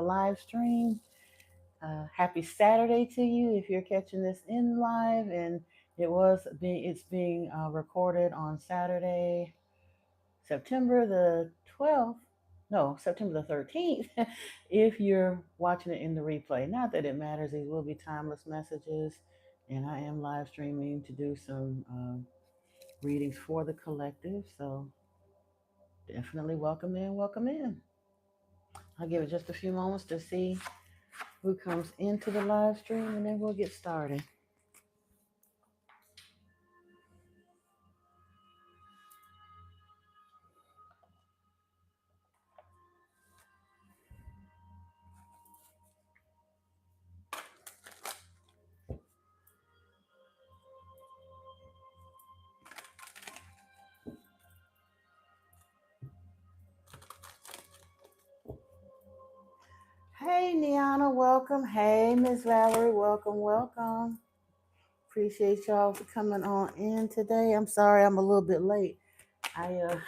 live stream. Happy Saturday to you if you're catching this in live, and it's being recorded on Saturday, September the 12th. No, September the 13th. If you're watching it in the replay, not that it matters, these will be timeless messages, and I am live streaming to do some readings for the collective. So definitely welcome in, welcome in. I'll give it just a few moments to see who comes into the live stream, and then we'll get started. Hey, Niana, welcome. Hey, Miss Valerie, welcome, welcome. Appreciate y'all for coming on in today. I'm sorry I'm a little bit late. I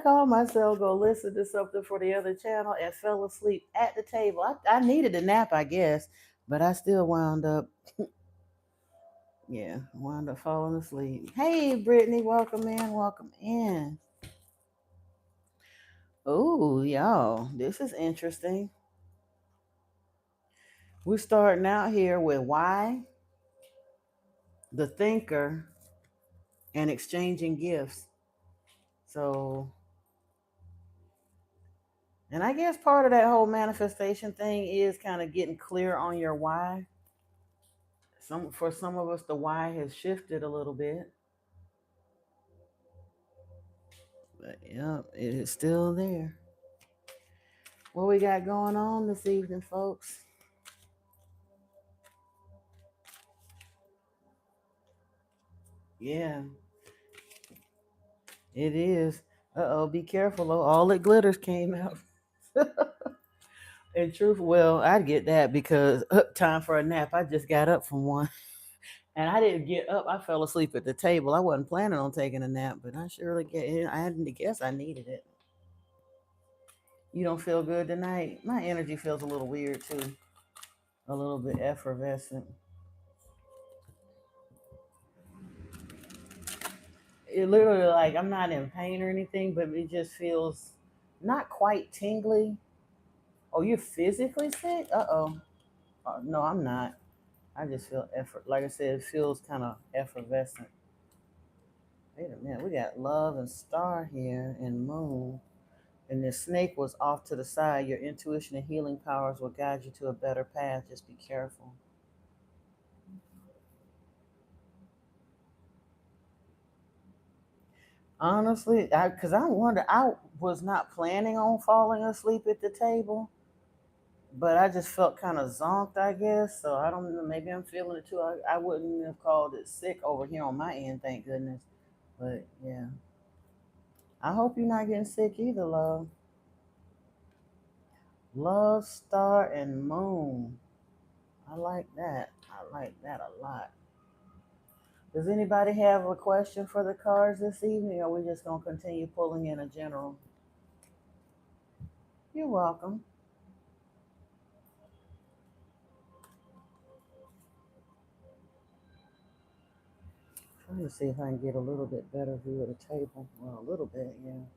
called myself go listen to something for the other channel and fell asleep at the table. I needed a nap, I guess, but I still wound up falling asleep. Hey, Brittany, welcome in, welcome in. Oh, y'all, this is interesting. We're starting out here with why, the thinker, and exchanging gifts. So, and I guess part of that whole manifestation thing is kind of getting clear on your why. For some of us, the why has shifted a little bit, but yeah, it is still there. What we got going on this evening, folks? Yeah, it is. Uh-oh, be careful. Oh, all that glitters came out. In truth, well, I get that because time for a nap. I just got up from one. And I didn't get up. I fell asleep at the table. I wasn't planning on taking a nap, but I hadn't guess I needed it. You don't feel good tonight? My energy feels a little weird too. A little bit effervescent. It literally, like, I'm not in pain or anything, but it just feels not quite tingly. Oh, you're physically sick? Uh-oh. No, I'm not. I just feel like I said, it feels kind of effervescent. Wait a minute, we got love and star here and moon. And the snake was off to the side. Your intuition and healing powers will guide you to a better path. Just be careful. Honestly, because I wonder, I was not planning on falling asleep at the table, but I just felt kind of zonked, I guess. So I don't know. Maybe I'm feeling it too. I wouldn't have called it sick over here on my end, thank goodness. But yeah, I hope you're not getting sick either, love. Love, star, and moon. I like that. I like that a lot. Does anybody have a question for the cards this evening, or are we just going to continue pulling in a general? You're welcome. Trying to see if I can get a little bit better view of the table. Well, a little bit, yeah.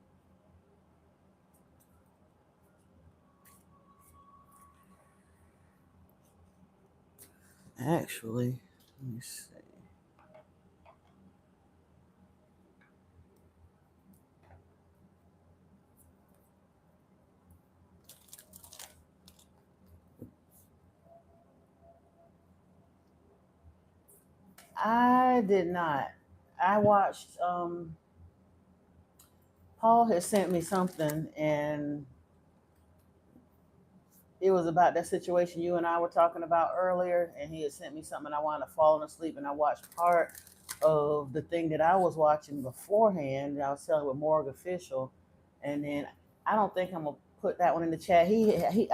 Actually, let me see. I did not. I watched, Paul had sent me something, and it was about that situation you and I were talking about earlier, and he had sent me something, and I wound up falling asleep, and I watched part of the thing that I was watching beforehand. I was telling with Morgue Official, and then I don't think I'm gonna put that one in the chat.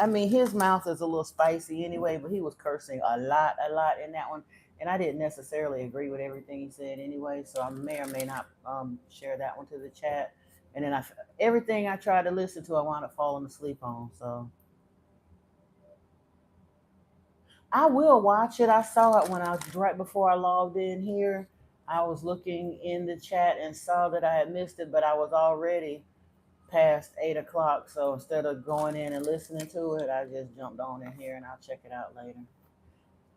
I mean, his mouth is a little spicy anyway, but he was cursing a lot in that one, and I didn't necessarily agree with everything he said anyway, so I may or may not share that one to the chat. And then everything I tried to listen to, I wound up falling asleep on. So I will watch it. I saw it when I was right before I logged in here. I was looking in the chat and saw that I had missed it, but I was already past 8 o'clock. So instead of going in and listening to it, I just jumped on in here and I'll check it out later.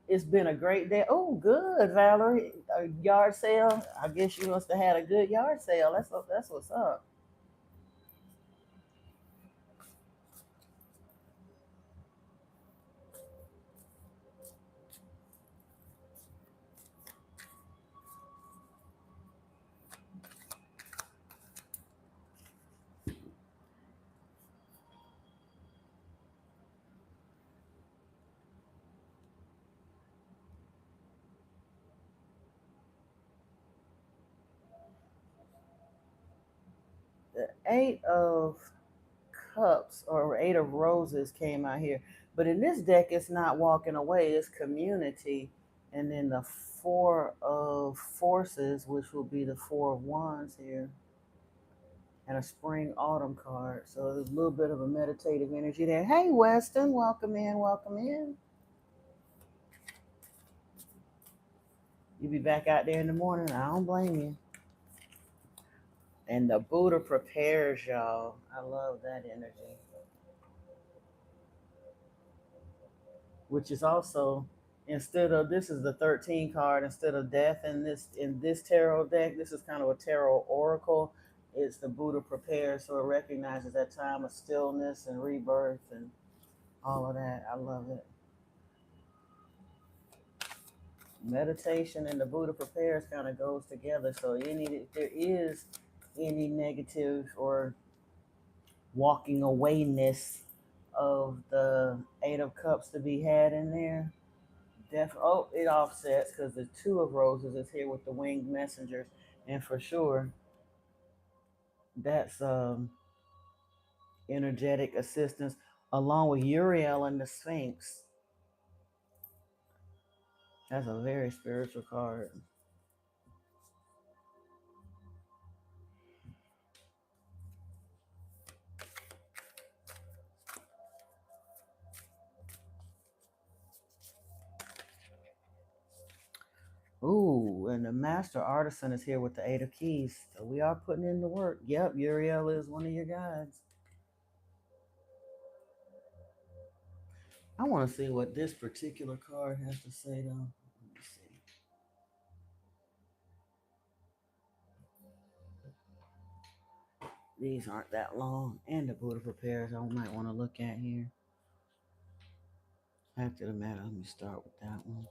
It's been a great day. Oh, good, Valerie. A yard sale. I guess you must have had a good yard sale. That's what's up. The 8 of Cups or 8 of Roses came out here, but in this deck, it's not walking away. It's community, and then the 4 of Forces, which will be the 4 of Wands here, and a Spring Autumn card. So there's a little bit of a meditative energy there. Hey, Weston, welcome in, welcome in. You'll be back out there in the morning. I don't blame you. And the Buddha prepares y'all. I love that energy. Which is also, instead of, this is the 13 card instead of death in this tarot deck. This is kind of a tarot oracle. It's the Buddha prepares, so it recognizes that time of stillness and rebirth and all of that. I love it. Meditation and the Buddha prepares kind of goes together. So if there is any negative or walking awayness of the 8 of Cups to be had in there, it offsets because the 2 of Roses is here with the winged messengers, and for sure that's energetic assistance along with Uriel and the Sphinx. That's a very spiritual card. Ooh, and the Master Artisan is here with the 8 of Keys. So we are putting in the work. Yep, Uriel is one of your guides. I want to see what this particular card has to say, though. Let me see. These aren't that long, and the Buddha prepares I might want to look at here. After the matter, let me start with that one.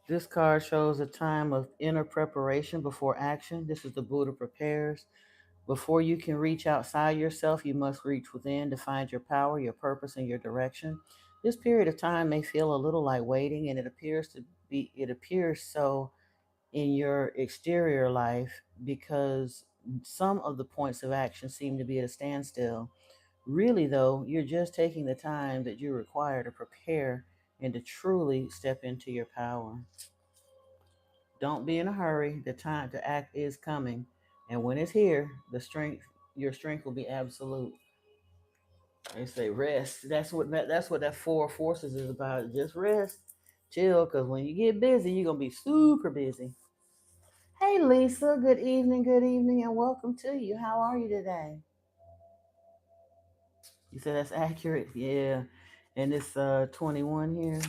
This card shows a time of inner preparation before action. This is the Buddha prepares. Before you can reach outside yourself, you must reach within to find your power, your purpose, and your direction. This period of time may feel a little like waiting, and it appears so in your exterior life because some of the points of action seem to be at a standstill. Really, though, you're just taking the time that you require to prepare and to truly step into your power. Don't be in a hurry. The time to act is coming. And when it's here, your strength will be absolute. They say rest. That's what that 4 of Forces is about. Just rest. Chill, because when you get busy, you're gonna be super busy. Hey Lisa, good evening, and welcome to you. How are you today? You said that's accurate? Yeah. And it's 21 here.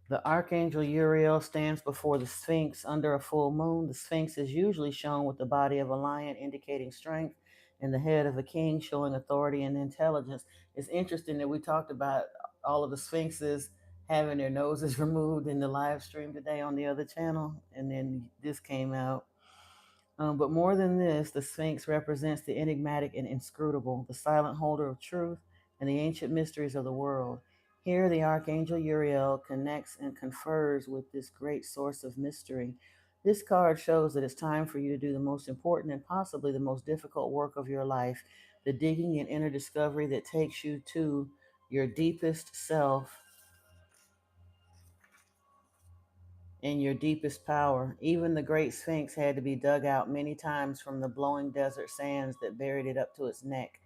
The Archangel Uriel stands before the Sphinx under a full moon. The Sphinx is usually shown with the body of a lion, indicating strength, and the head of a king, showing authority and intelligence. It's interesting that we talked about all of the Sphinxes having their noses removed in the live stream today on the other channel, and then this came out. But more than this, the Sphinx represents the enigmatic and inscrutable, the silent holder of truth and the ancient mysteries of the world. Here, the Archangel Uriel connects and confers with this great source of mystery. This card shows that it's time for you to do the most important and possibly the most difficult work of your life, the digging and inner discovery that takes you to your deepest self in your deepest power. Even the great Sphinx had to be dug out many times from the blowing desert sands that buried it up to its neck.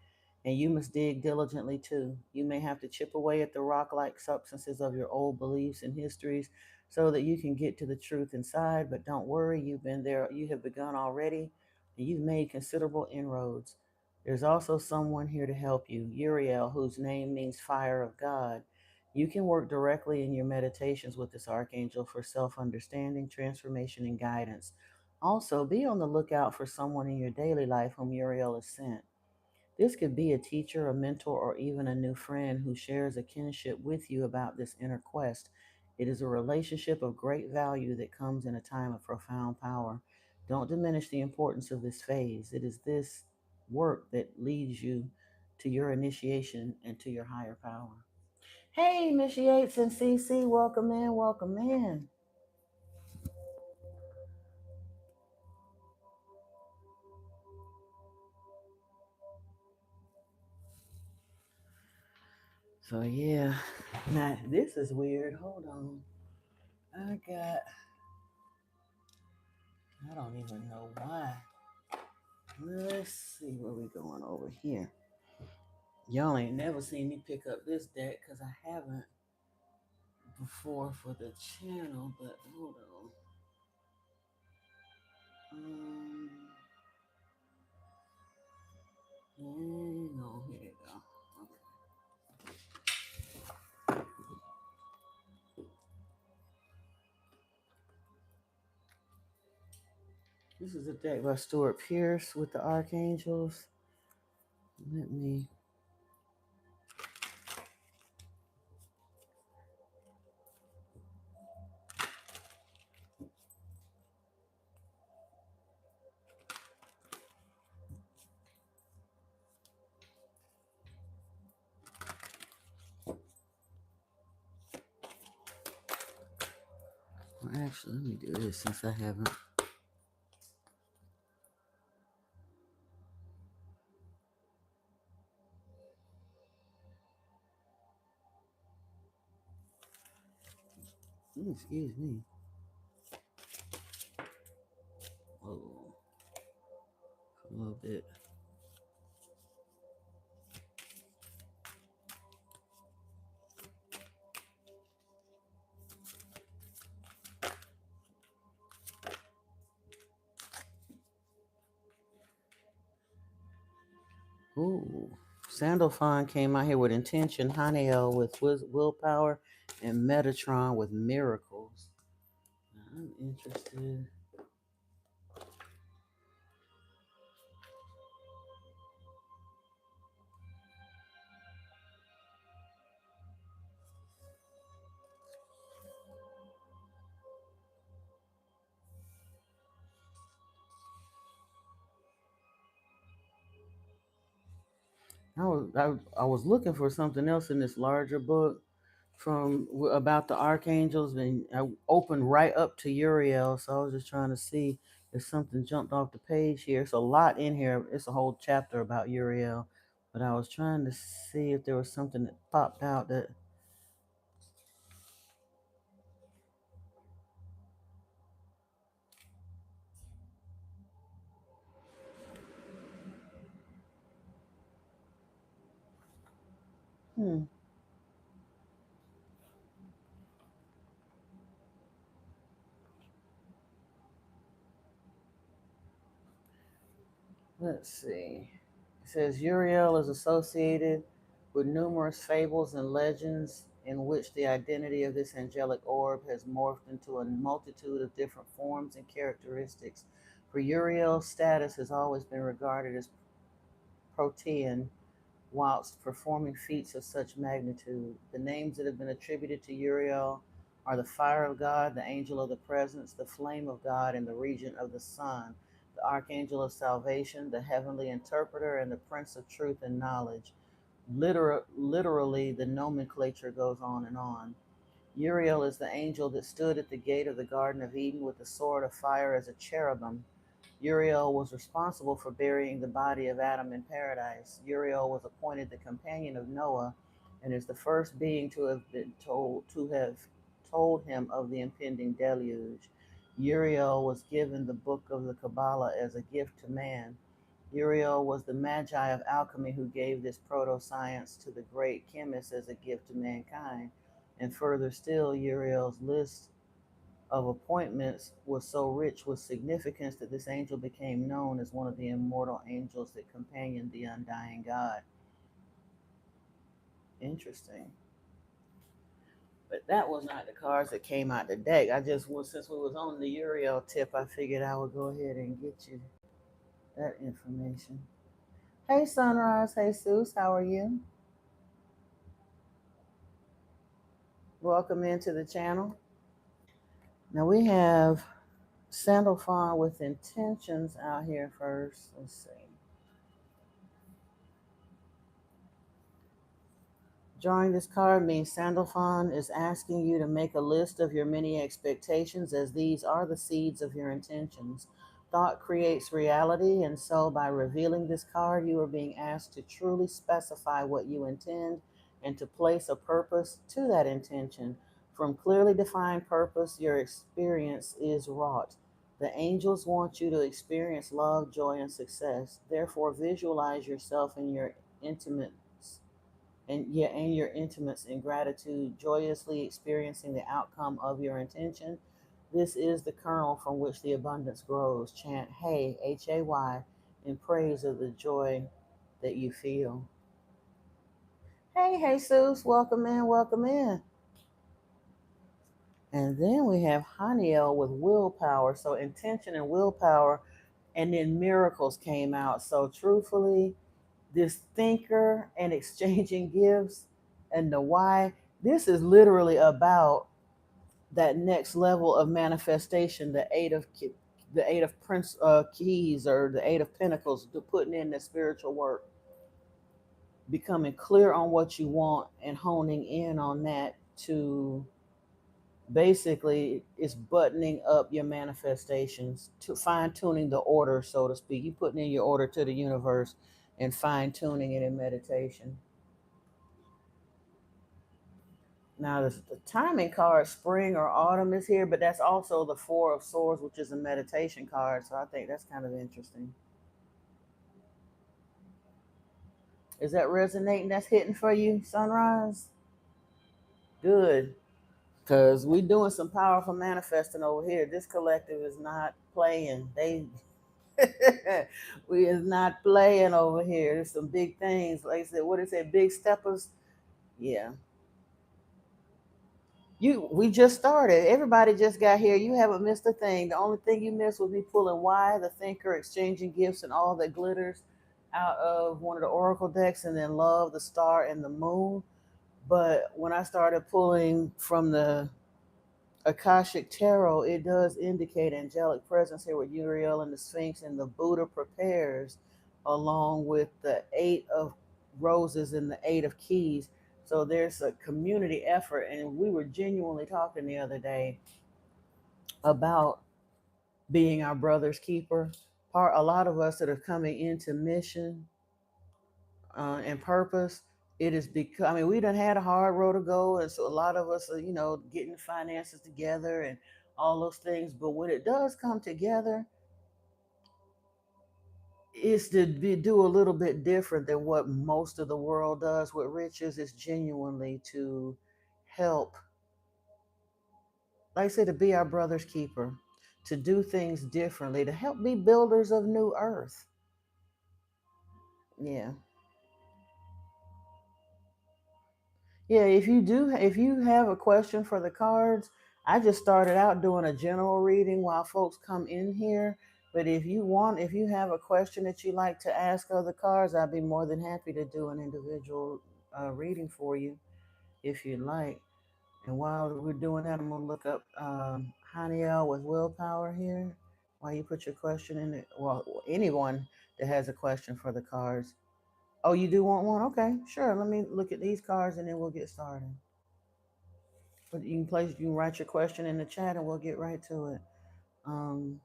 And you must dig diligently too. You may have to chip away at the rock like substances of your old beliefs and histories so that you can get to the truth inside. But don't worry, you've been there, you have begun already, and you've made considerable inroads. There's also someone here to help you, Uriel, whose name means fire of God. You can work directly in your meditations with this archangel for self understanding, transformation, and guidance. Also, be on the lookout for someone in your daily life whom Uriel has sent. This could be a teacher, a mentor, or even a new friend who shares a kinship with you about this inner quest. It is a relationship of great value that comes in a time of profound power. Don't diminish the importance of this phase. It is this work that leads you to your initiation and to your higher power. Hey, Miss Yates and CC, welcome in, welcome in. So yeah, now this is weird. Hold on, I don't even know why. Let's see where we going over here. Y'all ain't never seen me pick up this deck because I haven't before for the channel. But hold on. Hang on, here you go. This is a deck by Stuart Pierce with the Archangels. Let me. Well, actually, let me do this since I haven't. Excuse me. Oh, a little bit. Ooh. Sandalphon came out here with intention, Haniel with willpower, and Metatron with miracles. I'm interested. I was looking for something else in this larger book from about the archangels, and I opened right up to Uriel, so I was just trying to see if something jumped off the page here. It's a lot in here. It's a whole chapter about Uriel, but I was trying to see if there was something that popped out that. Hmm. Let's see. It says Uriel is associated with numerous fables and legends in which the identity of this angelic orb has morphed into a multitude of different forms and characteristics. For Uriel's status has always been regarded as protean whilst performing feats of such magnitude. The names that have been attributed to Uriel are the fire of God, the angel of the presence, the flame of God, and the regent of the sun, the archangel of salvation, the heavenly interpreter, and the prince of truth and knowledge. Literally, the nomenclature goes on and on. Uriel is the angel that stood at the gate of the Garden of Eden with the sword of fire as a cherubim. Uriel was responsible for burying the body of Adam in paradise. Uriel was appointed the companion of Noah and is the first being to have been told told him of the impending deluge. Uriel was given the book of the Kabbalah as a gift to man. Uriel was the magi of alchemy who gave this proto-science to the great chemists as a gift to mankind. And further still, Uriel's list of appointments was so rich with significance that this angel became known as one of the immortal angels that companioned the undying God. Interesting. But that was not the cards that came out the deck. I just was, since we was on the Uriel tip, I figured I would go ahead and get you that information. Hey Sunrise, hey Seuss, how are you? Welcome into the channel. Now we have Sandalphon with intentions out here first. Let's see. Drawing this card means Sandalphon is asking you to make a list of your many expectations, as these are the seeds of your intentions. Thought creates reality, and so by revealing this card, you are being asked to truly specify what you intend and to place a purpose to that intention. From clearly defined purpose, your experience is wrought. The angels want you to experience love, joy, and success. Therefore, visualize yourself in your intimate and your intimates in gratitude, joyously experiencing the outcome of your intention. This is the kernel from which the abundance grows. Chant Hay, Hay, in praise of the joy that you feel. Hey, Jesus, welcome in, welcome in. And then we have Haniel with willpower. So intention and willpower, and then miracles came out. So truthfully, this thinker and exchanging gifts and the why, this is literally about that next level of manifestation, the eight of keys, or the eight of pentacles, to putting in the spiritual work, becoming clear on what you want and honing in on that. To basically, it's buttoning up your manifestations, to fine tuning the order, so to speak. You putting in your order to the universe and fine tuning it in meditation. Now, the timing card, spring or autumn, is here, but that's also the Four of Swords, which is a meditation card. So I think that's kind of interesting. Is that resonating? That's hitting for you, Sunrise? Good. Because we doing some powerful manifesting over here. This collective is not playing. We is not playing over here. There's some big things. Like I said, what is it? Big steppers? Yeah. We just started. Everybody just got here. You haven't missed a thing. The only thing you missed was me pulling Why, the thinker, exchanging gifts, and all that glitters out of one of the oracle decks, and then Love, the star, and the moon. But when I started pulling from the Akashic Tarot, it does indicate angelic presence here with Uriel and the Sphinx, and the Buddha prepares, along with the Eight of Roses and the Eight of Keys. So there's a community effort, and we were genuinely talking the other day about being our brother's keeper. A lot of us that are coming into mission and purpose, it is because, I mean, we done had a hard road to go, and so a lot of us are, getting finances together and all those things. But when it does come together, it's to do a little bit different than what most of the world does with riches. Is genuinely to help, like I said, to be our brother's keeper, to do things differently, to help be builders of new earth. Yeah. Yeah, if you have a question for the cards, I just started out doing a general reading while folks come in here. But if you have a question that you like to ask of the cards, I'd be more than happy to do an individual reading for you if you'd like. And while we're doing that, I'm gonna look up Haniel with willpower here. While you put your question in it, well, anyone that has a question for the cards. Oh, you do want one? Okay, sure. Let me look at these cards and then we'll get started. But you can write your question in the chat and we'll get right to it. Um,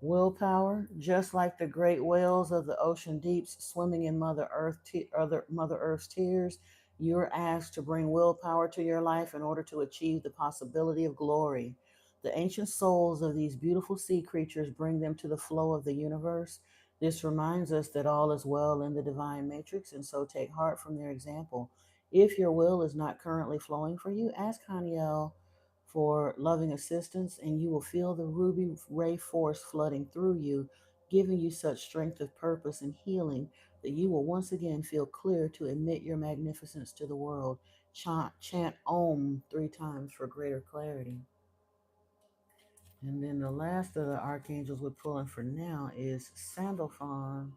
Willpower, just like the great whales of the ocean deeps swimming in Mother Earth's tears, You're asked to bring willpower to your life in order to achieve the possibility of glory. The ancient souls of these beautiful sea creatures bring them to the flow of the universe. This reminds us that all is well in the divine matrix, and so take heart from their example. If your will is not currently flowing for you, ask Haniel for loving assistance, and you will feel the ruby ray force flooding through you, giving you such strength of purpose and healing that you will once again feel clear to emit your magnificence to the world. Chant Om 3 times for greater clarity. And then the last of the archangels we're pulling for now is Sandalphon.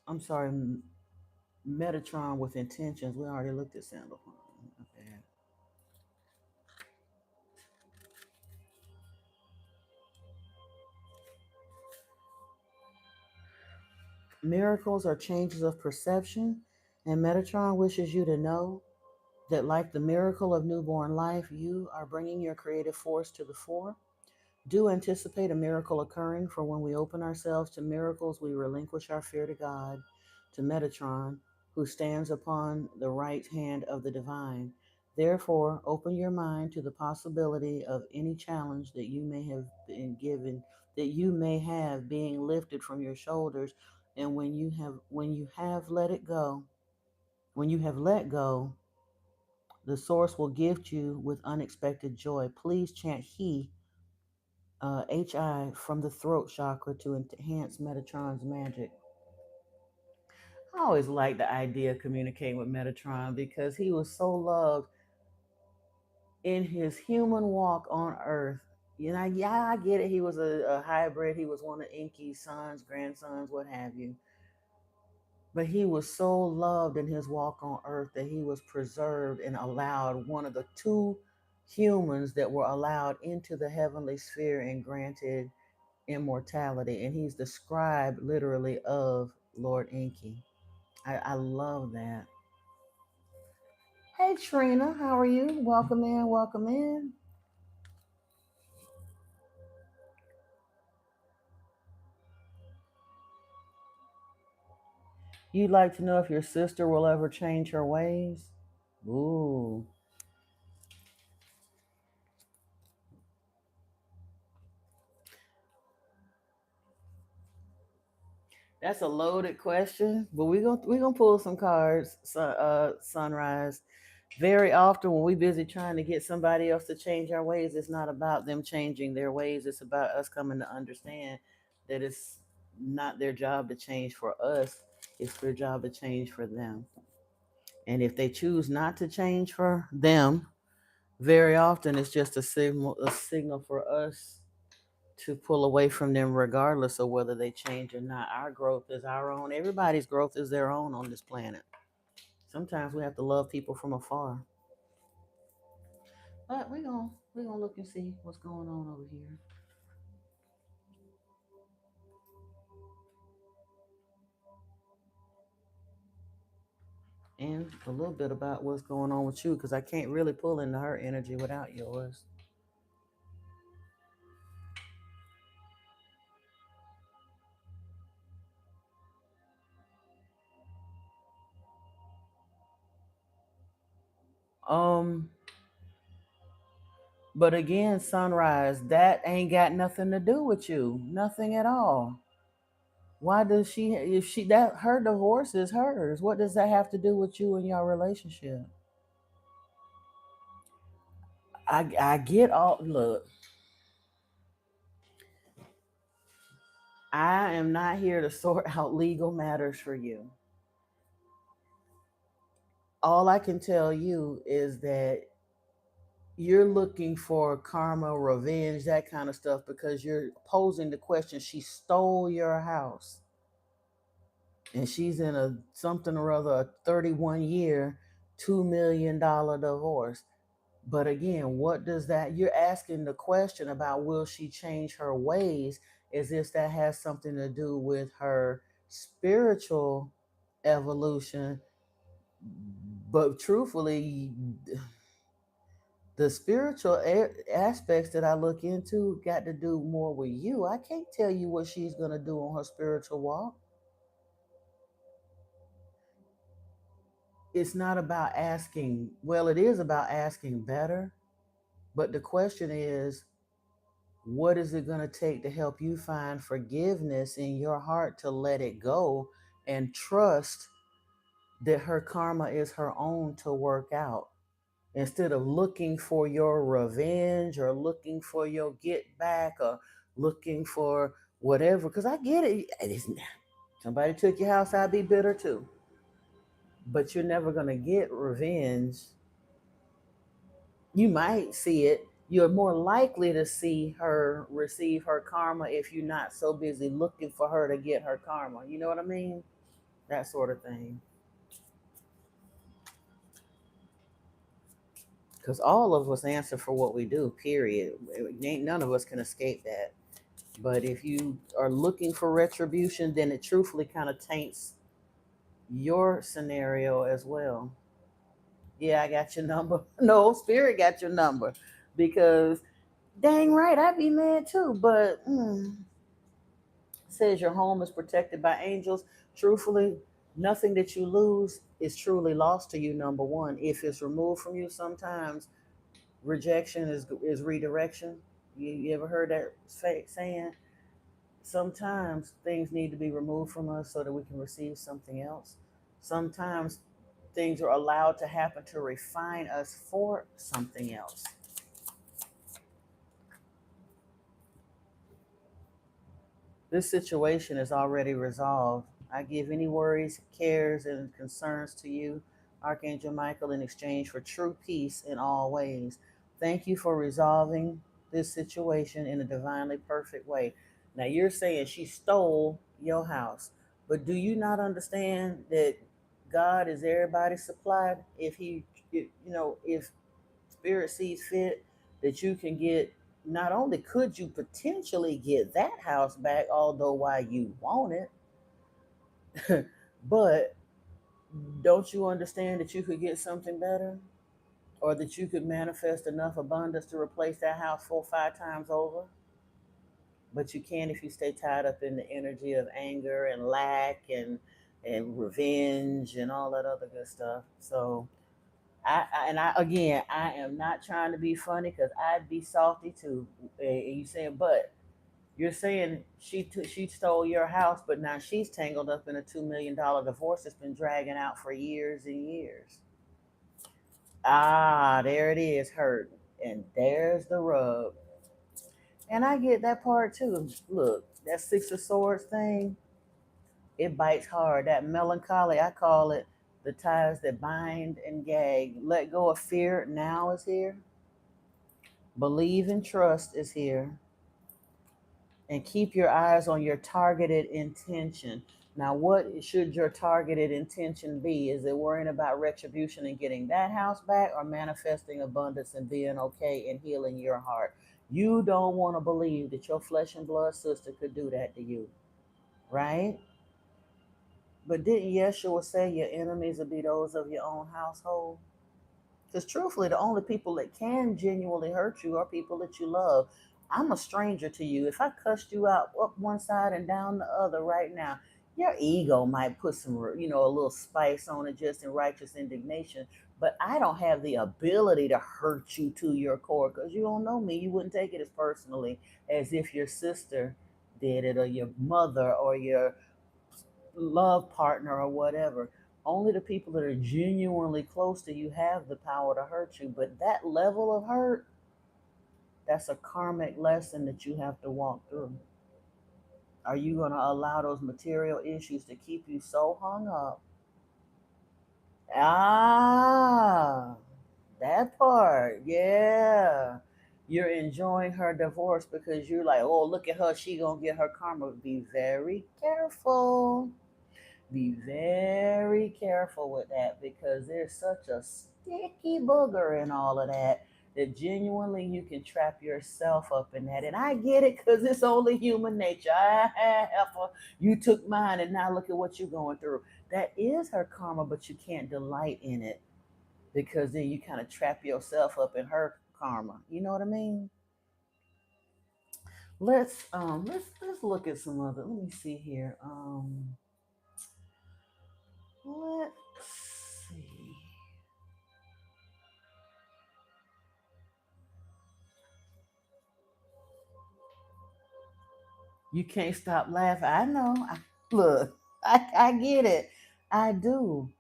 I'm sorry, Metatron with intentions. We already looked at Sandalphon. Okay. Miracles are changes of perception, and Metatron wishes you to know that, like the miracle of newborn life, you are bringing your creative force to the fore. Do anticipate a miracle occurring, for when we open ourselves to miracles, we relinquish our fear to God, to Metatron, who stands upon the right hand of the divine. Therefore, open your mind to the possibility of any challenge that you may have been given, that you may have being lifted from your shoulders, and when you have let it go, when you have let go, the source will gift you with unexpected joy. Please chant HI from the throat chakra to enhance Metatron's magic. I always liked the idea of communicating with Metatron because he was so loved in his human walk on Earth. You know, yeah, I get it. He was a hybrid. He was one of Enki's sons, grandsons, what have you. But he was so loved in his walk on Earth that he was preserved and allowed, one of the two humans that were allowed into the heavenly sphere and granted immortality, and he's the scribe literally of Lord Enki. I love that. Hey Trina, how are you? Welcome in, welcome in. You'd like to know if your sister will ever change her ways? Ooh, that's a loaded question, but we're gonna pull some cards. Sunrise. Very often when we're busy trying to get somebody else to change our ways, it's not about them changing their ways. It's about us coming to understand that it's not their job to change for us. It's their job to change for them. And if they choose not to change for them, very often it's just a signal for us to pull away from them regardless of whether they change or not. Our growth is our own. Everybody's growth is their own on this planet. Sometimes we have to love people from afar. But we're gonna look and see what's going on over here. And a little bit about what's going on with you, because I can't really pull into her energy without yours. Um, but again, Sunrise, that ain't got nothing to do with you. Nothing at all. Why does she, if she, that her divorce is hers, what does that have to do with you and your relationship? I get all, look, I am not here to sort out legal matters for you. All I can tell you is that you're looking for karma, revenge, that kind of stuff, because you're posing the question. She stole your house, and she's in a something or other, a 31-year, $2 million divorce. But again, what does that? You're asking the question about will she change her ways, as if that has something to do with her spiritual evolution. But truthfully, the spiritual aspects that I look into got to do more with you. I can't tell you what she's going to do on her spiritual walk. it's not about asking, well, it is about asking better, but the question is, what is it going to take to help you find forgiveness in your heart to let it go and trust that her karma is her own to work out, instead of looking for your revenge or looking for your get back or looking for whatever? Because I get it. Somebody took your house, I'd be bitter too. But you're never going to get revenge. You might see it. You're more likely to see her receive her karma if you're not so busy looking for her to get her karma. You know what I mean? That sort of thing. Because all of us answer for what we do, period. Ain't none of us can escape that. But if you are looking for retribution, then it truthfully kind of taints your scenario as well. Yeah, I got your number. No, spirit got your number. Because dang right, I'd be mad too. But says your home is protected by angels. Truthfully, nothing that you lose is truly lost to you. Number one, if it's removed from you, sometimes rejection is redirection. You ever heard that saying? Sometimes things need to be removed from us so that we can receive something else. Sometimes things are allowed to happen to refine us for something else. This situation is already resolved. I give any worries, cares, and concerns to you, Archangel Michael, in exchange for true peace in all ways. Thank you for resolving this situation in a divinely perfect way. Now, you're saying she stole your house, but do you not understand that God is everybody's supply? If spirit sees fit that you can get, not only could you potentially get that house back, although why you want it, but don't you understand that you could get something better, or that you could manifest enough abundance to replace that house 4 or 5 times over? But you can't if you stay tied up in the energy of anger and lack and revenge and all that other good stuff. So again, I am not trying to be funny, because I'd be salty too. And you saying, but you're saying she stole your house, but now she's tangled up in a $2 million divorce that's been dragging out for years and years. Ah, there it is, hurt, and there's the rub. And I get that part too. Look, that Six of Swords thing, it bites hard. That melancholy, I call it the ties that bind and gag. Let go of fear now is here. Believe and trust is here. And keep your eyes on your targeted intention. Now, what should your targeted intention be? Is it worrying about retribution and getting that house back, or manifesting abundance and being okay and healing your heart? You don't want to believe that your flesh and blood sister could do that to you, right? But didn't Yeshua say your enemies will be those of your own household? Because truthfully, the only people that can genuinely hurt you are people that you love. I'm a stranger to you. If I cussed you out up one side and down the other right now, your ego might put some, a little spice on it just in righteous indignation. But I don't have the ability to hurt you to your core, because you don't know me. You wouldn't take it as personally as if your sister did it, or your mother, or your love partner, or whatever. Only the people that are genuinely close to you have the power to hurt you. But that level of hurt, that's a karmic lesson that you have to walk through. Are you going to allow those material issues to keep you so hung up? Ah, that part. Yeah. You're enjoying her divorce because you're like, oh, look at her. She going to get her karma. Be very careful. Be very careful with that, because there's such a sticky booger in all of that, that genuinely you can trap yourself up in that. And I get it, because it's only human nature. You took mine, and now look at what you're going through. That is her karma, but you can't delight in it, because then you kind of trap yourself up in her karma. You know what I mean? Let's look at some other. Let me see here. Let's see. You can't stop laughing. I know. Look, I get it. I do.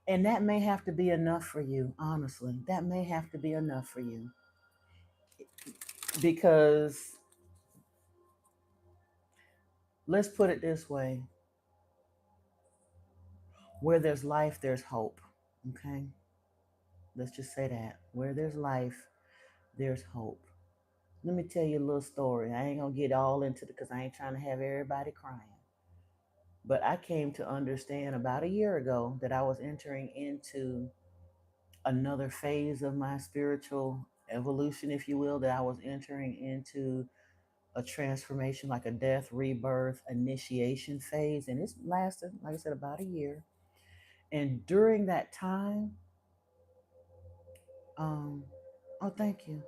And that may have to be enough for you, honestly. That may have to be enough for you. Because let's put it this way, where there's life, there's hope. Okay? Let's just say that. Where there's life, there's hope. Let me tell you a little story. I ain't gonna get all into it because I ain't trying to have everybody crying. But I came to understand about a year ago that I was entering into another phase of my spiritual evolution, if you will, that I was entering into a transformation, like a death, rebirth, initiation phase. And it's lasted, like I said, about a year. And during that time, um, oh, thank you.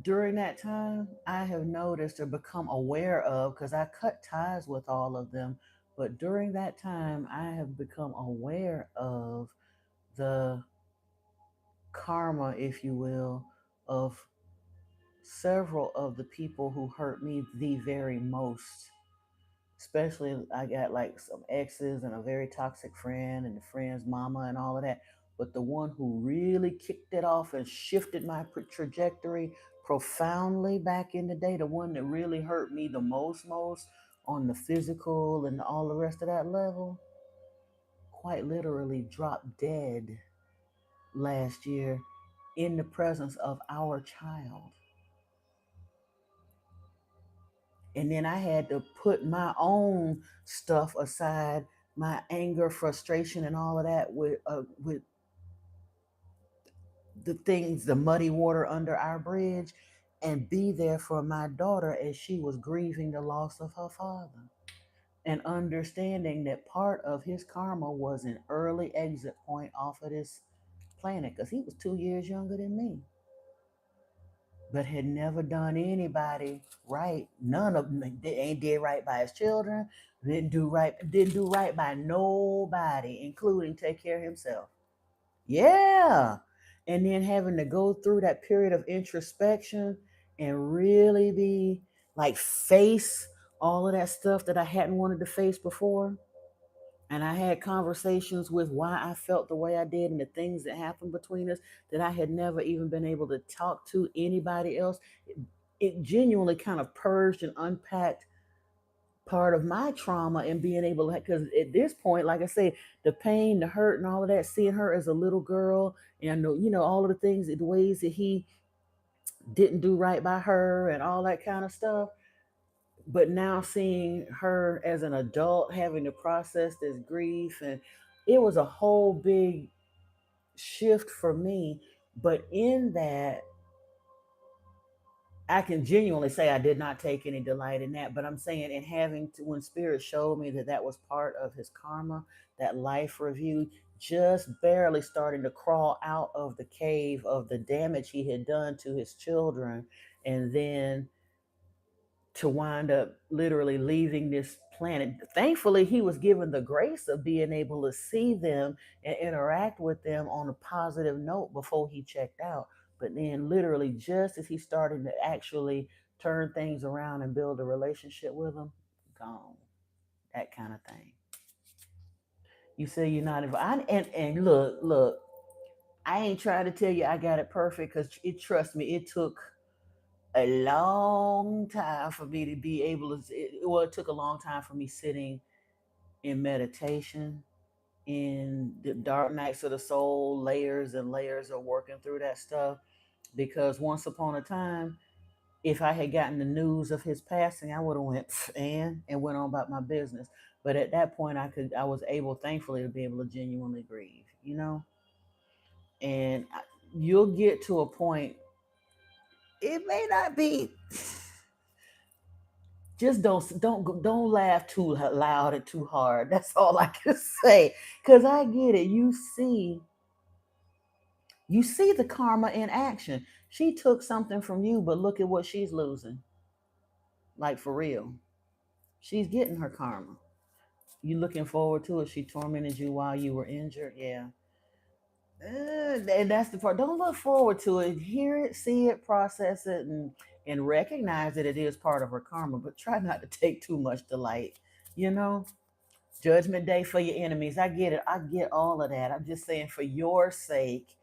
During that time, I have noticed or become aware of, because I cut ties with all of them, but during that time, I have become aware of the karma, if you will, of several of the people who hurt me the very most. Especially, I got like some exes and a very toxic friend and the friend's mama and all of that. But the one who really kicked it off and shifted my trajectory profoundly back in the day, the one that really hurt me the most on the physical and all the rest of that level, quite literally dropped dead last year in the presence of our child. And then I had to put my own stuff aside, my anger, frustration, and all of that with the things, the muddy water under our bridge, and be there for my daughter as she was grieving the loss of her father, and understanding that part of his karma was an early exit point off of this planet because he was 2 years younger than me, but had never done anybody right. None of them ain't did right by his children. Didn't do right by nobody, including take care of himself. Yeah. And then having to go through that period of introspection and really be like face all of that stuff that I hadn't wanted to face before. And I had conversations with why I felt the way I did and the things that happened between us that I had never even been able to talk to anybody else. It genuinely kind of purged and unpacked part of my trauma and being able to, because at this point, like I say, the pain, the hurt, and all of that, seeing her as a little girl, and all of the things, the ways that he didn't do right by her, and all that kind of stuff. But now seeing her as an adult, having to process this grief, and it was a whole big shift for me. But in that, I can genuinely say I did not take any delight in that, but I'm saying in having to, when Spirit showed me that that was part of his karma, that life review, just barely starting to crawl out of the cave of the damage he had done to his children, and then to wind up literally leaving this planet. Thankfully, he was given the grace of being able to see them and interact with them on a positive note before he checked out. But then, literally, just as he started to actually turn things around and build a relationship with them, gone. That kind of thing. You say you're not involved. And look, I ain't trying to tell you I got it perfect because trust me, it took a long time for me to be able to well, it took a long time for me sitting in meditation in the dark nights of the soul, layers and layers of working through that stuff, because once upon a time, if I had gotten the news of his passing, I would have went and went on about my business. But at that point, I was able, thankfully, to be able to genuinely grieve. And you'll get to a point, it may not be, just don't laugh too loud and too hard. That's all I can say. Cause I get it. You see the karma in action. She took something from you, but look at what she's losing. Like for real. She's getting her karma. You looking forward to it. She tormented you while you were injured. Yeah. And that's the part. Don't look forward to it. Hear it, see it, process it, and and recognize that it is part of her karma, but try not to take too much delight. You know, Judgment Day for your enemies. I get it. I get all of that. I'm just saying, for your sake,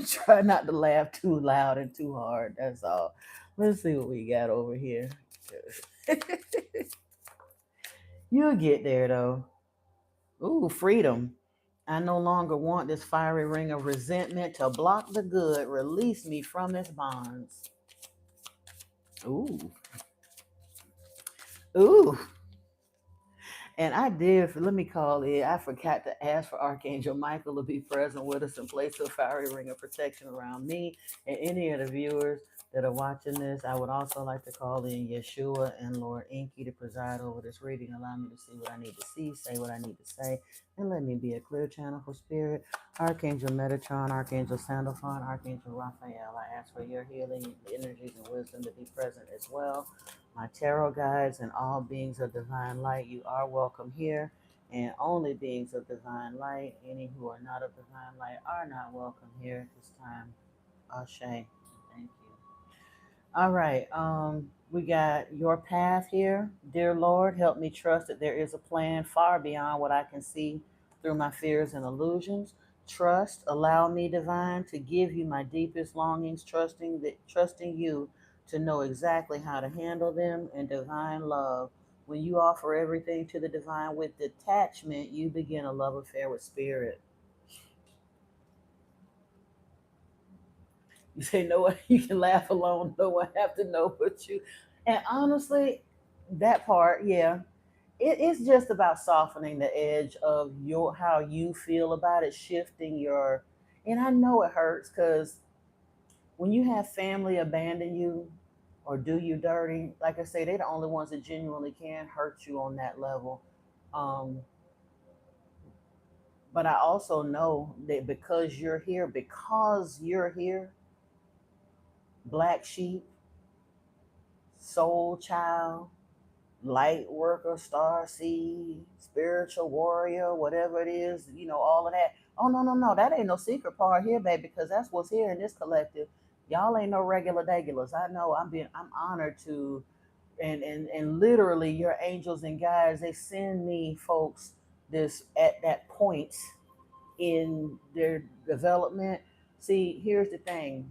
try not to laugh too loud and too hard. That's all. Let's see what we got over here. You'll get there though. Ooh, freedom. I no longer want this fiery ring of resentment to block the good. Release me from its bonds. Ooh. Ooh. And I did, let me call it, I forgot to ask for Archangel Michael to be present with us and place a fiery ring of protection around me and any of the viewers that are watching this. I would also like to call in Yeshua and Lord Inky to preside over this reading. Allow me to see what I need to see, say what I need to say, and let me be a clear channel for spirit. Archangel Metatron, Archangel Sandalphon, Archangel Raphael, I ask for your healing energies and wisdom to be present as well. My tarot guides and all beings of divine light, you are welcome here. And only beings of divine light, any who are not of divine light, are not welcome here at this time. Ashe. Thank you. All right. We got your path here. Dear Lord, help me trust that there is a plan far beyond what I can see through my fears and illusions. Trust, allow me, divine, to give you my deepest longings, trusting you to know exactly how to handle them, and divine love. When you offer everything to the divine with detachment, you begin a love affair with spirit. You say no one, you can laugh alone, no one have to know but you. And honestly, that part, yeah, it's just about softening the edge of your how you feel about it, shifting your. And I know it hurts because when you have family abandon you or do you dirty, like I say, they're the only ones that genuinely can hurt you on that level. Um, but I also know that because you're here, black sheep, soul child, light worker, star seed, spiritual warrior, whatever it is, all of that. Oh no, no, no, that ain't no secret part here, baby, because that's what's here in this collective. Y'all ain't no regular degulars. I know I'm honored to, and literally your angels and guides, they send me folks this at that point in their development. See, here's the thing.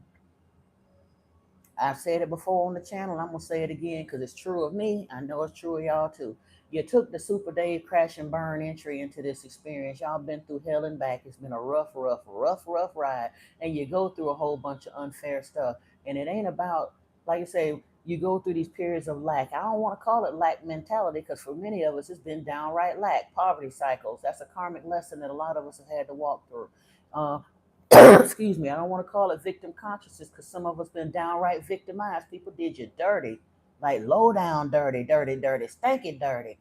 I've said it before on the channel. I'm gonna say it again because it's true of me. I know it's true of y'all too. You took the Super Dave crash and burn entry into this experience. Y'all been through hell and back. It's been a rough, rough, rough, rough ride, and you go through a whole bunch of unfair stuff. And it ain't about, like you say, you go through these periods of lack. I don't want to call it lack mentality because for many of us, it's been downright lack, poverty cycles. That's a karmic lesson that a lot of us have had to walk through. Uh, excuse me, I don't want to call it victim consciousness because some of us been downright victimized. People did you dirty, like low down dirty, dirty, dirty, stinky dirty.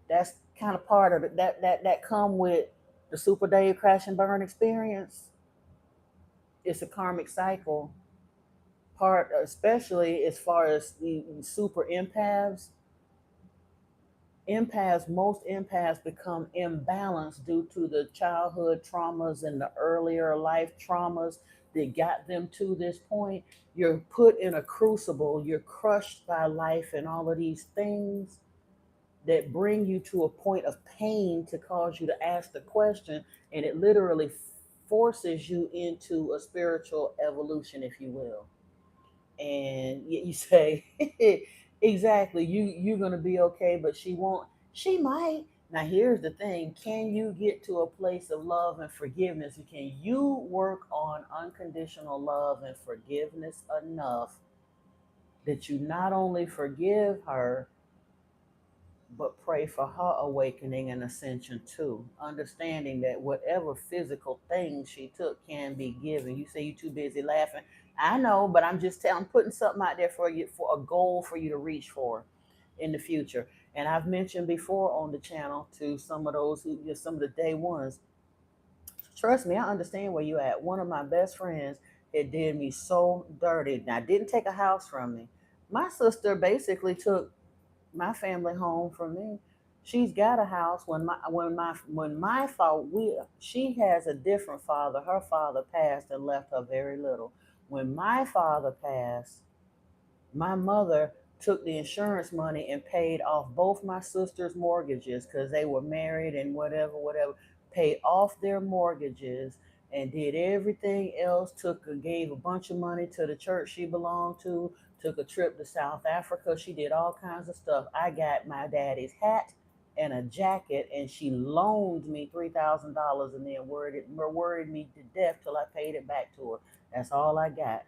That's kind of part of it. That come with the Super Dave crash and burn experience. It's a karmic cycle. Part, especially as far as the super empaths, most empaths become imbalanced due to the childhood traumas and the earlier life traumas that got them to this point. You're put in a crucible, you're crushed by life and all of these things that bring you to a point of pain to cause you to ask the question, and it literally forces you into a spiritual evolution, if you will. And you say exactly, you're going to be okay, but she won't. She might. Now here's the thing, can you get to a place of love and forgiveness? Can you work on unconditional love and forgiveness enough that you not only forgive her but pray for her awakening and ascension too, understanding that whatever physical things she took can be given. You say you're too busy laughing. I know, but I'm putting something out there for you, for a goal for you to reach for in the future. And I've mentioned before on the channel to some of those who, some of the day ones. Trust me, I understand where you at. One of my best friends had did me so dirty. Now, didn't take a house from me. My sister basically took my family home from me. She's got a house. When my father, she has a different father. Her father passed and left her very little. When my father passed, my mother took the insurance money and paid off both my sisters' mortgages because they were married and whatever, paid off their mortgages and did everything else. Gave a bunch of money to the church she belonged to, took a trip to South Africa. She did all kinds of stuff. I got my daddy's hat and a jacket, and she loaned me $3,000 and then worried me to death till I paid it back to her. That's all I got.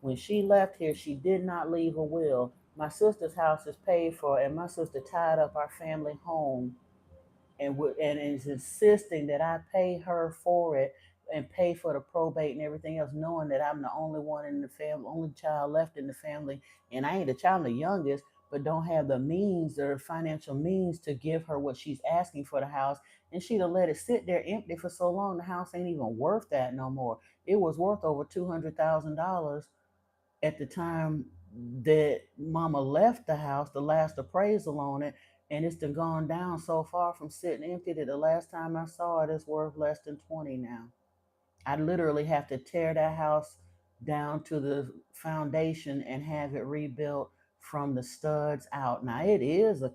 When she left here, she did not leave a will. My sister's house is paid for, and my sister tied up our family home and is insisting that I pay her for it and pay for the probate and everything else, knowing that I'm the only one in the family, only child left in the family, and I ain't the child, I'm the youngest, but don't have the means or financial means to give her what she's asking for the house. And she'd have let it sit there empty for so long, the house ain't even worth that no more. It was worth over $200,000 at the time that mama left the house, the last appraisal on it, and it's done gone down so far from sitting empty that the last time I saw it, it's worth less than 20 now. I literally have to tear that house down to the foundation and have it rebuilt from the studs out. Now it is a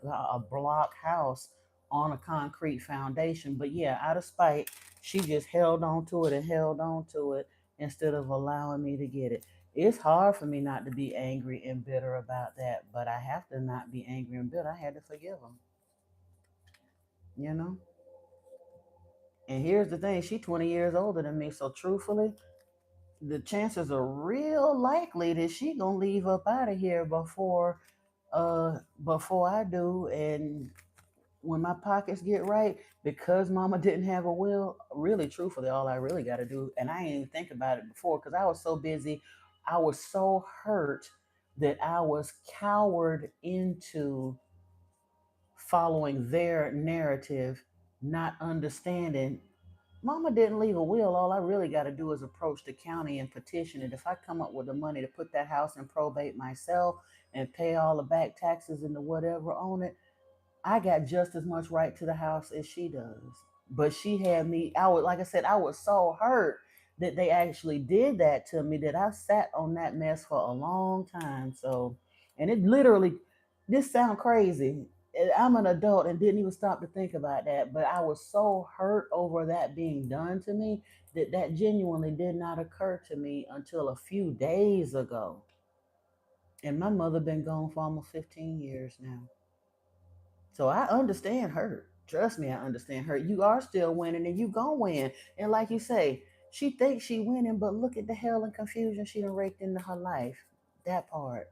block house on a concrete foundation, but yeah, out of spite, she just held on to it and held on to it instead of allowing me to get it. It's hard for me not to be angry and bitter about that, but I have to not be angry and bitter. I had to forgive them, you know? And here's the thing, she's 20 years older than me, so truthfully, the chances are real likely that she gonna leave up out of here before I do. And when my pockets get right, because mama didn't have a will, really truthfully, all I really gotta do, and I didn't even think about it before because I was so busy, I was so hurt that I was cowered into following their narrative, not understanding Mama didn't leave a will. All I really got to do is approach the county and petition it. If I come up with the money to put that house in probate myself and pay all the back taxes and the whatever on it, I got just as much right to the house as she does. But she had me, I was, like I said, I was so hurt that they actually did that to me that I sat on that mess for a long time. So, and it literally, this sound crazy. I'm an adult and didn't even stop to think about that, but I was so hurt over that being done to me that that genuinely did not occur to me until a few days ago. And my mother been gone for almost 15 years now. So I understand her. Trust me, I understand her. You are still winning and you gonna win. And like you say, she thinks she winning, but look at the hell and confusion she done raked into her life. That part.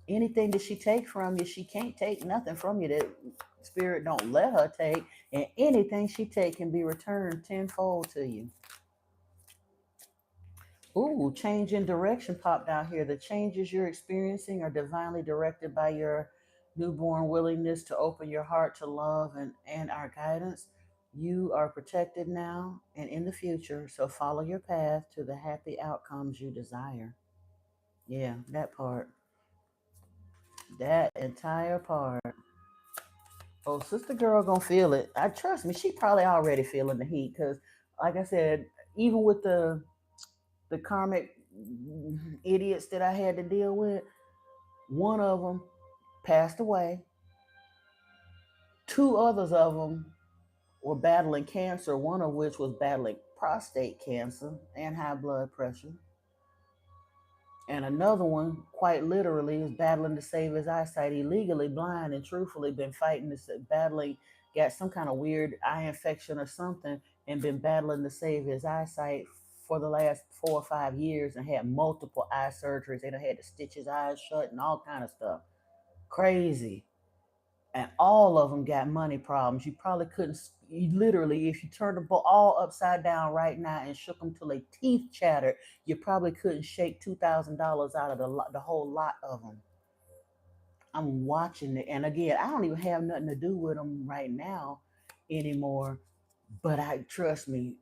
Anything that she take from you, she can't take nothing from you that spirit don't let her take. And anything she take can be returned tenfold to you. Ooh, change in direction popped out here. The changes you're experiencing are divinely directed by your newborn willingness to open your heart to love and our guidance. You are protected now and in the future, so follow your path to the happy outcomes you desire. Yeah, that part. That entire part. Oh, sister girl gonna feel it. I trust me, she probably already feeling the heat because, like I said, even with the karmic idiots that I had to deal with, one of them passed away. Two others of them were battling cancer, one of which was battling prostate cancer and high blood pressure. And another one, quite literally, is battling to save his eyesight, illegally blind, and truthfully been fighting this, battling, got some kind of weird eye infection or something, and been battling to save his eyesight for the last 4 or 5 years, and had multiple eye surgeries. They done had to stitch his eyes shut and all kind of stuff. Crazy. And all of them got money problems. You probably couldn't, you literally, if you turned them all upside down right now and shook them till their teeth chattered, you probably couldn't shake $2,000 out of the whole lot of them. I'm watching it, and again, I don't even have nothing to do with them right now anymore. But I trust me,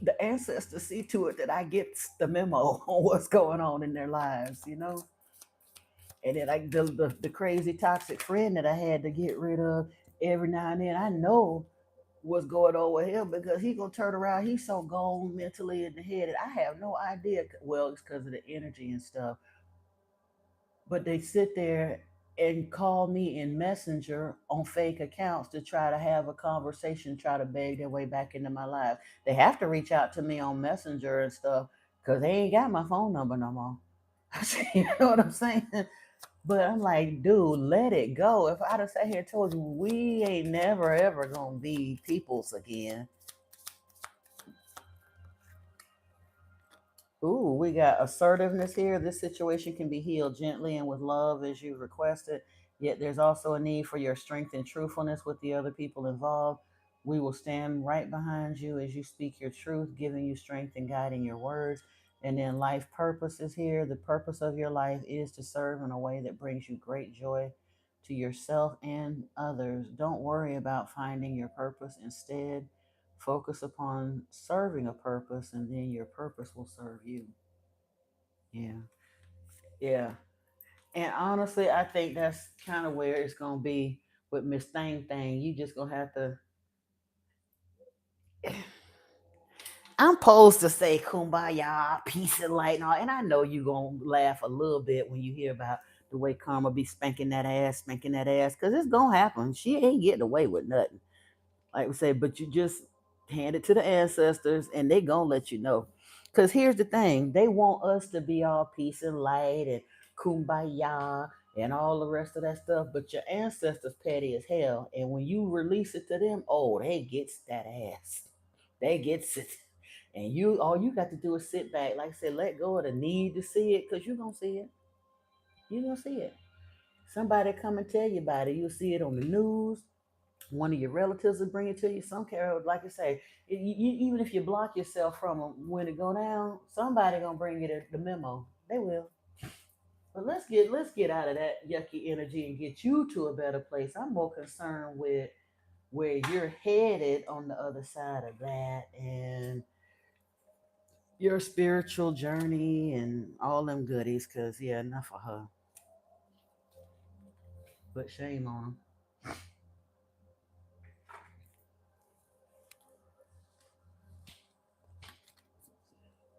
the ancestors see to it that I get the memo on what's going on in their lives. And then like the crazy toxic friend that I had to get rid of every now and then. I know what's going on with him because he gonna turn around. He's so gone mentally in the head, and I have no idea. Well, it's because of the energy and stuff. But they sit there and call me in Messenger on fake accounts to try to have a conversation, try to beg their way back into my life. They have to reach out to me on Messenger and stuff because they ain't got my phone number no more. You know what I'm saying? But I'm like, dude, let it go. If I'd have sat here and told you we ain't never ever gonna be peoples again. Ooh, we got assertiveness here. This situation can be healed gently and with love as you requested. Yet there's also a need for your strength and truthfulness with the other people involved. We will stand right behind you as you speak your truth, giving you strength and guiding your words. And then life purpose is here. The purpose of your life is to serve in a way that brings you great joy to yourself and others. Don't worry about finding your purpose. Instead, focus upon serving a purpose, and then your purpose will serve you. Yeah. Yeah. And honestly, I think that's kind of where it's going to be with Miss Thing Thing. You just going to have to. I'm supposed to say kumbaya, peace and light, and all. And I know you're going to laugh a little bit when you hear about the way Karma be spanking that ass, because it's going to happen. She ain't getting away with nothing. Like we say, but you just hand it to the ancestors and they gonna let you know. Because here's the thing, they want us to be all peace and light and kumbaya and all the rest of that stuff, but your ancestors petty as hell. And when you release it to them, oh, they gets that ass. They gets it. And you all you got to do is sit back, like I said, let go of the need to see it, because you're gonna see it. You're gonna see it. Somebody come and tell you about it. You'll see it on the news. One of your relatives will bring it to you. Some care, like I say, even if you block yourself from them, when it go down, somebody gonna bring you the memo. They will. But let's get out of that yucky energy and get you to a better place. I'm more concerned with where you're headed on the other side of that, and your spiritual journey and all them goodies. Cause yeah, enough of her. But shame on 'em.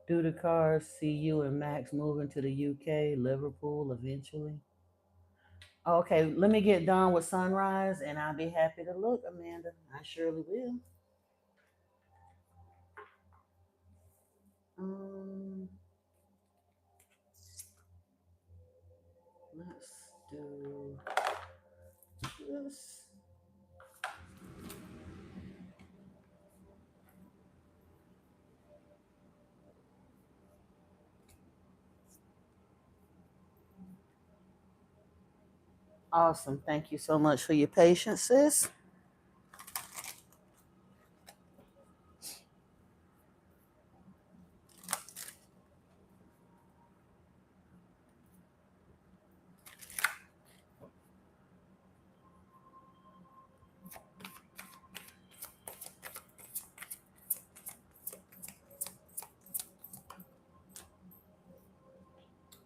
Do the cars see you and Max moving to the UK, Liverpool eventually? Okay, let me get done with sunrise and I'll be happy to look, Amanda. I surely will. Um, let's do this. Awesome. Thank you so much for your patience, sis.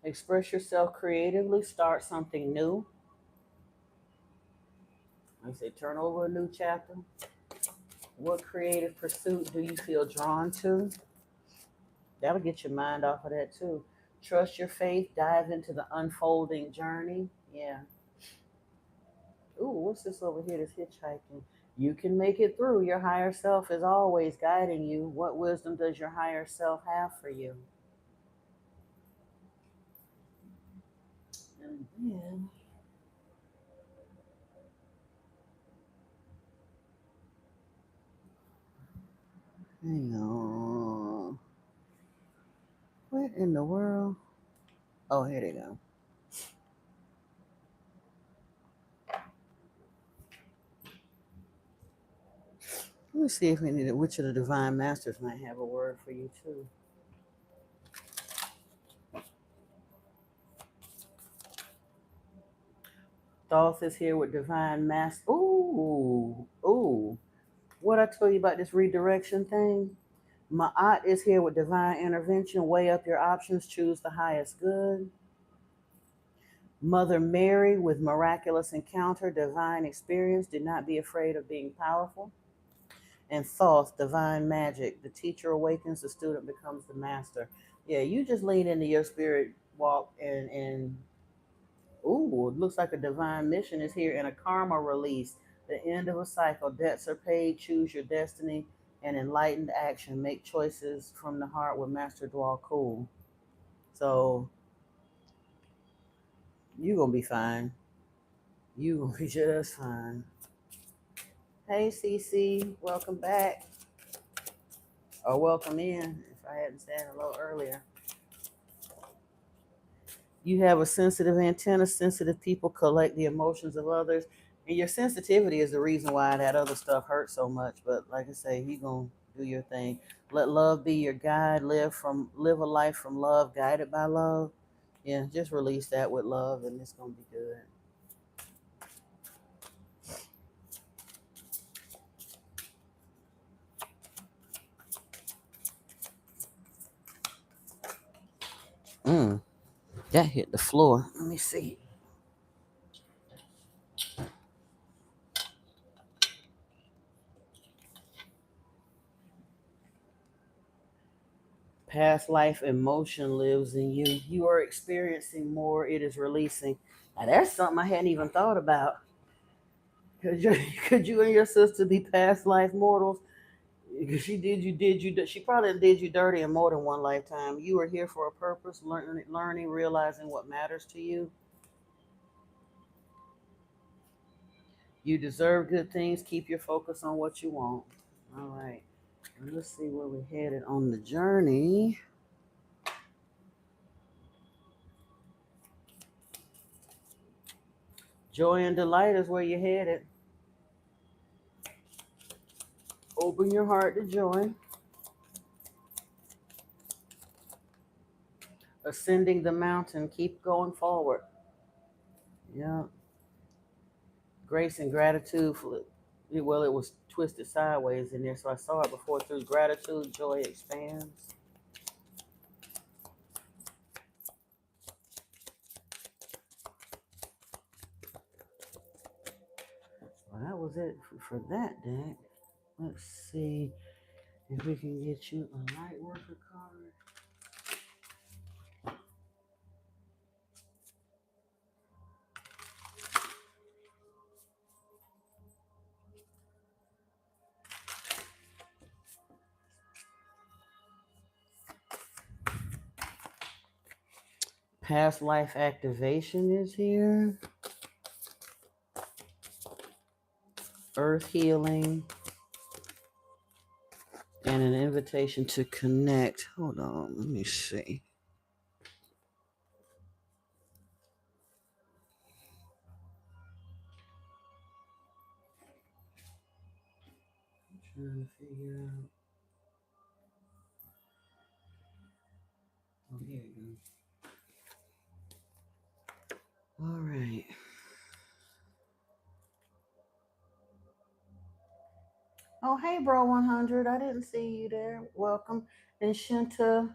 Express yourself creatively, start something new. Like I say, turn over a new chapter. What creative pursuit do you feel drawn to? That'll get your mind off of that too. Trust your faith, dive into the unfolding journey. Yeah. Ooh, what's this over here that's hitchhiking? You can make it through. Your higher self is always guiding you. What wisdom does your higher self have for you? And then, hang on. What in the world? Oh, here they go. Let me see if any of which of the divine masters might have a word for you too. Thoth is here with divine master. Ooh, ooh. What I told you about this redirection thing? Ma'at is here with divine intervention. Weigh up your options, choose the highest good. Mother Mary with miraculous encounter, divine experience. Do not be afraid of being powerful. and Thoth, divine magic. The teacher awakens, the student becomes the master. Yeah, you just lean into your spirit walk and ooh, it looks like a divine mission is here and a karma release. The end of a cycle. Debts are paid. Choose your destiny and enlightened action. Make choices from the heart with Master Dwal Cool. So you gonna be fine. You gonna be just fine. Hey CC, welcome back. Or welcome in if I hadn't said hello earlier. You have a sensitive antenna. Sensitive people collect the emotions of others. And your sensitivity is the reason why that other stuff hurts so much. But like I say, you gonna do your thing. Let love be your guide. Live a life from love, guided by love. Yeah, just release that with love and it's gonna be good. Mm, that hit the floor. Let me see. Past life emotion lives in you. You are experiencing more, it is releasing. Now that's something I hadn't even thought about. Could you and your sister be past life mortals? Because she probably did you dirty in more than one lifetime. You are here for a purpose, learning, realizing what matters to you. You deserve good things. Keep your focus on what you want. All right. Let's see where we're headed on the journey. Joy and delight is where you're headed. Open your heart to joy. Ascending the mountain. Keep going forward. Yeah. Grace and gratitude for, well, it was twisted sideways in there, so I saw it before. Through gratitude, joy expands. Well, that was it for that deck. Let's see if we can get you a light worker card. Past life activation is here. Earth healing. And an invitation to connect. Hold on, let me see. I'm trying to figure out. Oh, here you go. All right. Oh, hey, bro, 100. I didn't see you there. Welcome. And Shinta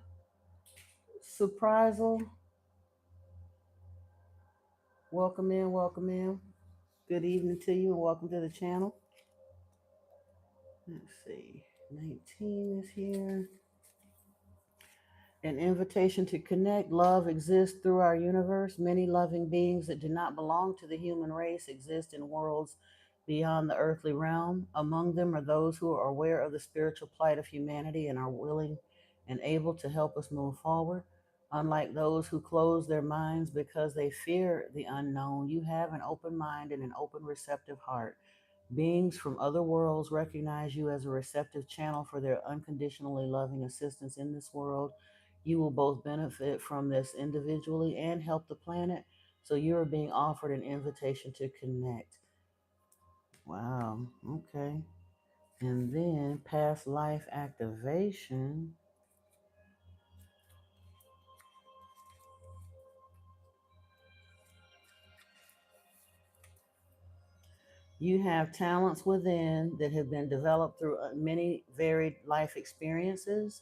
Surprisal. Welcome in, welcome in. Good evening to you and welcome to the channel. Let's see. 19 is here. An invitation to connect. Love exists through our universe. Many loving beings that do not belong to the human race exist in worlds beyond the earthly realm. Among them are those who are aware of the spiritual plight of humanity and are willing and able to help us move forward. Unlike those who close their minds because they fear the unknown, you have an open mind and an open, receptive heart. Beings from other worlds recognize you as a receptive channel for their unconditionally loving assistance in this world. You will both benefit from this individually and help the planet. So you are being offered an invitation to connect. Wow. Okay. And then past life activation. You have talents within that have been developed through many varied life experiences.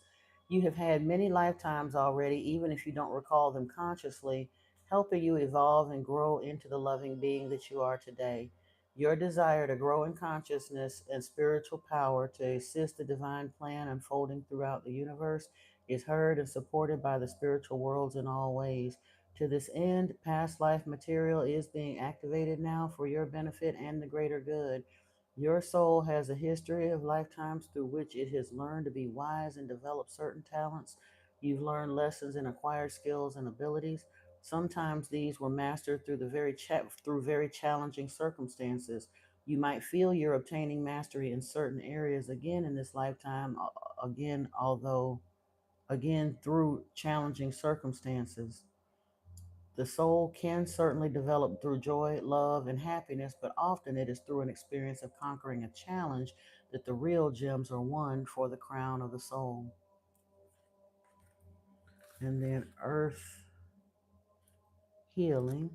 You have had many lifetimes already, even if you don't recall them consciously, helping you evolve and grow into the loving being that you are today. Your desire to grow in consciousness and spiritual power to assist the divine plan unfolding throughout the universe is heard and supported by the spiritual worlds in all ways. To this end, past life material is being activated now for your benefit and the greater good. Your soul has a history of lifetimes through which it has learned to be wise and develop certain talents. You've learned lessons and acquired skills and abilities. Sometimes these were mastered through through very challenging circumstances. You might feel you're obtaining mastery in certain areas again in this lifetime, again through challenging circumstances. The soul can certainly develop through joy, love, and happiness, but often it is through an experience of conquering a challenge that the real gems are won for the crown of the soul. And then earth healing.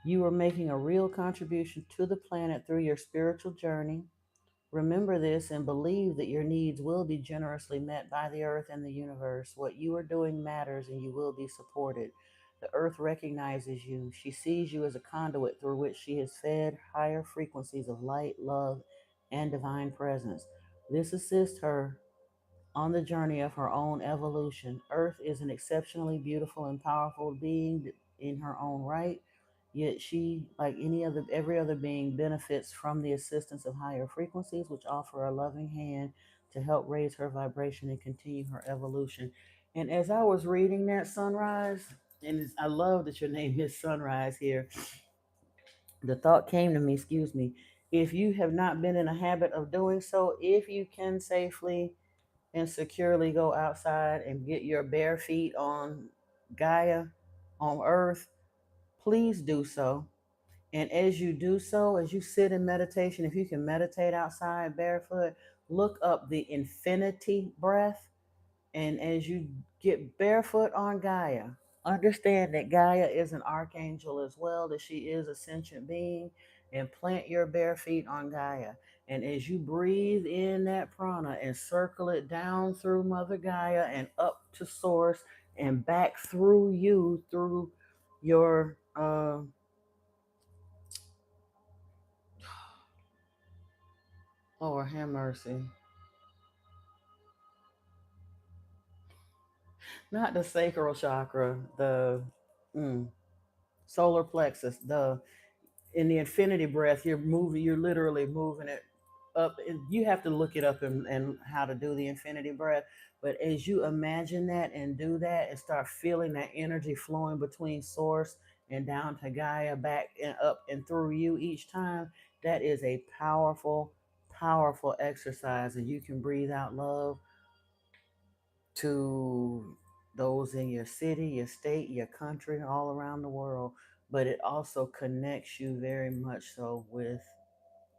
You are making a real contribution to the planet through your spiritual journey. Remember this and believe that your needs will be generously met by the earth and the universe. What you are doing matters and you will be supported. The earth recognizes you. She sees you as a conduit through which she has fed higher frequencies of light, love, and divine presence. This assists her on the journey of her own evolution. Earth is an exceptionally beautiful and powerful being in her own right, yet she, like every other being, benefits from the assistance of higher frequencies, which offer a loving hand to help raise her vibration and continue her evolution. And as I was reading that, Sunrise, and I love that your name is Sunrise here, the thought came to me, excuse me, if you have not been in a habit of doing so, if you can safely and securely go outside and get your bare feet on Gaia, on Earth, please do so. And as you do so, as you sit in meditation, if you can meditate outside barefoot, look up the infinity breath. And as you get barefoot on Gaia, understand that Gaia is an archangel as well, that she is a sentient being, and plant your bare feet on Gaia. And as you breathe in that prana and circle it down through Mother Gaia and up to Source and back through you, through your, Lord have mercy, not the sacral chakra, the mm, solar plexus, the in the infinity breath, you're literally moving it up. And you have to look it up and how to do the infinity breath. But as you imagine that and do that and start feeling that energy flowing between source and down to Gaia, back and up and through you each time, that is a powerful, powerful exercise. And you can breathe out love to those in your city, your state, your country, all around the world. But it also connects you very much so with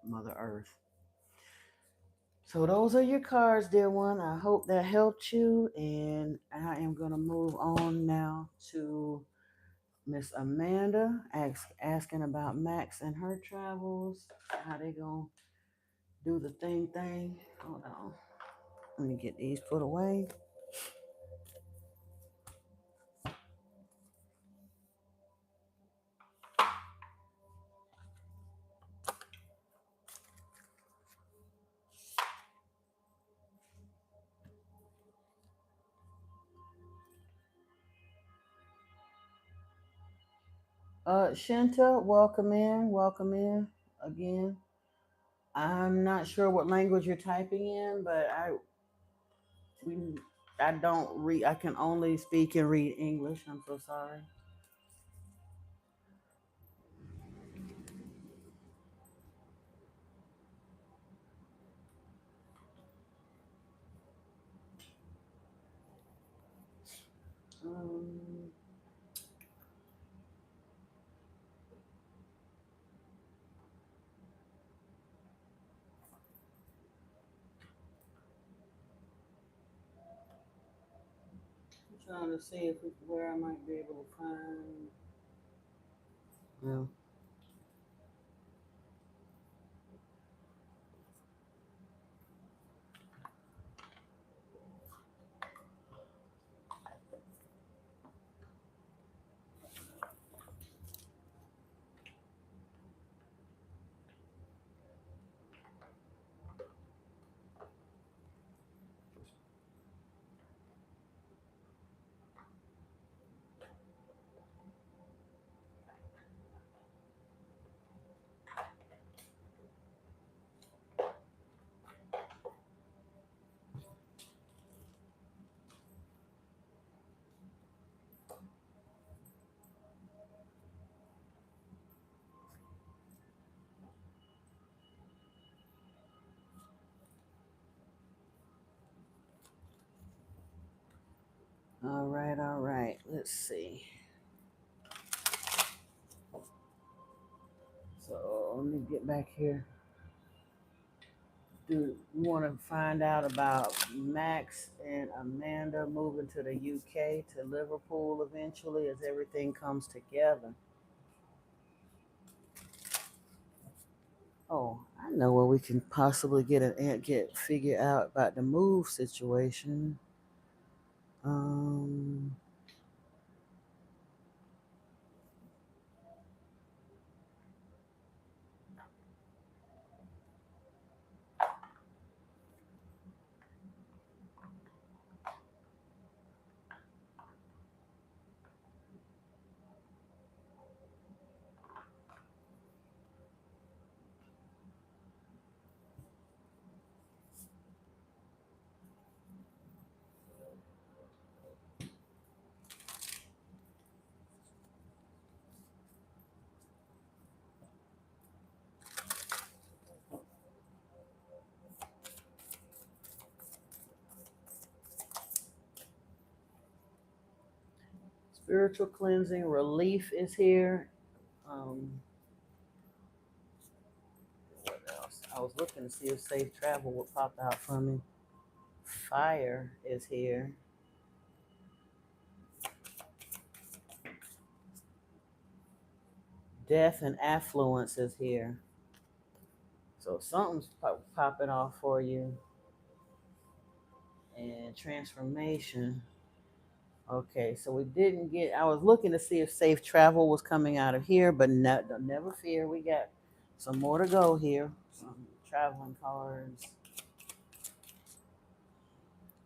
Mother Earth. So those are your cards, dear one. I hope that helped you. And I am going to move on now to Miss Amanda asking about Max and her travels. How they going to do the thing. Hold on. Let me get these put away. Shinta, welcome in again. I'm not sure what language you're typing in, but we, I don't read. I can only speak and read English. I'm so sorry. Um, I'm trying to see if where I might be able to find. Well, let's see. So let me get back here. Do we want to find out about Max and Amanda moving to the UK to Liverpool eventually as everything comes together? Oh, I know where we can possibly get figure out about the move situation. Um, spiritual cleansing relief is here. Um, what else? I was looking to see if safe travel would pop out for me. Fire is here. Death and affluence is here. So something's popping off for you. And transformation. Okay, so we didn't get. I was looking to see if safe travel was coming out of here, but never fear. We got some more to go here. Traveling cards.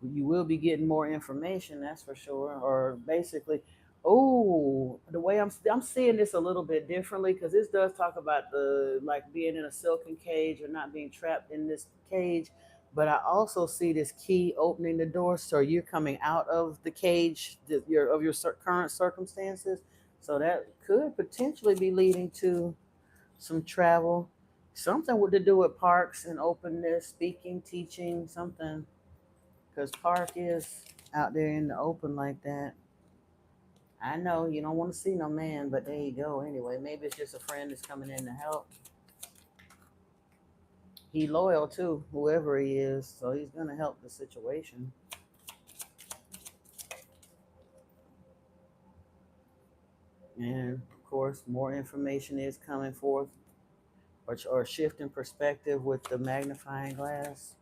You will be getting more information, that's for sure. Or basically, oh, the way I'm seeing this a little bit differently because this does talk about the like being in a silken cage or not being trapped in this cage. But I also see this key opening the door, so you're coming out of the cage of your current circumstances. So that could potentially be leading to some travel, something with to do with parks and openness, speaking, teaching, something because park is out there in the open like that. I know you don't want to see no man, but there you go. Anyway, maybe it's just a friend that's coming in to help. He loyal too, whoever he is, so he's gonna help the situation. And of course, more information is coming forth, or shifting perspective with the magnifying glass.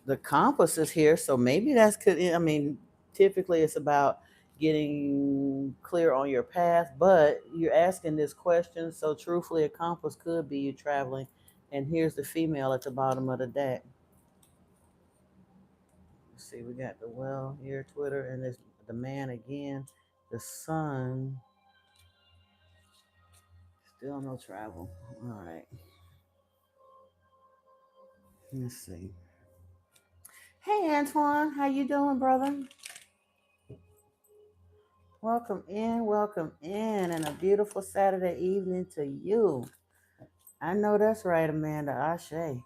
The compass is here, so maybe that's could. I mean, typically it's about getting clear on your path, but you're asking this question, so truthfully, a compass could be you traveling. And here's the female at the bottom of the deck. Let's see, we got the well here, Twitter, and this the man again. The sun, still no travel. All right, let's see. Hey Antoine, how you doing, brother? Welcome in, and a beautiful Saturday evening to you. I know that's right, Amanda. Ashe.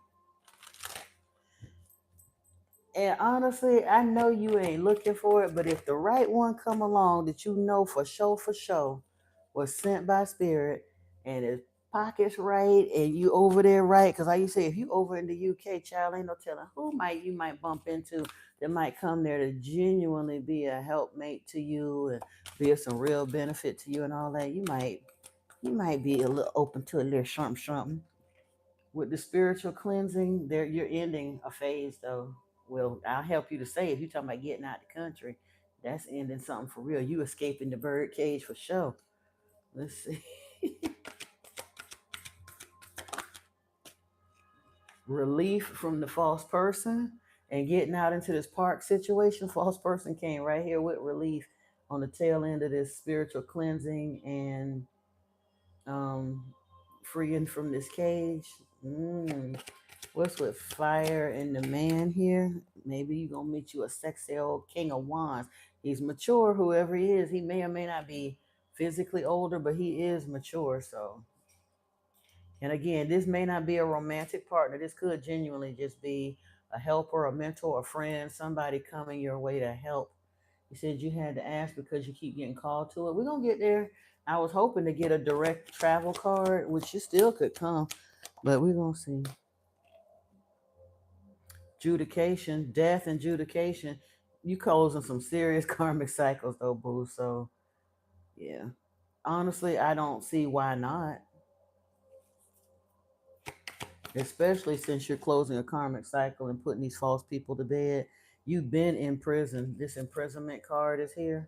And honestly, I know you ain't looking for it, but if the right one come along that you know for sure, was sent by spirit and his pockets right and you over there right, because like you say, if you over in the UK, child, ain't no telling who might you might bump into that might come there to genuinely be a helpmate to you and be of some real benefit to you and all that. You might be a little open to a little something. With the spiritual cleansing, there you're ending a phase though. Well, I'll help you to say if you're talking about getting out the country, that's ending something for real. You escaping the bird cage for sure. Let's see. Relief from the false person and getting out into this park situation. False person came right here with relief on the tail end of this spiritual cleansing and um freeing from this cage. Mm. What's with fire and the man here? Maybe you gonna meet you a sexy old king of wands. He's mature, whoever he is. He may or may not be physically older, but he is mature. So, and again, this may not be a romantic partner. This could genuinely just be a helper, a mentor, a friend, somebody coming your way to help You said you had to ask because you keep getting called to it. We're gonna get there. I was hoping to get a direct travel card, which you still could come, but we're gonna see. Judication, death and judication. You closing some serious karmic cycles though, boo. So yeah. Honestly, I don't see why not. Especially since you're closing a karmic cycle and putting these false people to bed. You've been in prison. This imprisonment card is here.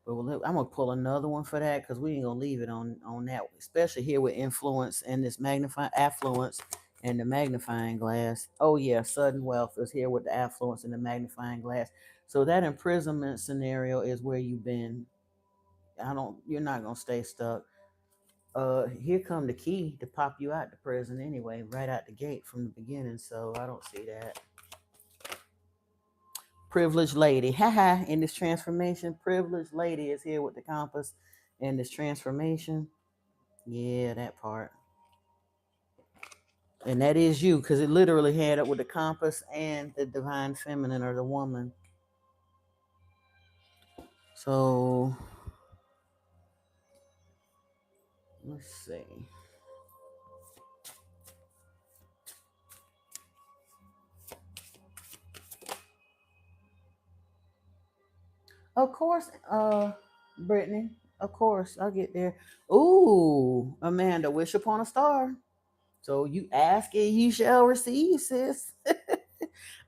But I'm gonna pull another one for that because we ain't gonna leave it on that. Especially here with influence and this magnifying affluence and the magnifying glass. Oh yeah, sudden wealth is here with the affluence and the magnifying glass. So that imprisonment scenario is where you've been. You're not gonna stay stuck. Here come the key to pop you out the prison anyway, right out the gate from the beginning. So I don't see that. Privileged lady, haha. In this transformation, privileged lady is here with the compass and this transformation. Yeah, that part. And that is you, because it literally had up with the compass and the divine feminine or the woman. So let's see. Of course, Brittany. Of course, I'll get there. Ooh, Amanda, wish upon a star. So you ask and you shall receive, sis.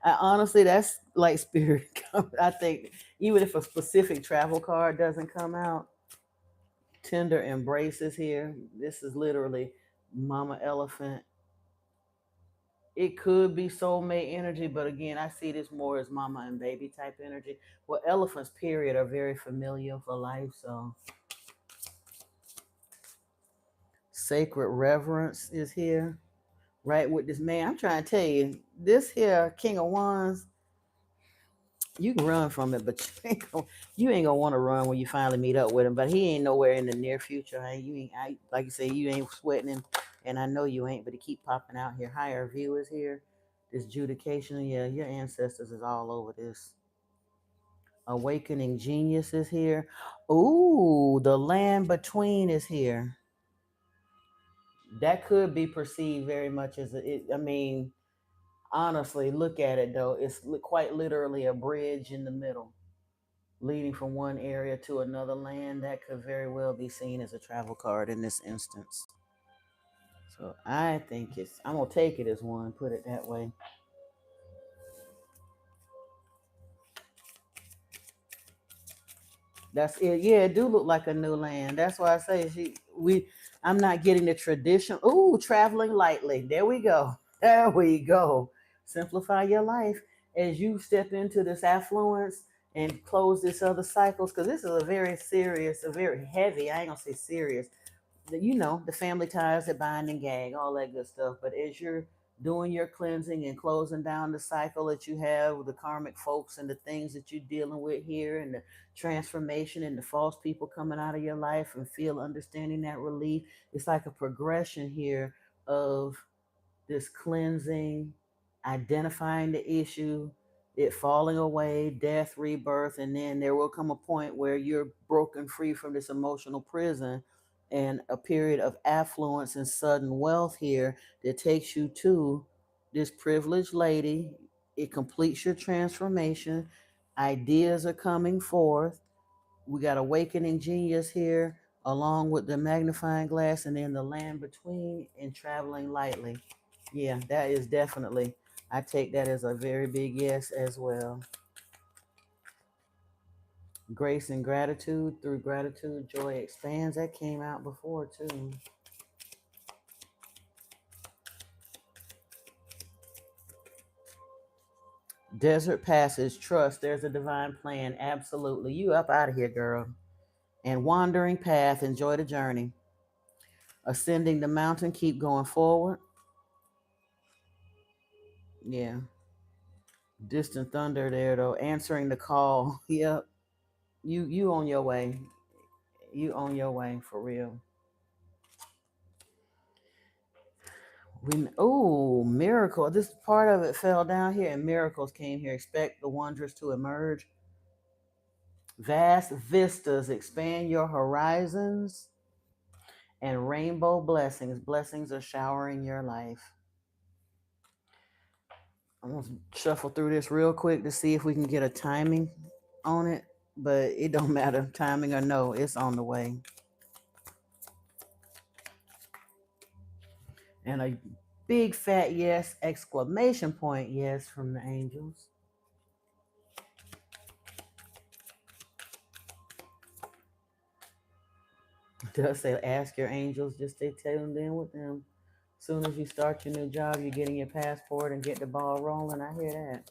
Honestly, that's like spirit. I think even if a specific travel card doesn't come out, tender embraces here. This is literally Mama Elephant. It could be soulmate energy, but again, I see this more as mama and baby type energy. Well, elephants, period, are very familiar for life. So sacred reverence is here, right? With this man, I'm trying to tell you, this here King of Wands, you can run from it, but you ain't gonna want to run when you finally meet up with him. But he ain't nowhere in the near future. Like you say, you ain't sweating him, and I know you ain't. But he keep popping out here. Higher view is here. This judication, yeah, your ancestors is all over this. Awakening genius is here. Ooh, the land between is here. That could be perceived very much as I mean, honestly, look at it though. It's quite literally a bridge in the middle, leading from one area to another land. That could very well be seen as a travel card in this instance. So I think I'm gonna take it as one. Put it that way. That's it. Yeah, it do look like a new land. That's why I say I'm not getting the tradition. Ooh, traveling lightly. There we go. There we go. Simplify your life as you step into this affluence and close this other cycles. Because this is a very serious, a very heavy. I ain't gonna say serious, the family ties that bind and gag, all that good stuff. But as you're doing your cleansing and closing down the cycle that you have with the karmic folks and the things that you're dealing with here and the transformation and the false people coming out of your life and feel understanding that relief, it's like a progression here of this cleansing, identifying the issue, it falling away, death, rebirth, and then there will come a point where you're broken free from this emotional prison and a period of affluence and sudden wealth here that takes you to this privileged lady. It completes your transformation. Ideas are coming forth. We got awakening genius here, along with the magnifying glass, and then the land between and traveling lightly. Yeah, that is definitely. I take that as a very big yes as well. Grace and gratitude. Through gratitude, joy expands. That came out before too. Desert passage, trust. There's a divine plan. Absolutely. You up out of here, girl. And wandering path. Enjoy the journey. Ascending the mountain. Keep going forward. Yeah. Distant thunder there though. Answering the call. Yep. You on your way. You on your way for real. Miracle. This part of it fell down here, and miracles came here. Expect the wondrous to emerge. Vast vistas expand your horizons, and rainbow blessings. Blessings are showering your life. I'm gonna shuffle through this real quick to see if we can get a timing on it, but it don't matter, timing or no, it's on the way. And a big fat yes, exclamation point yes from the angels. Does say ask your angels, just stay tuned in with them. As soon as you start your new job, you're getting your passport and get the ball rolling. I hear that.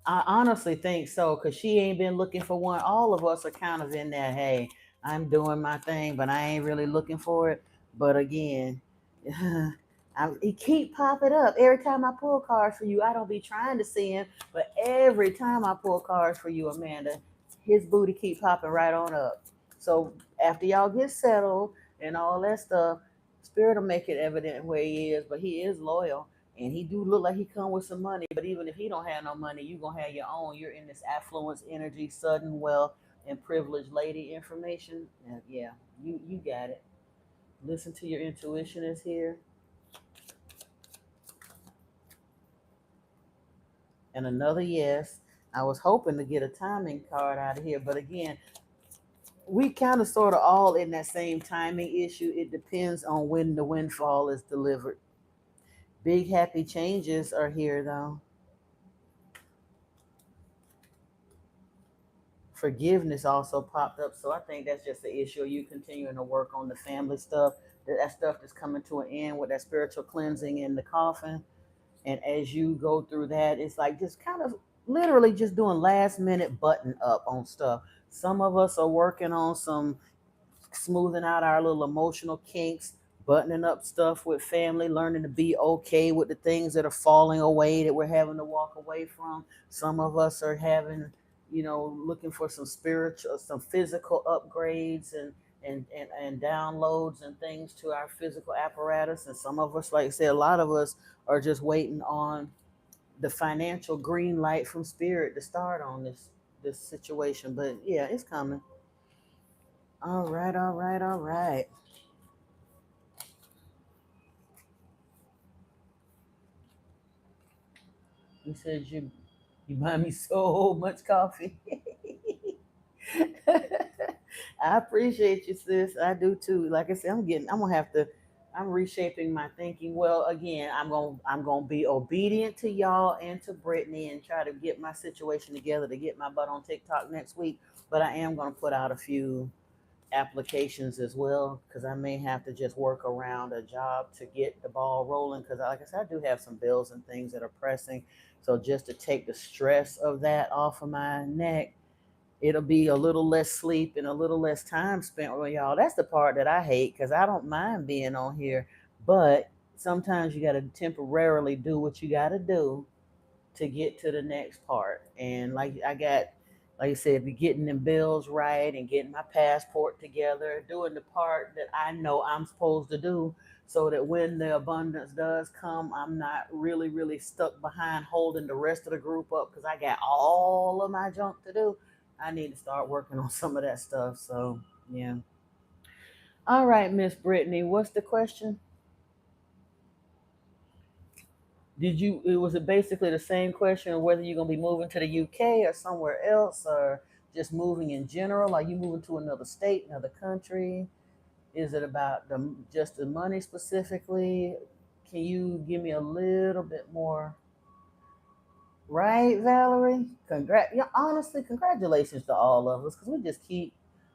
I honestly think so, because she ain't been looking for one. All of us are kind of in that, hey, I'm doing my thing, but I ain't really looking for it. But again, it keep popping up. Every time I pull cards for you, I don't be trying to see him, but every time I pull cards for you, Amanda, his booty keep popping right on up. So after y'all get settled and all that stuff, Spirit will make it evident where he is, but he is loyal. And he do look like he come with some money, but even if he don't have no money, you gonna have your own. You're in this affluence energy, sudden wealth, and privileged lady information. And yeah, you got it. Listen to your intuition is here. And another yes. I was hoping to get a timing card out of here, but again, we kind of sort of all in that same timing issue. It depends on when the windfall is delivered. Big happy changes are here though. Forgiveness also popped up. So I think that's just the issue of you continuing to work on the family stuff. That stuff that's coming to an end with that spiritual cleansing in the coffin. And as you go through that, it's like just kind of literally just doing last minute button up on stuff. Some of us are working on some smoothing out our little emotional kinks, buttoning up stuff with family, learning to be okay with the things that are falling away that we're having to walk away from. Some of us are having, looking for some spiritual, some physical upgrades and downloads and things to our physical apparatus. And some of us, like I said, a lot of us are just waiting on the financial green light from spirit to start on this situation. But yeah, it's coming. All right, all right, all right. You said you buy me so much coffee. I appreciate you, sis. I do too. Like I said, I'm gonna have to I'm reshaping my thinking. Well, again, I'm gonna be obedient to y'all and to Brittany and try to get my situation together to get my butt on TikTok next week. But I am gonna put out a few applications as well because I may have to just work around a job to get the ball rolling because like I said, I do have some bills and things that are pressing. So just to take the stress of that off of my neck, it'll be a little less sleep and a little less time spent with y'all. That's the part that I hate because I don't mind being on here, but sometimes you got to temporarily do what you got to do to get to the next part. And like I said, be getting them bills right and getting my passport together, doing the part that I know I'm supposed to do so that when the abundance does come, I'm not really, really stuck behind holding the rest of the group up because I got all of my junk to do. I need to start working on some of that stuff. So, yeah. All right, Miss Brittany, what's the question? It was it basically the same question of whether you're gonna be moving to the UK or somewhere else or just moving in general? Are you moving to another state, another country? Is it about just the money specifically? Can you give me a little bit more? Right, Valerie? Yeah, honestly, congratulations to all of us because we just keep.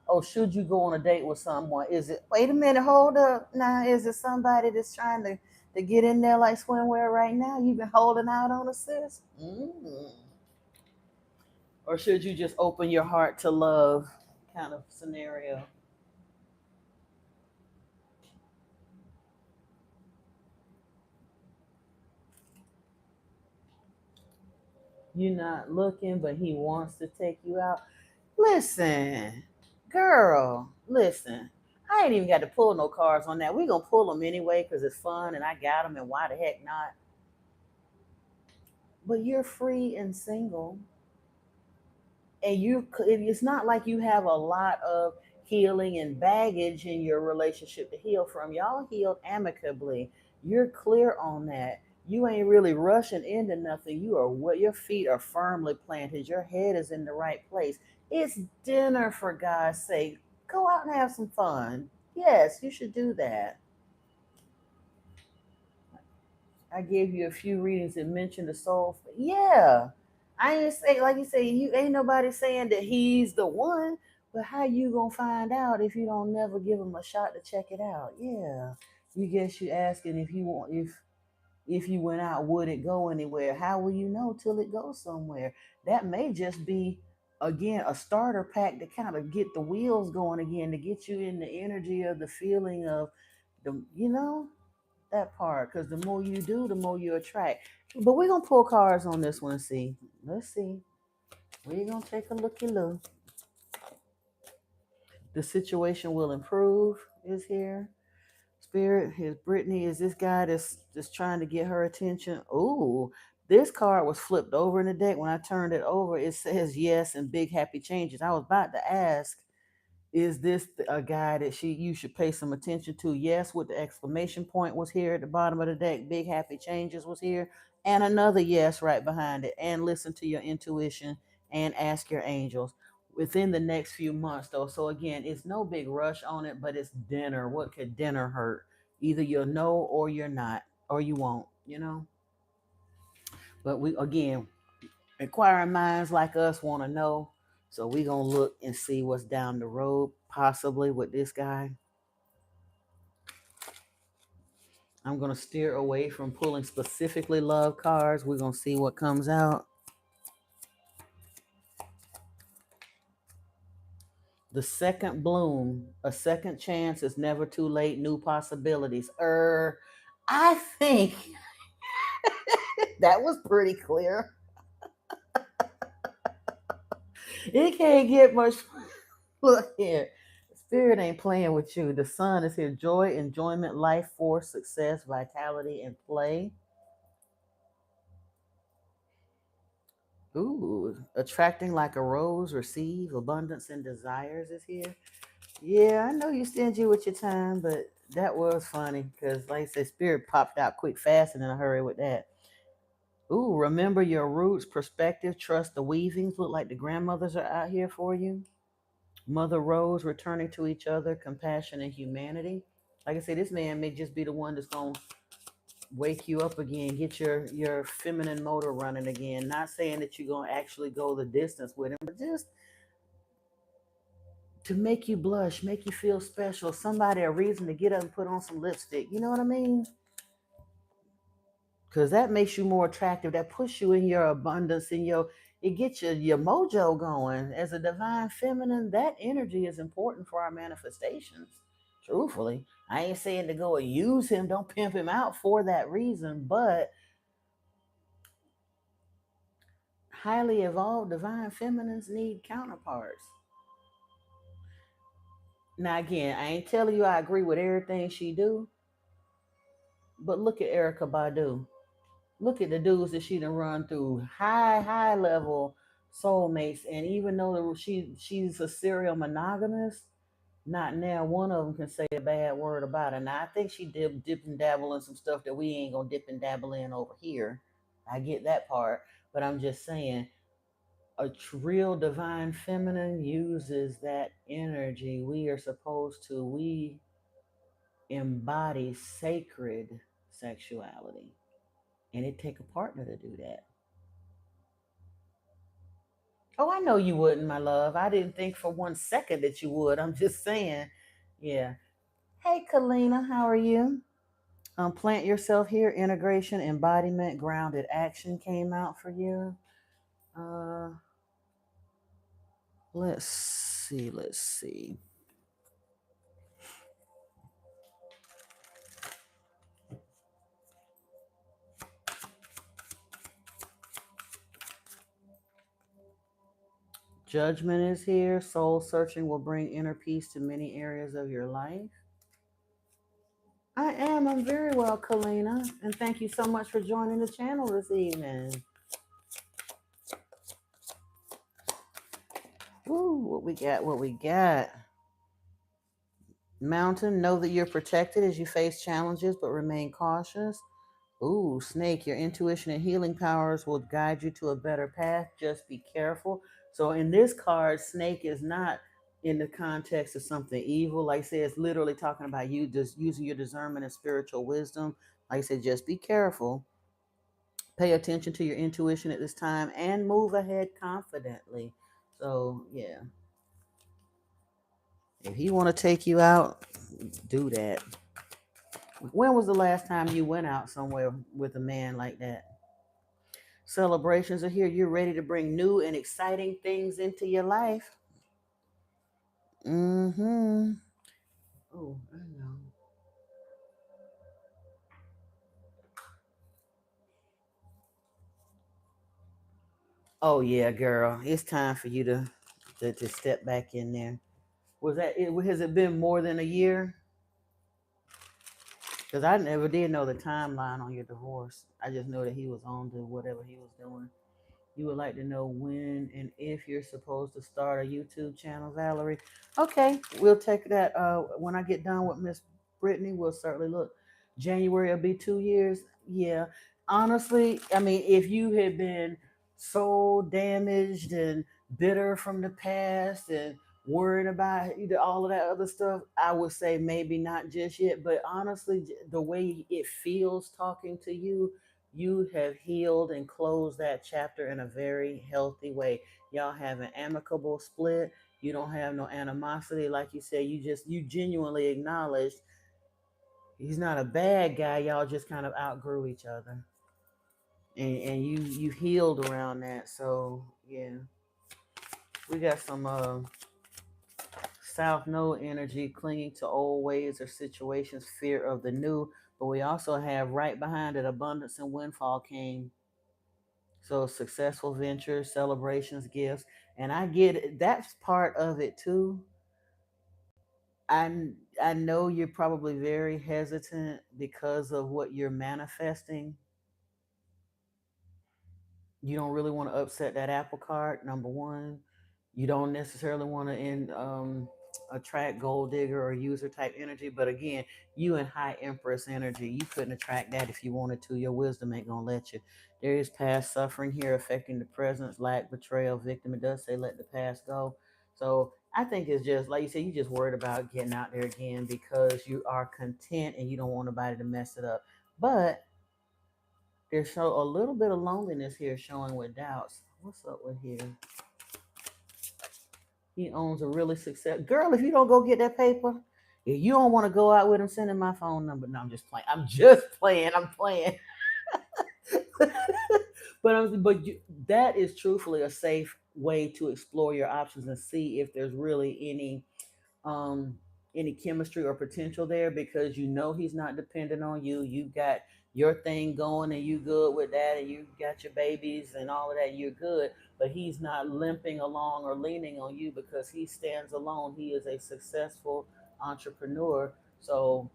Oh, should you go on a date with someone? Is it? Wait a minute, hold up. Now, is it somebody that's trying to get in there like swimwear right now? You've been holding out on a sis, or should you just open your heart to love, kind of scenario? You're not looking, but he wants to take you out. Listen, girl, listen. I ain't even got to pull no cards on that. We gonna pull them anyway because it's fun and I got them, and why the heck not? But you're free and single. and it's not like you have a lot of healing and baggage in your relationship to heal from. Y'all healed amicably. You're clear on that. You ain't really rushing into nothing. You are what your feet are firmly planted. Your head is in the right place. It's dinner, for God's sake. Go out and have some fun. Yes, you should do that. I gave you a few readings that mentioned the soul. Yeah. I ain't say, like you say, you ain't nobody saying that he's the one, but how you gonna find out if you don't never give him a shot to check it out? Yeah. You guess you asking if you want, if you went out, would it go anywhere? How will you know till it goes somewhere? That may just be, again, a starter pack to kind of get the wheels going again, to get you in the energy of the feeling of the, that part. Because the more you do, the more you attract. But we're gonna pull cards on this one and see. Let's see. We're gonna take a looky look. The situation will improve is here. Spirit, his Brittany is this guy that's just trying to get her attention. Ooh, this card was flipped over in the deck. When I turned it over, it says yes and big happy changes. I was about to ask, is this a guy that you should pay some attention to? Yes, with the exclamation point was here at the bottom of the deck. Big happy changes was here, and another yes right behind it. And listen to your intuition and ask your angels within the next few months, though. So again, it's no big rush on it, but it's dinner. What could dinner hurt? Either you'll know or you're not, or you won't. But we, again, inquiring minds like us want to know. So we gonna look and see what's down the road, possibly with this guy. I'm gonna steer away from pulling specifically love cards. We're gonna see what comes out. The second bloom, a second chance is never too late. New possibilities. I think that was pretty clear. It can't get much. Look here. Spirit ain't playing with you. The sun is here. Joy, enjoyment, life force, success, vitality, and play. Ooh, attracting like a rose, receive, abundance and desires is here. Yeah, I know you stingy with your time, but that was funny because, like I said, Spirit popped out quick, fast, and in a hurry with that. Ooh, remember your roots, perspective, trust the weavings. Look like the grandmothers are out here for you. Mother Rose, returning to each other, compassion and humanity. Like I said, this man may just be the one that's gonna wake you up again, get your feminine motor running again. Not saying that you're gonna actually go the distance with him, but just to make you blush, make you feel special. Somebody a reason to get up and put on some lipstick. You know what I mean? Because that makes you more attractive. That puts you in your abundance, in it gets your mojo going. As a divine feminine, that energy is important for our manifestations. Truthfully, I ain't saying to go and use him. Don't pimp him out for that reason, but highly evolved divine feminines need counterparts. Now again, I ain't telling you I agree with everything she do, but look at Erica Badu. Look at the dudes that she done run through, high level soulmates, and even though she's a serial monogamist, not now one of them can say a bad word about her. Now I think she dip and dabble in some stuff that we ain't gonna dip and dabble in over here. I get that part, but I'm just saying a real divine feminine uses that energy. We embody sacred sexuality, and it take a partner to do that. Oh, I know you wouldn't, my love. I didn't think for 1 second that you would. I'm just saying. Yeah. Hey, Kalina, how are you? Plant yourself here. Integration, embodiment, grounded action came out for you. Uh, let's see. Let's see. Judgment is here. Soul searching will bring inner peace to many areas of your life. I am. I'm very well, Kalina. And thank you so much for joining the channel this evening. Ooh, what we got? What we got? Mountain, know that you're protected as you face challenges, but remain cautious. Ooh, snake, your intuition and healing powers will guide you to a better path. Just be careful. So in this card, snake is not in the context of something evil. Like I said, it's literally talking about you just using your discernment and spiritual wisdom. Like I said, just be careful. Pay attention to your intuition at this time and move ahead confidently. So yeah, if he want to take you out, do that. When was the last time you went out somewhere with a man like that? Celebrations are here. You're ready to bring new and exciting things into your life. Mm-hmm. Oh, I know. Oh yeah, girl. It's time for you to step back in there. Was that it? Has it been more than a year? Because I never did know the timeline on your divorce. I just know that he was on to whatever he was doing. You would like to know when and if you're supposed to start a YouTube channel, Valerie. Okay, we'll take that when I get done with Miss Brittany. We'll certainly look. January will be 2 years. Yeah. Honestly, I mean, if you had been so damaged and bitter from the past and worried about all of that other stuff, I would say maybe not just yet. But honestly, the way it feels talking to you, you have healed and closed that chapter in a very healthy way. Y'all have an amicable split. You don't have no animosity. Like you said, you genuinely acknowledged he's not a bad guy. Y'all just kind of outgrew each other. And you healed around that. So yeah. We got some South Node energy, clinging to old ways or situations, fear of the new. But we also have right behind it abundance and windfall came. So successful ventures, celebrations, gifts, and I get it. That's part of it too. I know you're probably very hesitant because of what you're manifesting. You don't really want to upset that apple cart. Number one, you don't necessarily want to attract gold digger or user type energy. But again, you in high empress energy, you couldn't attract that if you wanted to. Your wisdom ain't gonna let you. There is past suffering here affecting the present, lack, betrayal, victim. It does say let the past go. So I think it's just like you said, you just worried about getting out there again because you are content and you don't want nobody to mess it up. But there's so a little bit of loneliness here showing with doubts. What's up with here? He owns a really success. Girl, if you don't go get that paper, if you don't want to go out with him, send him my phone number. No, I'm just playing. I'm just playing. I'm playing. But that is truthfully a safe way to explore your options and see if there's really um any chemistry or potential there because you know he's not dependent on you. You got your thing going and you good with that and you got your babies and all of that, you're good. But he's not limping along or leaning on you because he stands alone. He is a successful entrepreneur. So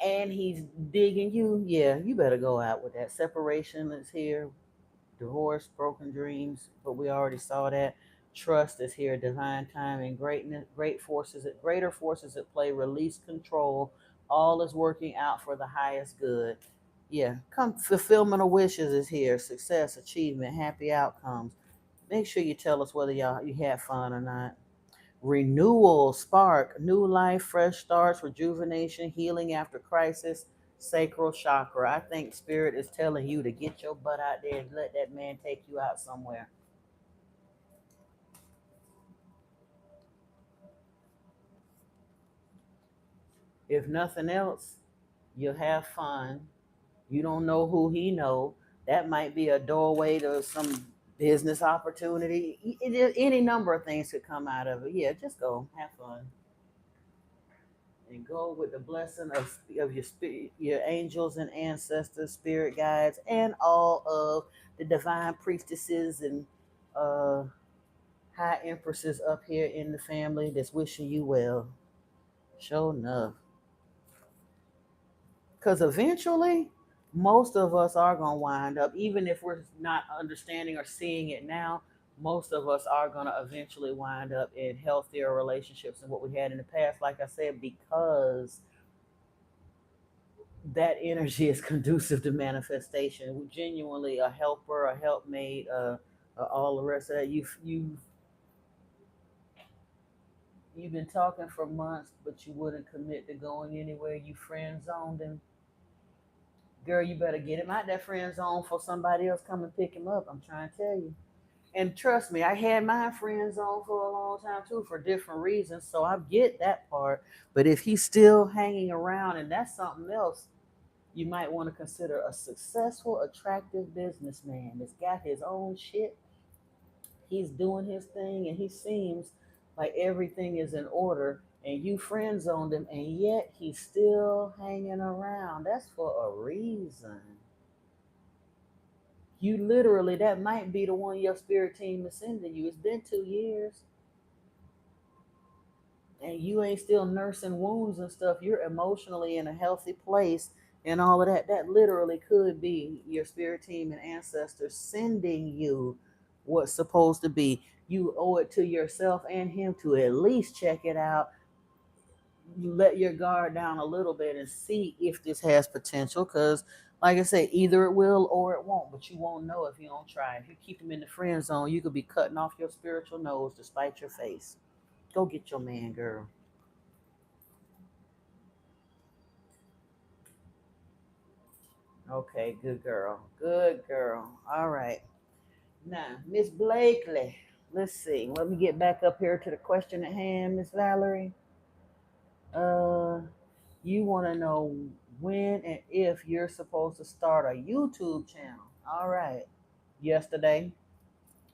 and he's digging you, yeah, you better go out with that. Separation is here, divorce, broken dreams, but we already saw that. Trust is here, divine timing, greatness, greater forces at play, release control. All is working out for the highest good. Yeah, come fulfillment of wishes is here, success, achievement, happy outcomes. Make sure you tell us whether you had fun or not. Renewal, spark, new life, fresh starts, rejuvenation, healing after crisis, sacral chakra. I think spirit is telling you to get your butt out there and let that man take you out somewhere. If nothing else, you'll have fun. You don't know who he know. That might be a doorway to some business opportunity. Any number of things could come out of it. Yeah, just go have fun. And go with the blessing of your spirit, your angels and ancestors, spirit guides, and all of the divine priestesses and uh, high empresses up here in the family that's wishing you well. Sure enough. Because eventually, most of us are going to wind up, even if we're not understanding or seeing it now, most of us are going to eventually wind up in healthier relationships than what we had in the past, like I said, because that energy is conducive to manifestation. Genuinely a helper, a helpmate, all the rest of that. You've been talking for months, but you wouldn't commit to going anywhere. You friend zoned him. Girl, you better get him out that friend zone for somebody else come and pick him up. I'm trying to tell you. And trust me, I had my friend zone for a long time too, for different reasons. So I get that part. But if he's still hanging around, and that's something else, you might want to consider a successful, attractive businessman that's got his own shit. He's doing his thing, and he seems like everything is in order. And you friend zoned him, and yet he's still hanging around. That's for a reason. You literally, that might be the one your spirit team is sending you. It's been 2 years, and you ain't still nursing wounds and stuff. You're emotionally in a healthy place and all of that. That literally could be your spirit team and ancestors sending you what's supposed to be. You owe it to yourself and him to at least check it out. You let your guard down a little bit and see if this has potential. Because, like I say, either it will or it won't, but you won't know if you don't try. If you keep him in the friend zone, you could be cutting off your spiritual nose to spite your face. Go get your man, girl. Okay, good girl. Good girl. All right. Now, Miss Blakely, let's see. Let me get back up here to the question at hand, Miss Valerie. Uh, you want to know when and if you're supposed to start a YouTube channel. All right. Yesterday.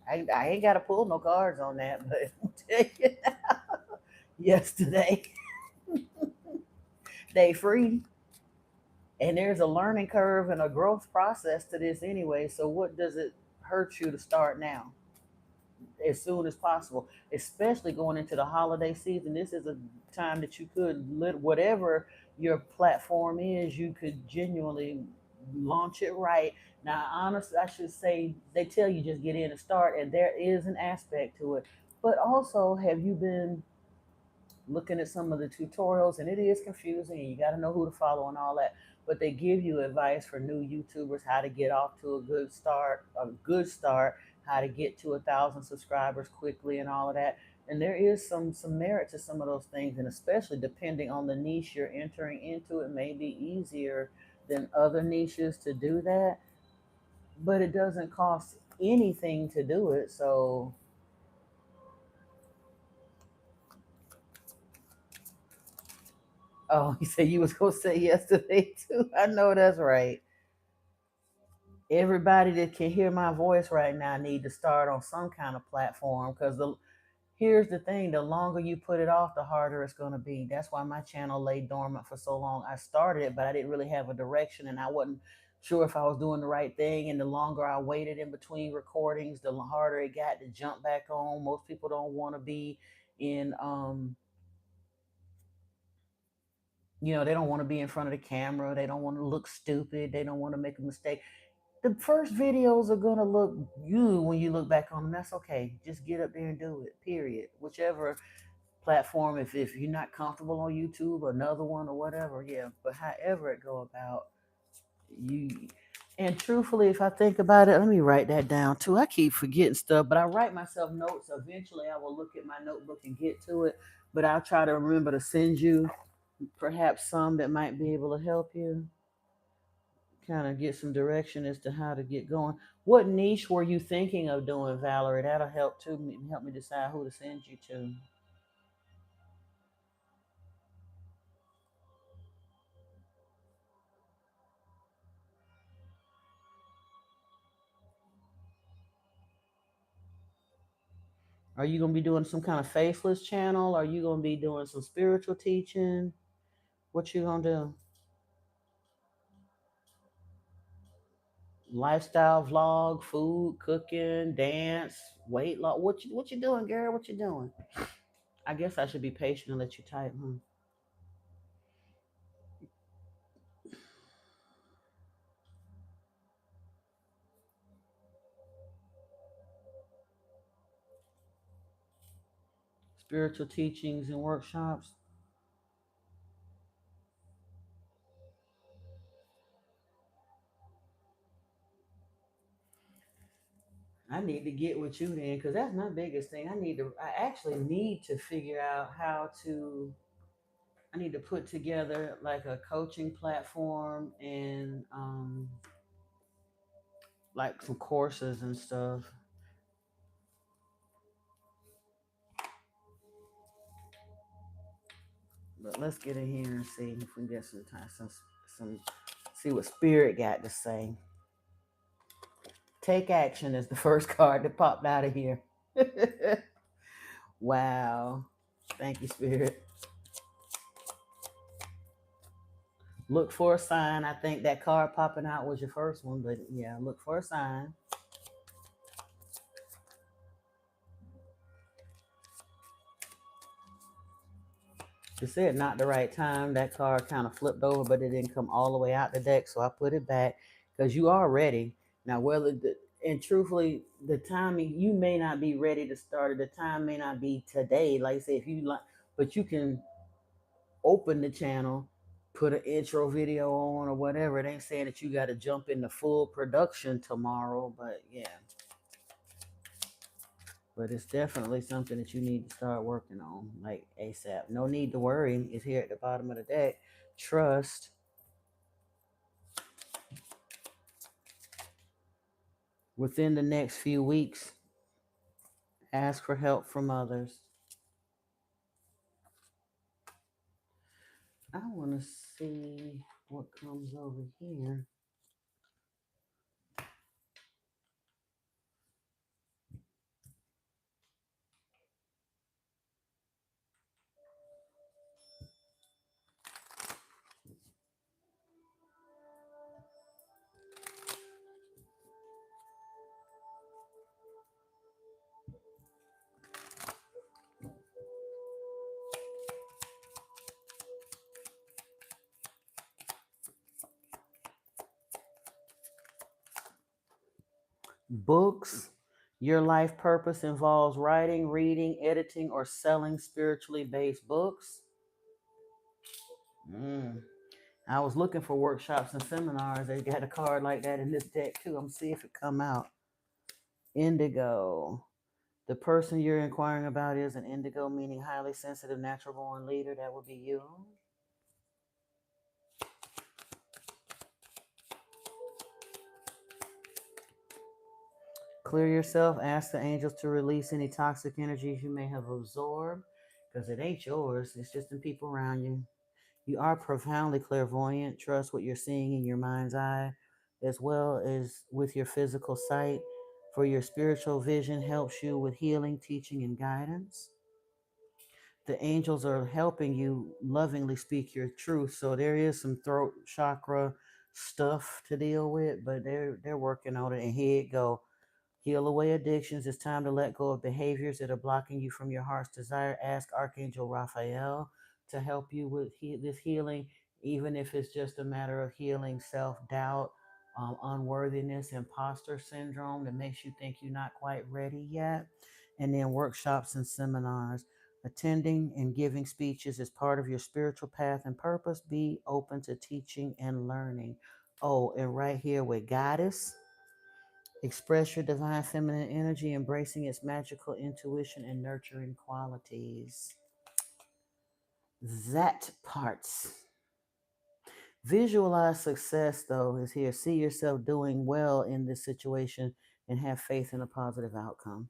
I ain't got to pull no cards on that, but I'll tell you now, yesterday, they free. And there's a learning curve and a growth process to this anyway. So what does it hurt you to start now? As soon as possible, especially going into the holiday season. This is a time that you could whatever your platform is, you could genuinely launch it right. Now, honestly, I should say they tell you just get in and start, and there is an aspect to it. But also, have you been looking at some of the tutorials? And it is confusing, and you got to know who to follow and all that, but they give you advice for new YouTubers, how to get off to a good start, how to get to 1,000 subscribers quickly and all of that. And there is some merit to some of those things, and especially depending on the niche you're entering into, it may be easier than other niches to do that, but it doesn't cost anything to do it. So, oh, you said you was gonna say yesterday too. I know that's right. Everybody that can hear my voice right now need to start on some kind of platform, because here's the thing, the longer you put it off, the harder it's going to be. That's why my channel lay dormant for so long. I started it, but I didn't really have a direction, and I wasn't sure if I was doing the right thing. And the longer I waited in between recordings, the harder it got to jump back on. Most people don't want to be in they don't want to be in front of the camera. They don't want to look stupid. They don't want to make a mistake. The first videos are gonna look you when you look back on them. That's okay. Just get up there and do it. Period. Whichever platform, if you're not comfortable on YouTube, another one or whatever, yeah. But however it go about, you and truthfully, if I think about it, let me write that down too. I keep forgetting stuff, but I write myself notes. Eventually, I will look at my notebook and get to it. But I'll try to remember to send you perhaps some that might be able to help you kind of get some direction as to how to get going. What niche were you thinking of doing, Valerie? That'll help too. Help me decide who to send you to. Are you gonna be doing some kind of faceless channel? Are you gonna be doing some spiritual teaching? What you gonna do? Lifestyle vlog, food, cooking, dance, weight loss. What you doing, girl? What you doing? I guess I should be patient and let you type, huh? spiritual teachings and workshops. I need to get with you then, because that's my biggest thing. I actually need to figure out how to, I need to put together like a coaching platform and like some courses and stuff. But let's get in here and see if we can get some time, some, see what spirit got to say. Take action is the first card that popped out of here. Wow. Thank you, spirit. Look for a sign. I think that card popping out was your first one, but yeah, look for a sign. She said not the right time. That card kind of flipped over, but it didn't come all the way out the deck, so I put it back because you are ready. Now, and truthfully, the timing, you may not be ready to start it. The time may not be today. Like I say, if you like, but you can open the channel, put an intro video on or whatever. It ain't saying that you got to jump into full production tomorrow, but yeah. But it's definitely something that you need to start working on, like ASAP. No need to worry. It's here at the bottom of the deck. Trust. Within the next few weeks, ask for help from others. I want to see what comes over here. Books. Your life purpose involves writing, reading, editing, or selling spiritually based books. I was looking for workshops and seminars. They got a card like that in this deck too. I'm gonna see if it come out. Indigo. The person you're inquiring about is an indigo, meaning highly sensitive, natural born leader. That would be you. Clear yourself. Ask the angels to release any toxic energies you may have absorbed, because it ain't yours. It's just the people around you. You are profoundly clairvoyant. Trust what you're seeing in your mind's eye, as well as with your physical sight. For your spiritual vision helps you with healing, teaching, and guidance. The angels are helping you lovingly speak your truth. So there is some throat chakra stuff to deal with, but they're working on it. And here it go. Heal away addictions. It's time to let go of behaviors that are blocking you from your heart's desire. Ask Archangel Raphael to help you with this healing, even if it's just a matter of healing self-doubt, unworthiness, imposter syndrome that makes you think you're not quite ready yet. And then workshops and seminars. Attending and giving speeches is part of your spiritual path and purpose. Be open to teaching and learning. Oh, and right here with Goddess, express your divine feminine energy, embracing its magical intuition and nurturing qualities. That parts. Visualize success, though, is here. See yourself doing well in this situation and have faith in a positive outcome.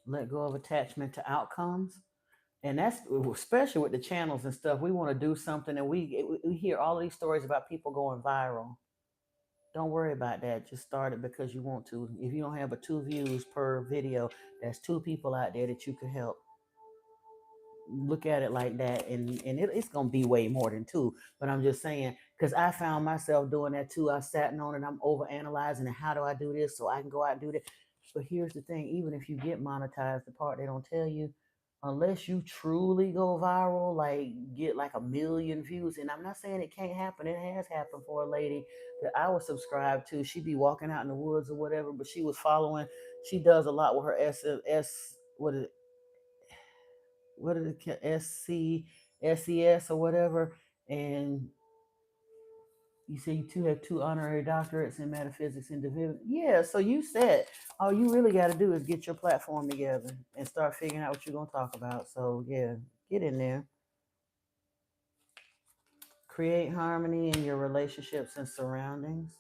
Let go of attachment to outcomes. And that's especially with the channels and stuff. We want to do something, and we hear all these stories about people going viral. Don't worry about that. Just start it because you want to. If you don't have but 2 views per video, that's 2 people out there that you could help. Look at it like that, and it's gonna be way more than 2. But I'm just saying, because I found myself doing that too. I sat on it. I'm over analyzing and how do I do this so I can go out and do that. But here's the thing: even if you get monetized, the part they don't tell you, unless you truly go viral, like get like 1 million views. And I'm not saying it can't happen. It has happened for a lady that I was subscribed to. She'd be walking out in the woods or whatever, but she was following. She does a lot with her S. SC SES or whatever. And you say you two have 2 honorary doctorates in metaphysics and divinity. Yeah, so you said all you really got to do is get your platform together and start figuring out what you're going to talk about. So, yeah, get in there. Create harmony in your relationships and surroundings.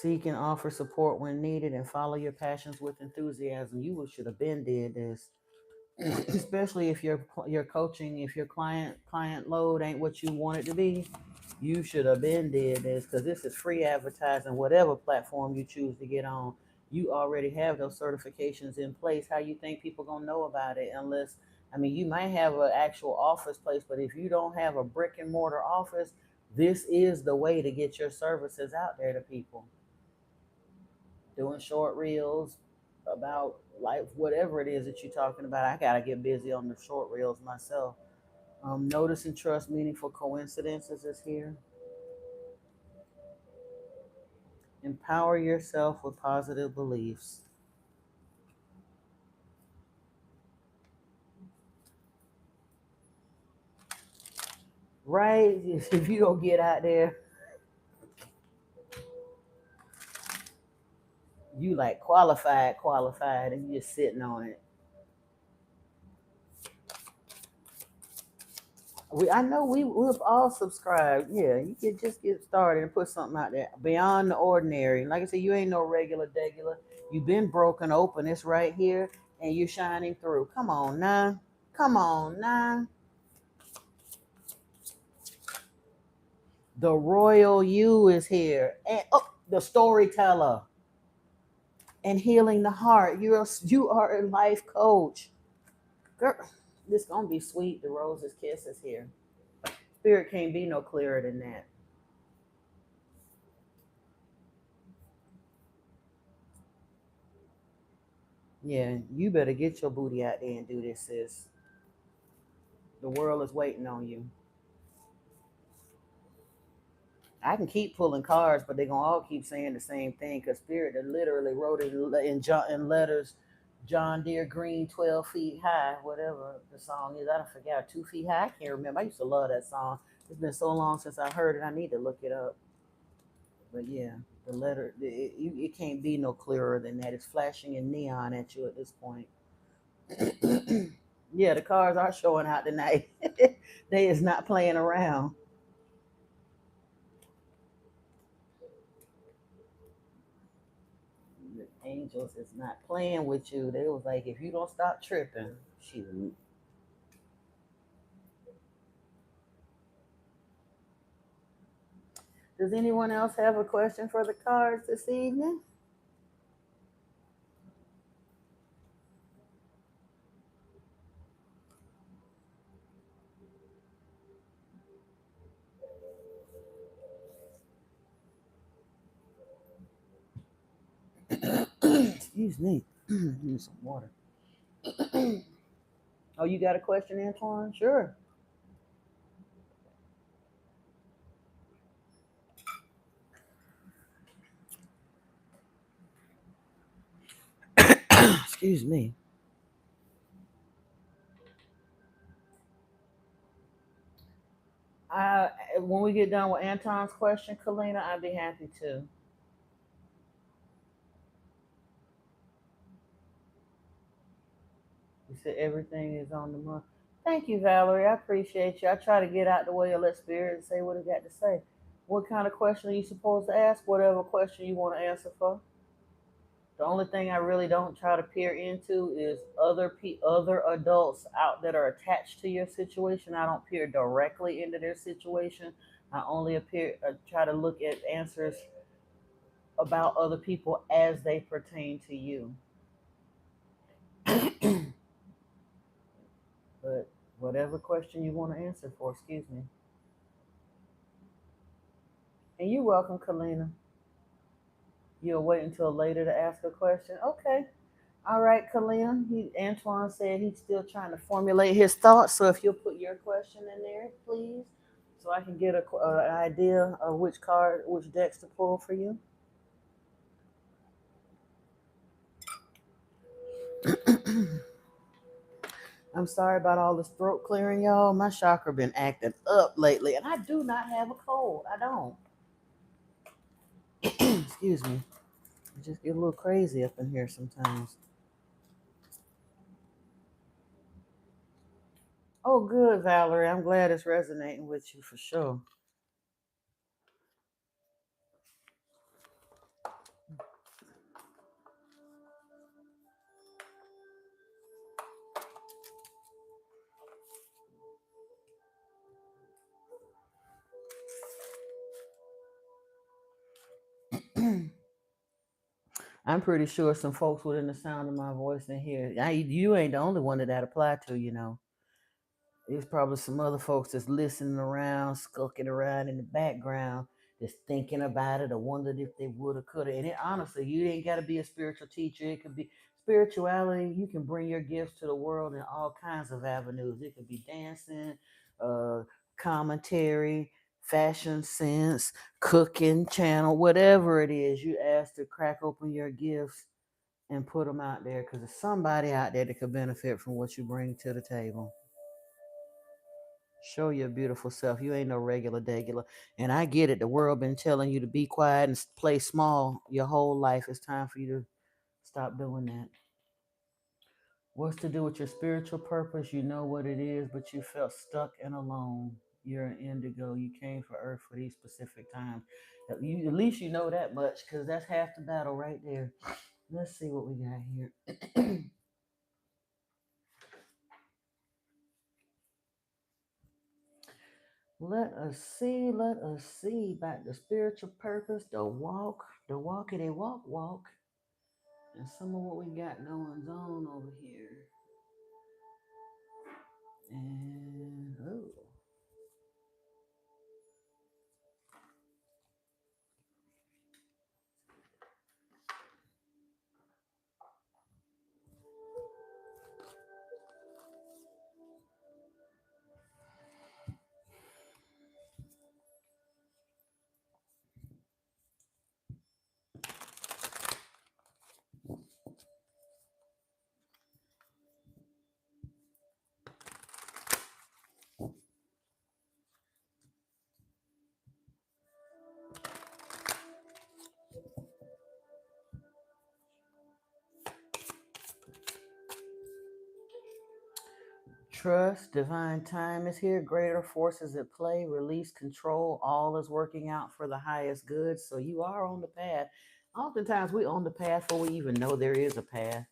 Seek and offer support when needed and follow your passions with enthusiasm. You should have been did this. Especially if you're coaching, if your client load ain't what you want it to be, you should have been did this, because this is free advertising. Whatever platform you choose to get on, you already have those certifications in place. How you think people gonna know about it? Unless, I mean, you might have an actual office place, but if you don't have a brick and mortar office, this is the way to get your services out there to people. Doing short reels about life, whatever it is that you're talking about. I gotta get busy on the short reels myself. Notice and trust meaningful coincidences is here. Empower yourself with positive beliefs. Right? If you don't get out there, you like qualified, and you're just sitting on it. I know we've all subscribed. Yeah, you can just get started and put something out there beyond the ordinary. Like I said, you ain't no regular degular. You've been broken open. It's right here, and you're shining through. Come on now. Come on now. The royal you is here, and the storyteller and healing the heart. You are a life coach, girl. This gonna be sweet. The rose's kiss is here. Spirit can't be no clearer than that. Yeah, you better get your booty out there and do this, sis. The world is waiting on you. I can keep pulling cards, but they're gonna all keep saying the same thing, because Spirit literally wrote it in letters, John Deere Green, 12 feet high, whatever the song is. I don't forget, 2 feet high. I can't remember. I used to love that song. It's been so long since I heard it. I need to look it up. But yeah, the letter, it can't be no clearer than that. It's flashing in neon at you at this point. Yeah, the cards are showing out tonight. They is not playing around. The angels is not playing with you. They was like, if you don't stop tripping, shoot. Does anyone else have a question for the cards this evening? Excuse me. Need some water. Oh, you got a question, Antoine? Sure. Excuse me. I When we get done with Anton's question, Kalina, I'd be happy to. You said everything is on the month. Thank you, Valerie. I appreciate you. I try to get out the way and let spirit and say what it got to say. What kind of question are you supposed to ask? Whatever question you want to answer for. The only thing I really don't try to peer into is other adults out that are attached to your situation. I don't peer directly into their situation. I only try to look at answers about other people as they pertain to you. But whatever question you want to answer for, excuse me. And you're welcome, Kalina. You'll wait until later to ask a question. Okay. All right, Kalina. Antoine said he's still trying to formulate his thoughts. So if you'll put your question in there, please, so I can get an idea of which decks to pull for you. I'm sorry about all this throat clearing, y'all. My chakra been acting up lately, and I do not have a cold. I don't. Excuse me. I just get a little crazy up in here sometimes. Oh, good, Valerie. I'm glad it's resonating with you for sure. I'm pretty sure some folks within the sound of my voice in here. You ain't the only one that applied to, you know. There's probably some other folks that's listening around, skulking around in the background, just thinking about it or wondering if they would or could have. And it, honestly, you ain't got to be a spiritual teacher. It could be spirituality. You can bring your gifts to the world in all kinds of avenues. It could be dancing, uh, commentary, fashion sense, cooking channel, whatever it is. You ask to crack open your gifts and put them out there because there's somebody out there that could benefit from what you bring to the table. Show your beautiful self. You ain't no regular degular. And I get it. The world been telling you to be quiet and play small your whole life. It's time for you to stop doing that. What's to do with your spiritual purpose? You know what it is, but you felt stuck and alone. You're an indigo. You came for Earth for these specific times. At least you know that much, because that's half the battle right there. Let's see what we got here. Let us see about the spiritual purpose, the walkity walk, and some of what we got going on over here. And oh, trust, divine time is here, greater forces at play, release control, all is working out for the highest good. So you are on the path. Oftentimes we on the path before we even know there is a path.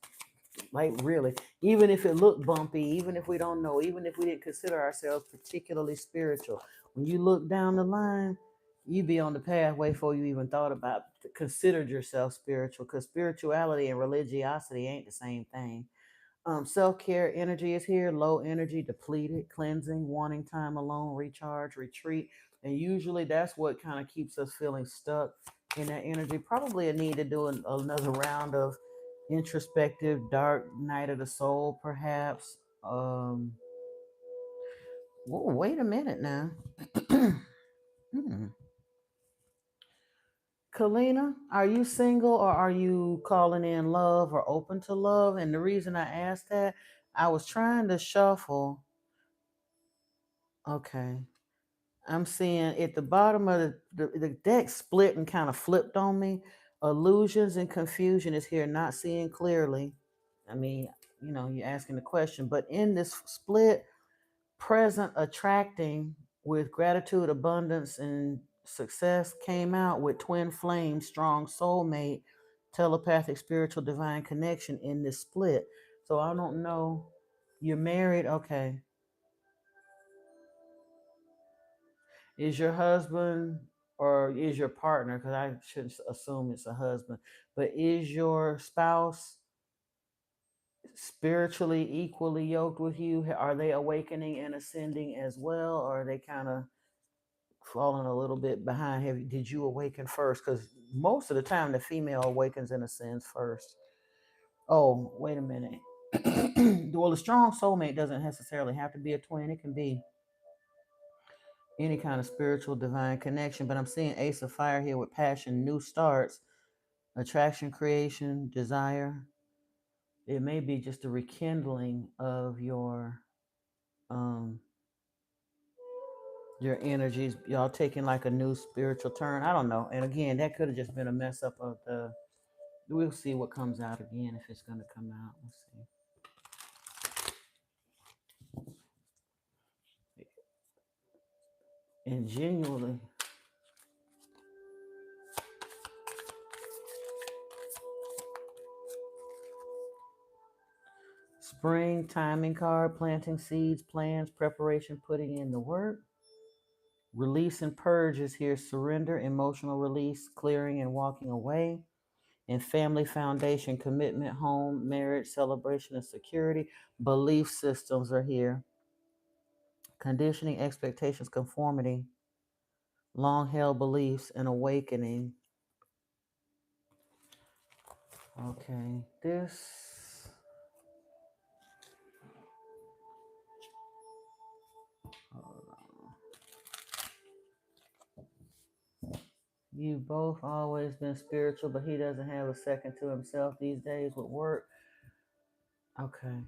Like really, even if it looked bumpy, even if we don't know, even if we didn't consider ourselves particularly spiritual, when you look down the line, you be on the pathway before you even thought about considered yourself spiritual, because spirituality and religiosity ain't the same thing. Self-care energy is here, low energy, depleted, cleansing, wanting time alone, recharge, retreat. And usually that's what kind of keeps us feeling stuck in that energy. Probably a need to do another round of introspective dark night of the soul, perhaps. Whoa, wait a minute now. Hmm. Kalina, are you single or are you calling in love or open to love? And the reason I asked that, I was trying to shuffle. Okay. I'm seeing at the bottom of the deck split and kind of flipped on me. Illusions and confusion is here, not seeing clearly. I mean, you're asking the question, but in this split, present attracting with gratitude, abundance, and success came out with twin flame, strong soulmate, telepathic, spiritual, divine connection in this split. So I don't know. You're married, okay. Is your husband or is your partner, because I shouldn't assume it's a husband, but is your spouse spiritually equally yoked with you? Are they awakening and ascending as well? Or are they kind of falling a little bit behind. Did you awaken first? Because most of the time the female awakens in a sense first. Oh, wait a minute. Well, a strong soulmate doesn't necessarily have to be a twin. It can be any kind of spiritual divine connection. But I'm seeing Ace of Fire here with passion, new starts, attraction, creation, desire. It may be just a rekindling of um your energies, y'all taking like a new spiritual turn. I don't know. And again, that could have just been a mess up of the. We'll see what comes out again if it's going to come out. Let's see. And genuinely, spring timing card, planting seeds, plans, preparation, putting in the work. Release and purge is here. Surrender, emotional release, clearing and walking away. And family foundation, commitment, home, marriage, celebration, and security. Belief systems are here. Conditioning, expectations, conformity, long held beliefs, and awakening. Okay, this. Hold on. You've both always been spiritual, but he doesn't have a second to himself these days with work. Okay.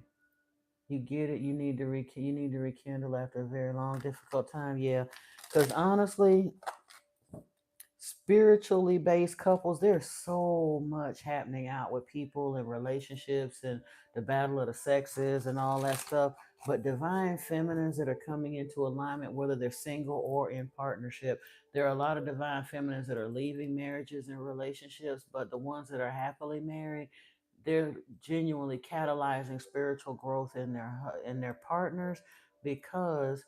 You get it. You need to rekindle after a very long, difficult time. Yeah, because honestly, spiritually based couples, there's so much happening out with people and relationships and the battle of the sexes and all that stuff. But divine feminines that are coming into alignment, whether they're single or in partnership, there are a lot of divine feminines that are leaving marriages and relationships, but the ones that are happily married, they're genuinely catalyzing spiritual growth in their partners, because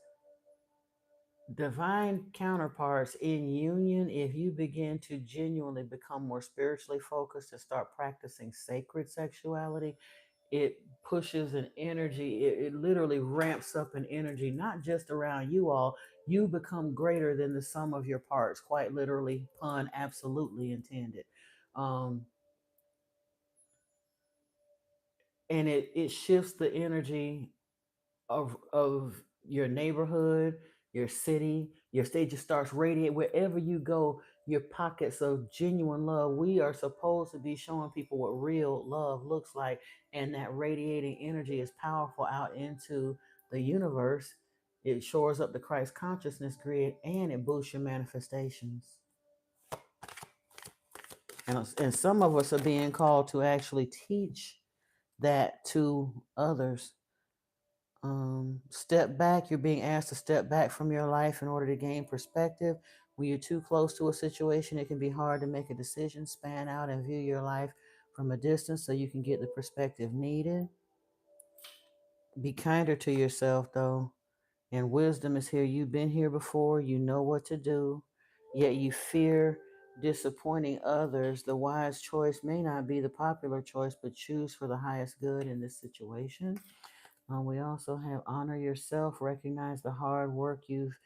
divine counterparts in union, if you begin to genuinely become more spiritually focused and start practicing sacred sexuality, it pushes an energy, it literally ramps up an energy, not just around you all. You become greater than the sum of your parts, quite literally, pun absolutely intended. um, and it shifts the energy of your neighborhood, your city, your state. Just starts radiating wherever you go. Your pockets of genuine love. We are supposed to be showing people what real love looks like, and that radiating energy is powerful out into the universe. It shores up the Christ consciousness grid, and it boosts your manifestations. And some of us are being called to actually teach that to others. Step back. You're being asked to step back from your life in order to gain perspective. When you're too close to a situation, it can be hard to make a decision. Span out and view your life from a distance so you can get the perspective needed. Be kinder to yourself, though. And wisdom is here. You've been here before. You know what to do, yet you fear disappointing others. The wise choice may not be the popular choice, but choose for the highest good in this situation. We also have honor yourself, recognize the hard work you've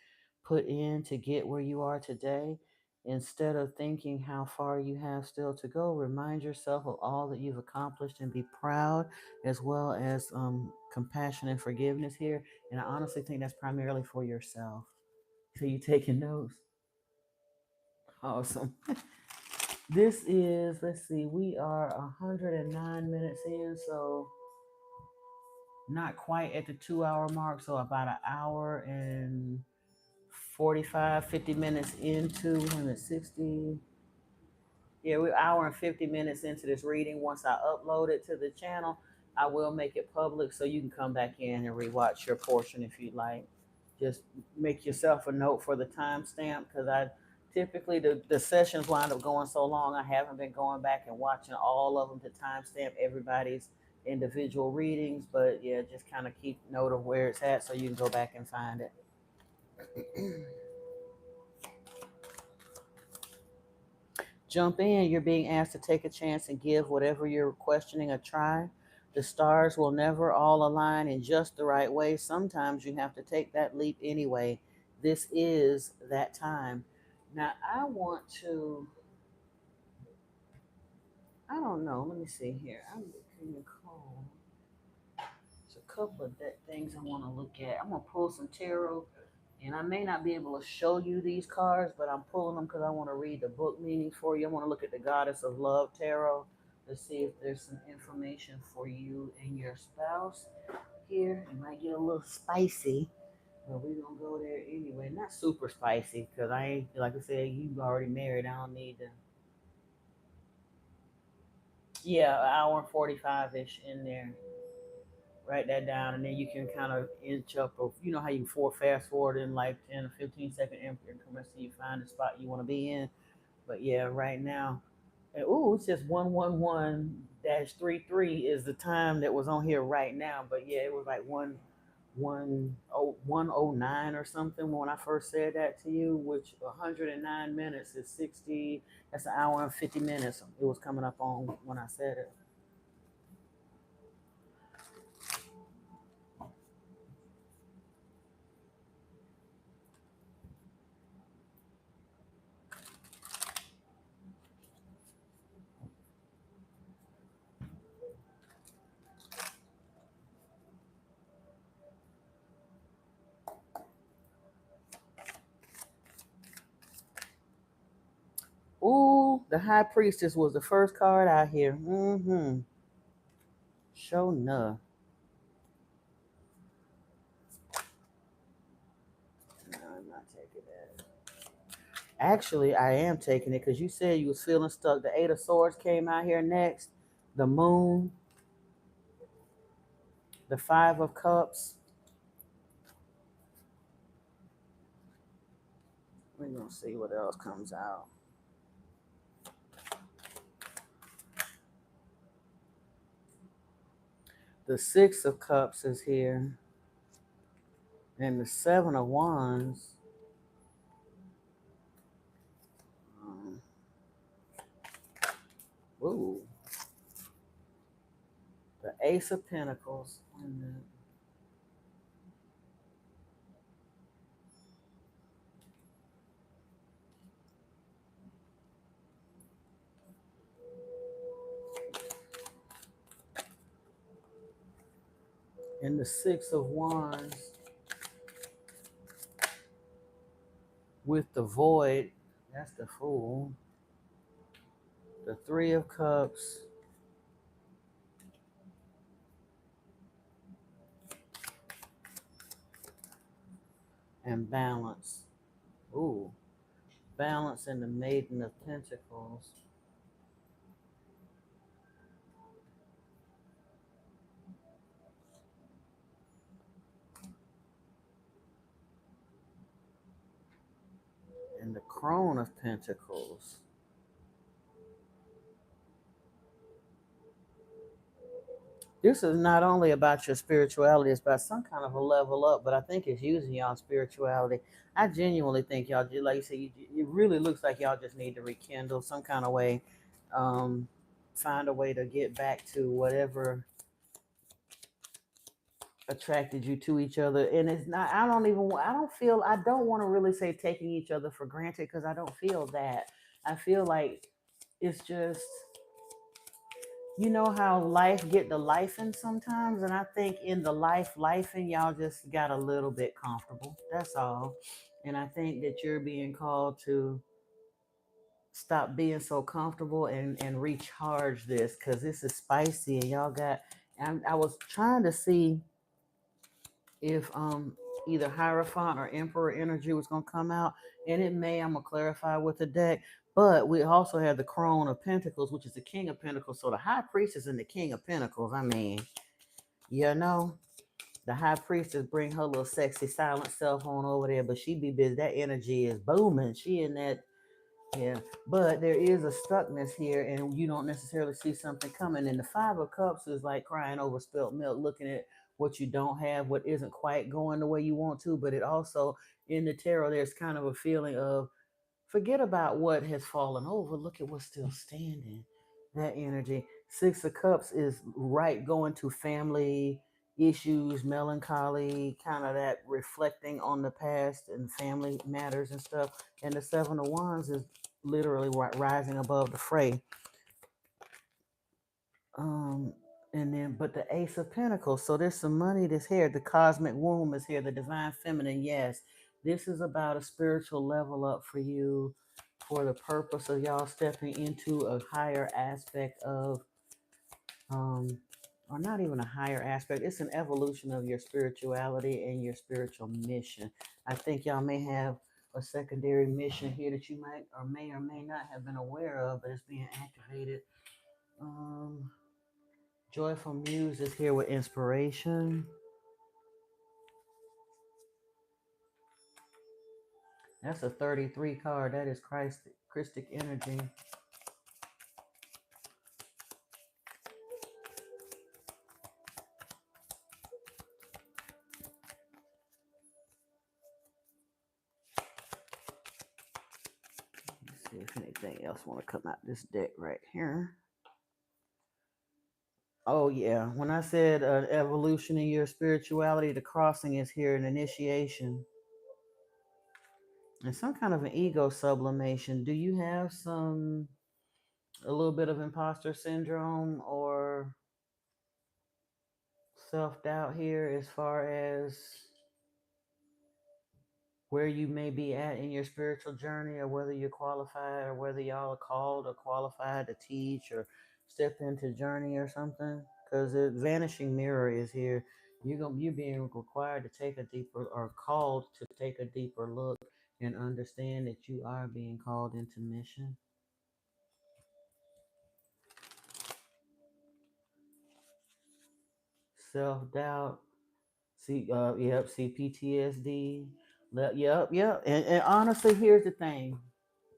put in to get where you are today. Instead of thinking how far you have still to go, remind yourself of all that you've accomplished and be proud, as well as compassion and forgiveness here. And I honestly think that's primarily for yourself. So you taking notes? Awesome. This is, let's see, we are 109 minutes in, so not quite at the 2 hour mark, so about an hour and 45, 50 minutes into 160. Yeah, we're an hour and 50 minutes into this reading. Once I upload it to the channel, I will make it public so you can come back in and rewatch your portion if you'd like. Just make yourself a note for the timestamp, because I typically, the sessions wind up going so long, I haven't been going back and watching all of them to timestamp everybody's individual readings. But yeah, just kind of keep note of where it's at so you can go back and find it. Jump in. You're being asked to take a chance and give whatever you're questioning a try. The stars will never all align in just the right way. Sometimes you have to take that leap anyway. this is that time. Now, I want to, I don't know, let me see here. I'm looking at call. There's a couple of things I want to look at. I'm going to pull some tarot, and I may not be able to show you these cards, but I'm pulling them because I want to read the book meaning for you. I want to look at the Goddess of Love tarot to see if there's some information for you and your spouse here. It might get a little spicy, but we're gonna go there anyway. Not super spicy, because I ain't, like I said, you already married. I don't need to. Yeah, an hour and 45 ish in there. Write that down, and then you can kind of inch up. Of, you know how you fast forward in like 10 or 15-second increments till you find the spot you want to be in. But yeah, right now, and ooh, it's just 111-33 is the time that was on here right now. But yeah, it was like 109 or something when I first said that to you, which 109 minutes is 60. That's an hour and 50 minutes. It was coming up on when I said it. Ooh, the High Priestess was the first card out here. Mm-hmm. Sure enough. No, I'm not taking that. Actually, I am taking it because you said you was feeling stuck. The Eight of Swords came out here next. The Moon, the Five of Cups. We're gonna see what else comes out. The Six of Cups is here. And the Seven of Wands. Um, ooh. The Ace of Pentacles. And the Six of Wands with the Void. That's the Fool. The Three of Cups. And Balance. Ooh. Balance and the Maiden of Pentacles. And the Crone of Pentacles. This is not only about your spirituality, it's about some kind of a level up, but I think it's using y'all spirituality. I genuinely think y'all, like you said, it really looks like y'all just need to rekindle some kind of way, um, find a way to get back to whatever attracted you to each other. And it's not, I don't want to really say taking each other for granted because I don't feel that. I feel like it's just, you know how life get the life in sometimes, and I think in the life in y'all just got a little bit comfortable. That's all. And I think that you're being called to stop being so comfortable and recharge this because this is spicy and y'all got. I was trying to see if either Hierophant or Emperor energy was gonna come out, and it may. I'm gonna clarify with the deck. But we also have the Crone of Pentacles, which is the King of Pentacles. So the High Priestess and the King of Pentacles. I mean, you know, the High Priestess bring her little sexy silent self on over there, but she be busy. That energy is booming. She in that, yeah. But there is a stuckness here, and you don't necessarily see something coming. And the Five of Cups is like crying over spilt milk, looking at what you don't have, what isn't quite going the way you want to. But it also, in the tarot, there's kind of a feeling of forget about what has fallen over. Look at what's still standing. That energy. Six of Cups is right going to family, issues, melancholy, kind of that reflecting on the past and family matters and stuff. And the Seven of Wands is literally rising above the fray. Um, and then, but the Ace of Pentacles. So there's some money that's here. The cosmic womb is here. The divine feminine. Yes, this is about a spiritual level up for you, for the purpose of y'all stepping into a higher aspect of, or not even a higher aspect. It's an evolution of your spirituality and your spiritual mission. I think y'all may have a secondary mission here that you might or may not have been aware of, but it's being activated. Um, Joyful Muse is here with inspiration. That's a 33 card. That is Christic energy. Let's see if anything else want to come out this deck right here. Oh yeah, when I said evolution in your spirituality, the crossing is here, an initiation. And some kind of an ego sublimation. Do you have a little bit of imposter syndrome or self-doubt here as far as where you may be at in your spiritual journey, or whether you're qualified, or whether y'all are called or qualified to teach or step into journey or something? Because the vanishing mirror is here. You're being required to take a deeper, or called to take a deeper look and understand that you are being called into mission. Self-doubt. See PTSD. Yep. And honestly, here's the thing.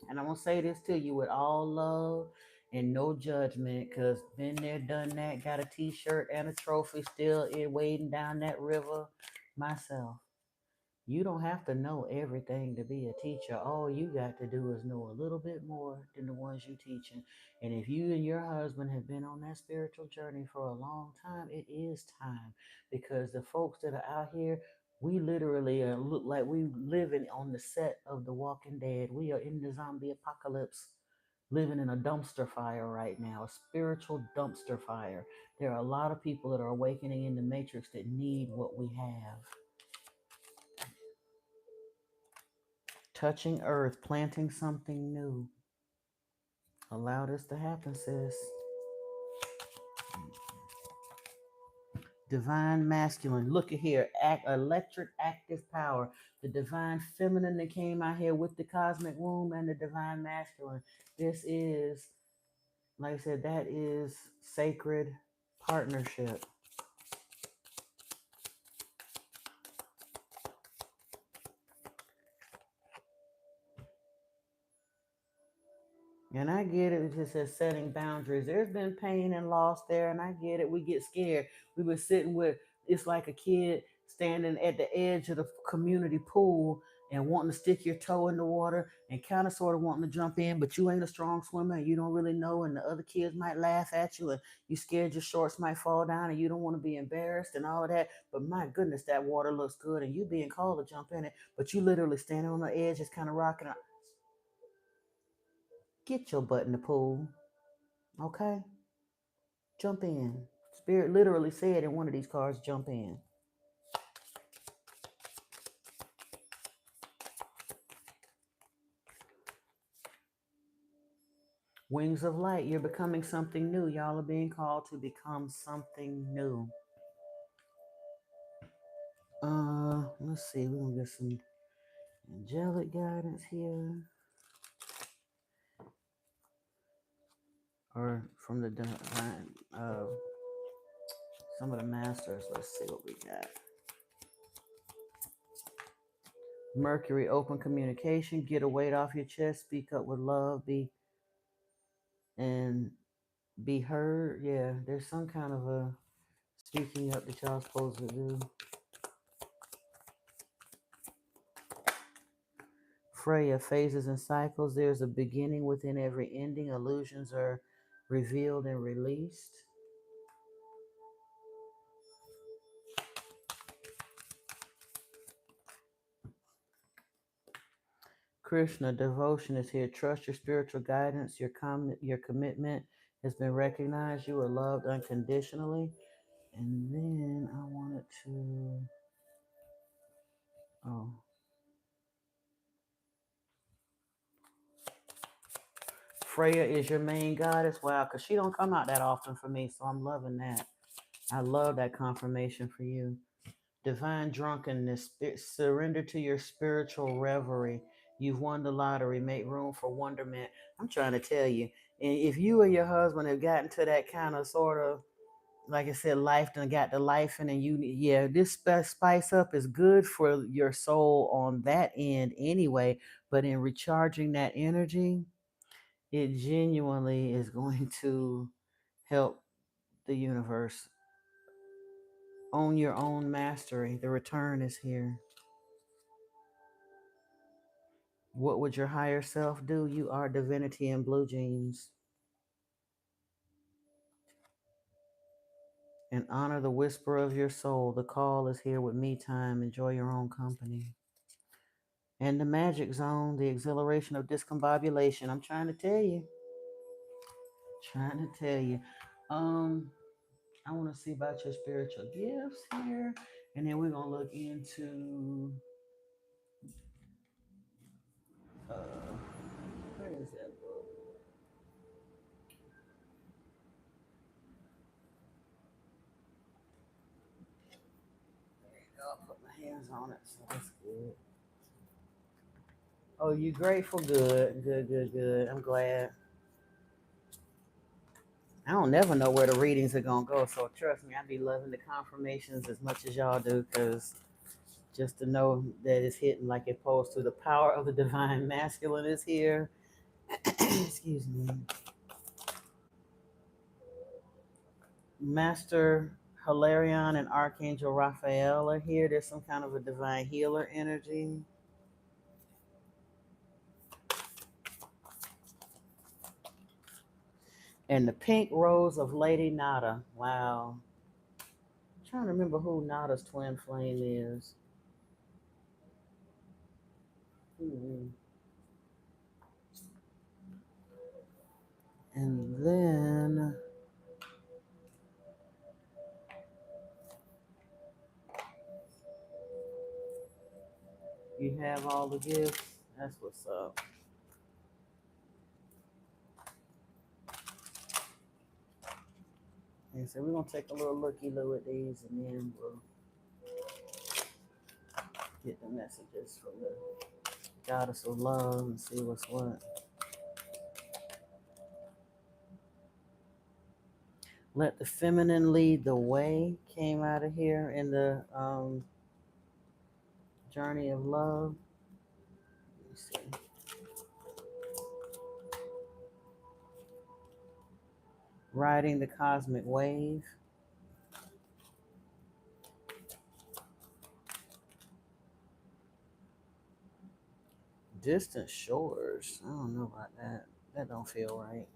And I'm gonna say this to you with all love and no judgment, because been there, done that, got a t-shirt and a trophy still in wading down that river myself. You don't have to know everything to be a teacher. All you got to do is know a little bit more than the ones you teaching. And if you and your husband have been on that spiritual journey for a long time, it is time, because the folks that are out here, we literally look like we living on the set of The Walking Dead. We are in the zombie apocalypse, living in a dumpster fire right now, a spiritual dumpster fire. There are a lot of people that are awakening in the matrix that need what we have. Touching earth, planting something new. Allow this to happen, sis. Divine masculine. Look at here. Electric active power. The divine feminine that came out here with the cosmic womb, and the divine masculine. This is, like I said, that is sacred partnership. And I get it. It just says setting boundaries. There's been pain and loss there, and I get it. We get scared. We were sitting with, it's like a kid standing at the edge of the community pool and wanting to stick your toe in the water and kind of sort of wanting to jump in, but you ain't a strong swimmer and you don't really know, and the other kids might laugh at you, and you scared your shorts might fall down, and you don't want to be embarrassed and all of that. But my goodness, that water looks good, and you being called to jump in it, but you literally standing on the edge, just kind of rocking. Get your butt in the pool. Okay? Jump in. Spirit literally said in one of these cards, jump in. Wings of light, you're becoming something new. Y'all are being called to become something new. Let's see. We're gonna get some angelic guidance here. Or from the divine, some of the masters. Let's see what we got. Mercury, open communication, get a weight off your chest, speak up with love, be heard. Yeah, there's some kind of a speaking up that y'all supposed to do. Freya, phases and cycles. There's a beginning within every ending. Illusions are revealed and released. Krishna, devotion is here. Trust your spiritual guidance. Your commitment has been recognized. You are loved unconditionally. And then I wanted to, oh, Freya is your main goddess. Wow, because she don't come out that often for me, so I'm loving that. I love that confirmation for you. Divine drunkenness, surrender to your spiritual reverie. You've won the lottery. Make room for wonderment. I'm trying to tell you, and if you and your husband have gotten to that kind of sort of, like I said, life done got the life in, and you, yeah, this spice up is good for your soul on that end anyway. But in recharging that energy, it genuinely is going to help the universe. Own your own mastery. The return is here. What would your higher self do? You are divinity in blue jeans. And honor the whisper of your soul. The call is here with me time. Enjoy your own company. And the magic zone, the exhilaration of discombobulation. I'm trying to tell you. Trying to tell you. I want to see about your spiritual gifts here. And then we're going to look into where is that book? I'll put my hands on it, so that's good. Oh, you grateful? Good, good, good, good. I'm glad. I don't never know where the readings are gonna go, so trust me, I be loving the confirmations as much as y'all do, because just to know that it's hitting like it posed to, the power of the divine masculine is here. Excuse me. Master Hilarion and Archangel Raphael are here. There's some kind of a divine healer energy. And the pink rose of Lady Nada. Wow. I'm trying to remember who Nada's twin flame is. Hmm. And then you have all the gifts. That's what's up. And so we're gonna take a little looky-loo at these, and then we'll get the messages from the goddess of love and see what's what. Let the feminine lead the way came out of here in the journey of love. Let me see. Riding the cosmic wave. Distant shores. I don't know about that. That don't feel right.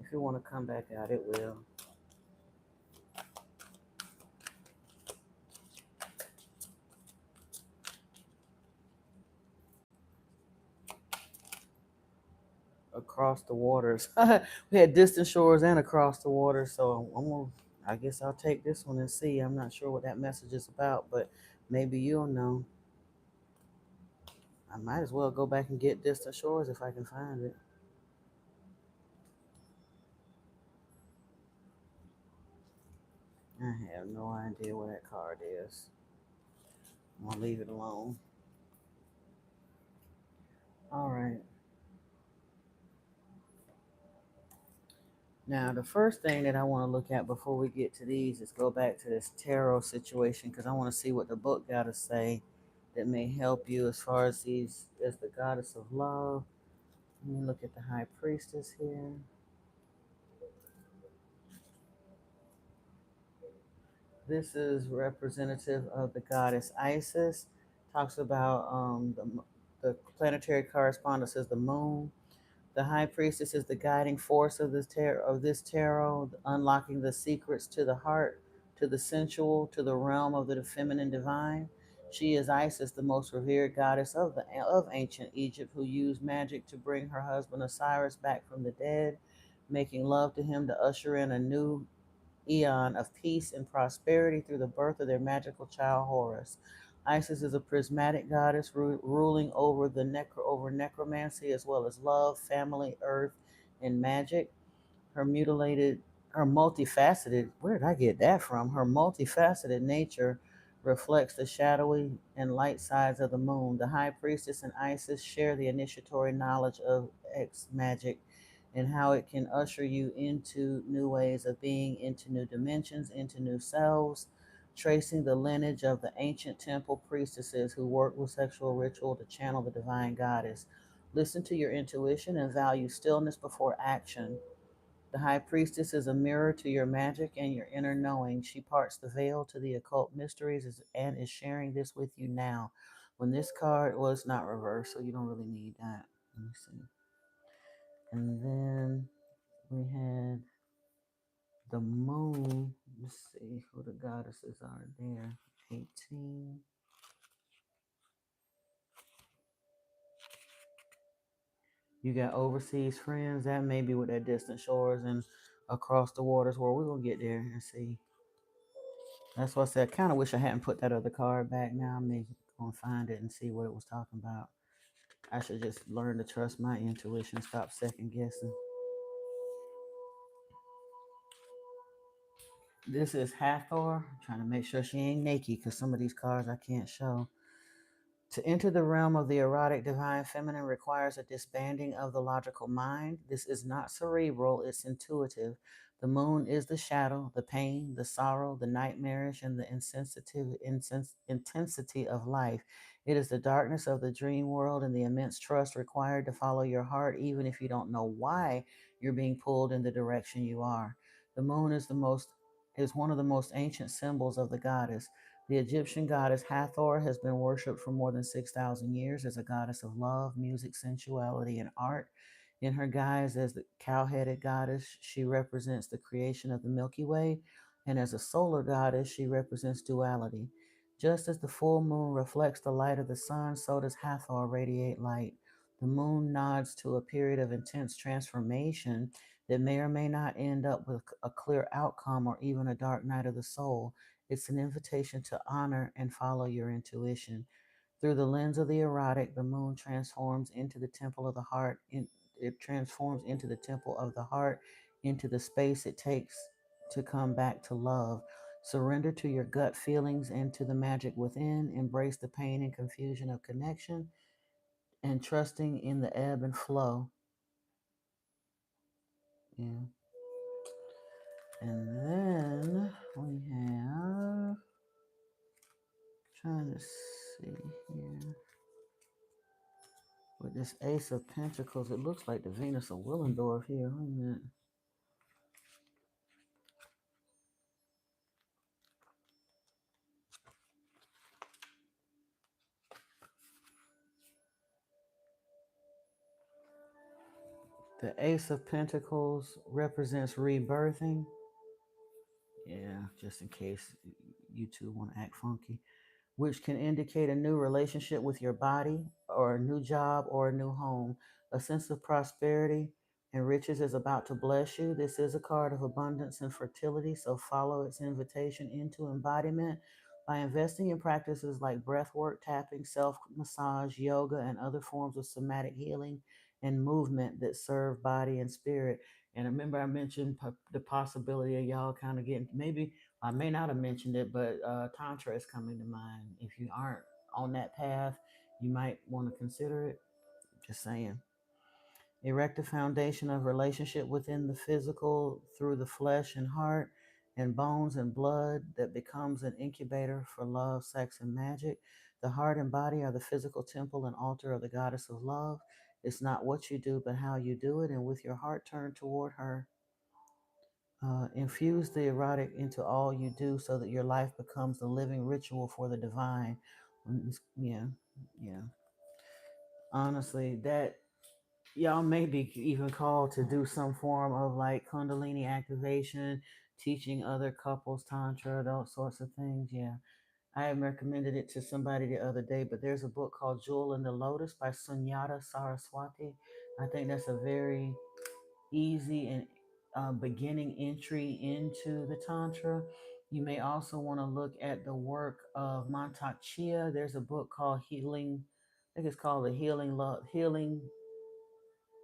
If you want to come back out, it will. Across the waters. We had distant shores and across the water. So I guess I'll take this one and see. I'm not sure what that message is about, but maybe you'll know. I might as well go back and get distant shores if I can find it. I have no idea where that card is. I'm gonna leave it alone. All right. Now, the first thing that I want to look at before we get to these is go back to this tarot situation, because I want to see what the book got to say that may help you as far as these, as the goddess of love. Let me look at the high priestess here. This is representative of the goddess Isis. Talks about the planetary correspondence is the moon. The high priestess is the guiding force of this tarot, unlocking the secrets to the heart, to the sensual, to the realm of the feminine divine. She is Isis, the most revered goddess of ancient Egypt, who used magic to bring her husband Osiris back from the dead, making love to him to usher in a new eon of peace and prosperity through the birth of their magical child Horus. Isis is a prismatic goddess ruling over necromancy as well as love, family, earth, and magic. Her mutilated, her multifaceted, where did I get that from? Her multifaceted nature reflects the shadowy and light sides of the moon. The high priestess and Isis share the initiatory knowledge of X magic and how it can usher you into new ways of being, into new dimensions, into new selves, tracing the lineage of the ancient temple priestesses who worked with sexual ritual to channel the divine goddess. Listen to your intuition and value stillness before action. The high priestess is a mirror to your magic and your inner knowing. She parts the veil to the occult mysteries and is sharing this with you now. When this card was not reversed, so you don't really need that. Let me see. And then we had the moon. Let's see who the goddesses are there. 18. You got overseas friends. That may be with their distant shores and across the waters where we're going to get there and see. That's what I said. I kind of wish I hadn't put that other card back. Now I'm going to find it and see what it was talking about. I should just learn to trust my intuition, stop second guessing. This is Hathor. I'm trying to make sure she ain't naked because some of these cards I can't show. To enter the realm of the erotic divine feminine requires a disbanding of the logical mind. This is not cerebral, it's intuitive. The moon is the shadow, the pain, the sorrow, the nightmarish, and the intensity of life. It is the darkness of the dream world and the immense trust required to follow your heart, even if you don't know why you're being pulled in the direction you are. The moon is one of the most ancient symbols of the goddess. The Egyptian goddess Hathor has been worshipped for more than 6,000 years as a goddess of love, music, sensuality, and art. In her guise as the cow headed goddess, she represents the creation of the Milky Way, and as a solar goddess, she represents duality. Just as the full moon reflects the light of the sun, so does Hathor radiate light. The moon nods to a period of intense transformation that may or may not end up with a clear outcome or even a dark night of the soul. It's an invitation to honor and follow your intuition. Through the lens of the erotic, the moon transforms into the temple of the heart. It transforms into the temple of the heart, into the space it takes to come back to love. Surrender to your gut feelings and to the magic within. Embrace the pain and confusion of connection and trusting in the ebb and flow. Yeah. And then we have, trying to see here. With this Ace of Pentacles, it looks like the Venus of Willendorf here. Wait a minute. The Ace of Pentacles represents rebirthing. Yeah, just in case you two want to act funky. Which can indicate a new relationship with your body or a new job or a new home. A sense of prosperity and riches is about to bless you. This is a card of abundance and fertility, so follow its invitation into embodiment by investing in practices like breath work, tapping, self massage, yoga, and other forms of somatic healing and movement that serve body and spirit. And remember, I mentioned the possibility of y'all kind of getting, maybe I may not have mentioned it, but Tantra is coming to mind. If you aren't on that path, you might want to consider it. Just saying. Erect a foundation of relationship within the physical through the flesh and heart and bones and blood that becomes an incubator for love, sex, and magic. The heart and body are the physical temple and altar of the goddess of love. It's not what you do, but how you do it. And with your heart turned toward her, infuse the erotic into all you do so that your life becomes the living ritual for the divine. Yeah, yeah. Honestly, that y'all may be even called to do some form of like Kundalini activation, teaching other couples Tantra, those sorts of things. Yeah. I recommended it to somebody the other day, but there's a book called Jewel in the Lotus by Sunyata Saraswati. I think that's a very easy and beginning entry into the Tantra. You may also want to look at the work of Mantak Chia. There's a book called Healing, I think it's called The Healing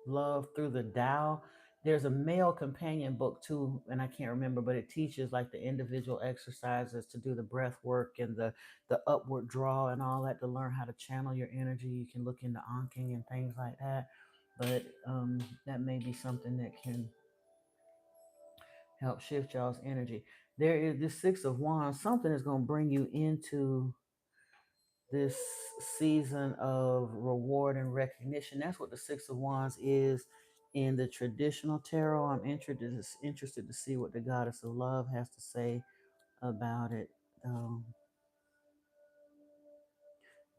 Love Through the Tao. There's a male companion book too, and I can't remember, but it teaches like the individual exercises to do the breath work and the upward draw and all that to learn how to channel your energy. You can look into anking and things like that. But that may be something that can help shift y'all's energy. There is this Six of Wands. Something is going to bring you into this season of reward and recognition. That's what the Six of Wands is in the traditional tarot. I'm interested to see what the Goddess of Love has to say about it. Um,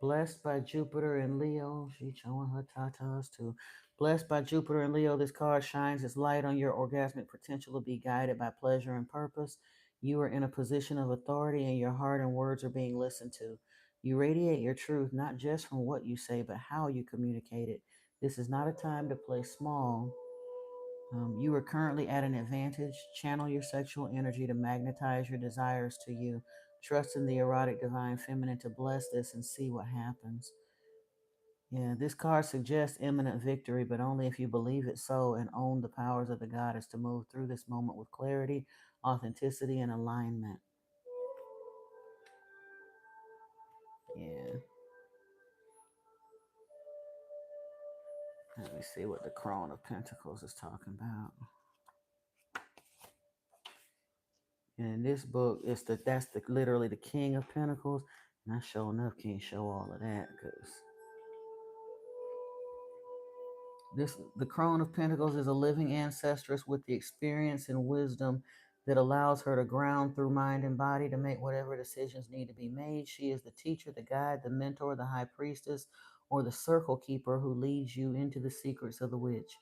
Blessed by Jupiter and Leo. She's showing her tatas too. Blessed by Jupiter and Leo, this card shines its light on your orgasmic potential to be guided by pleasure and purpose. You are in a position of authority and your heart and words are being listened to. You radiate your truth not just from what you say, but how you communicate it. This is not a time to play small. You are currently at an advantage. Channel your sexual energy to magnetize your desires to you. Trust in the erotic divine feminine to bless this and see what happens. Yeah, this card suggests imminent victory, but only if you believe it so and own the powers of the goddess to move through this moment with clarity, authenticity, and alignment. Yeah. Let me see what the Crown of Pentacles is talking about. And in this book, that's literally the King of Pentacles. And I sure enough can't show all of that because the Crone of Pentacles is a living ancestress with the experience and wisdom that allows her to ground through mind and body to make whatever decisions need to be made. She is the teacher, the guide, the mentor, the high priestess, or the circle keeper who leads you into the secrets of the witch.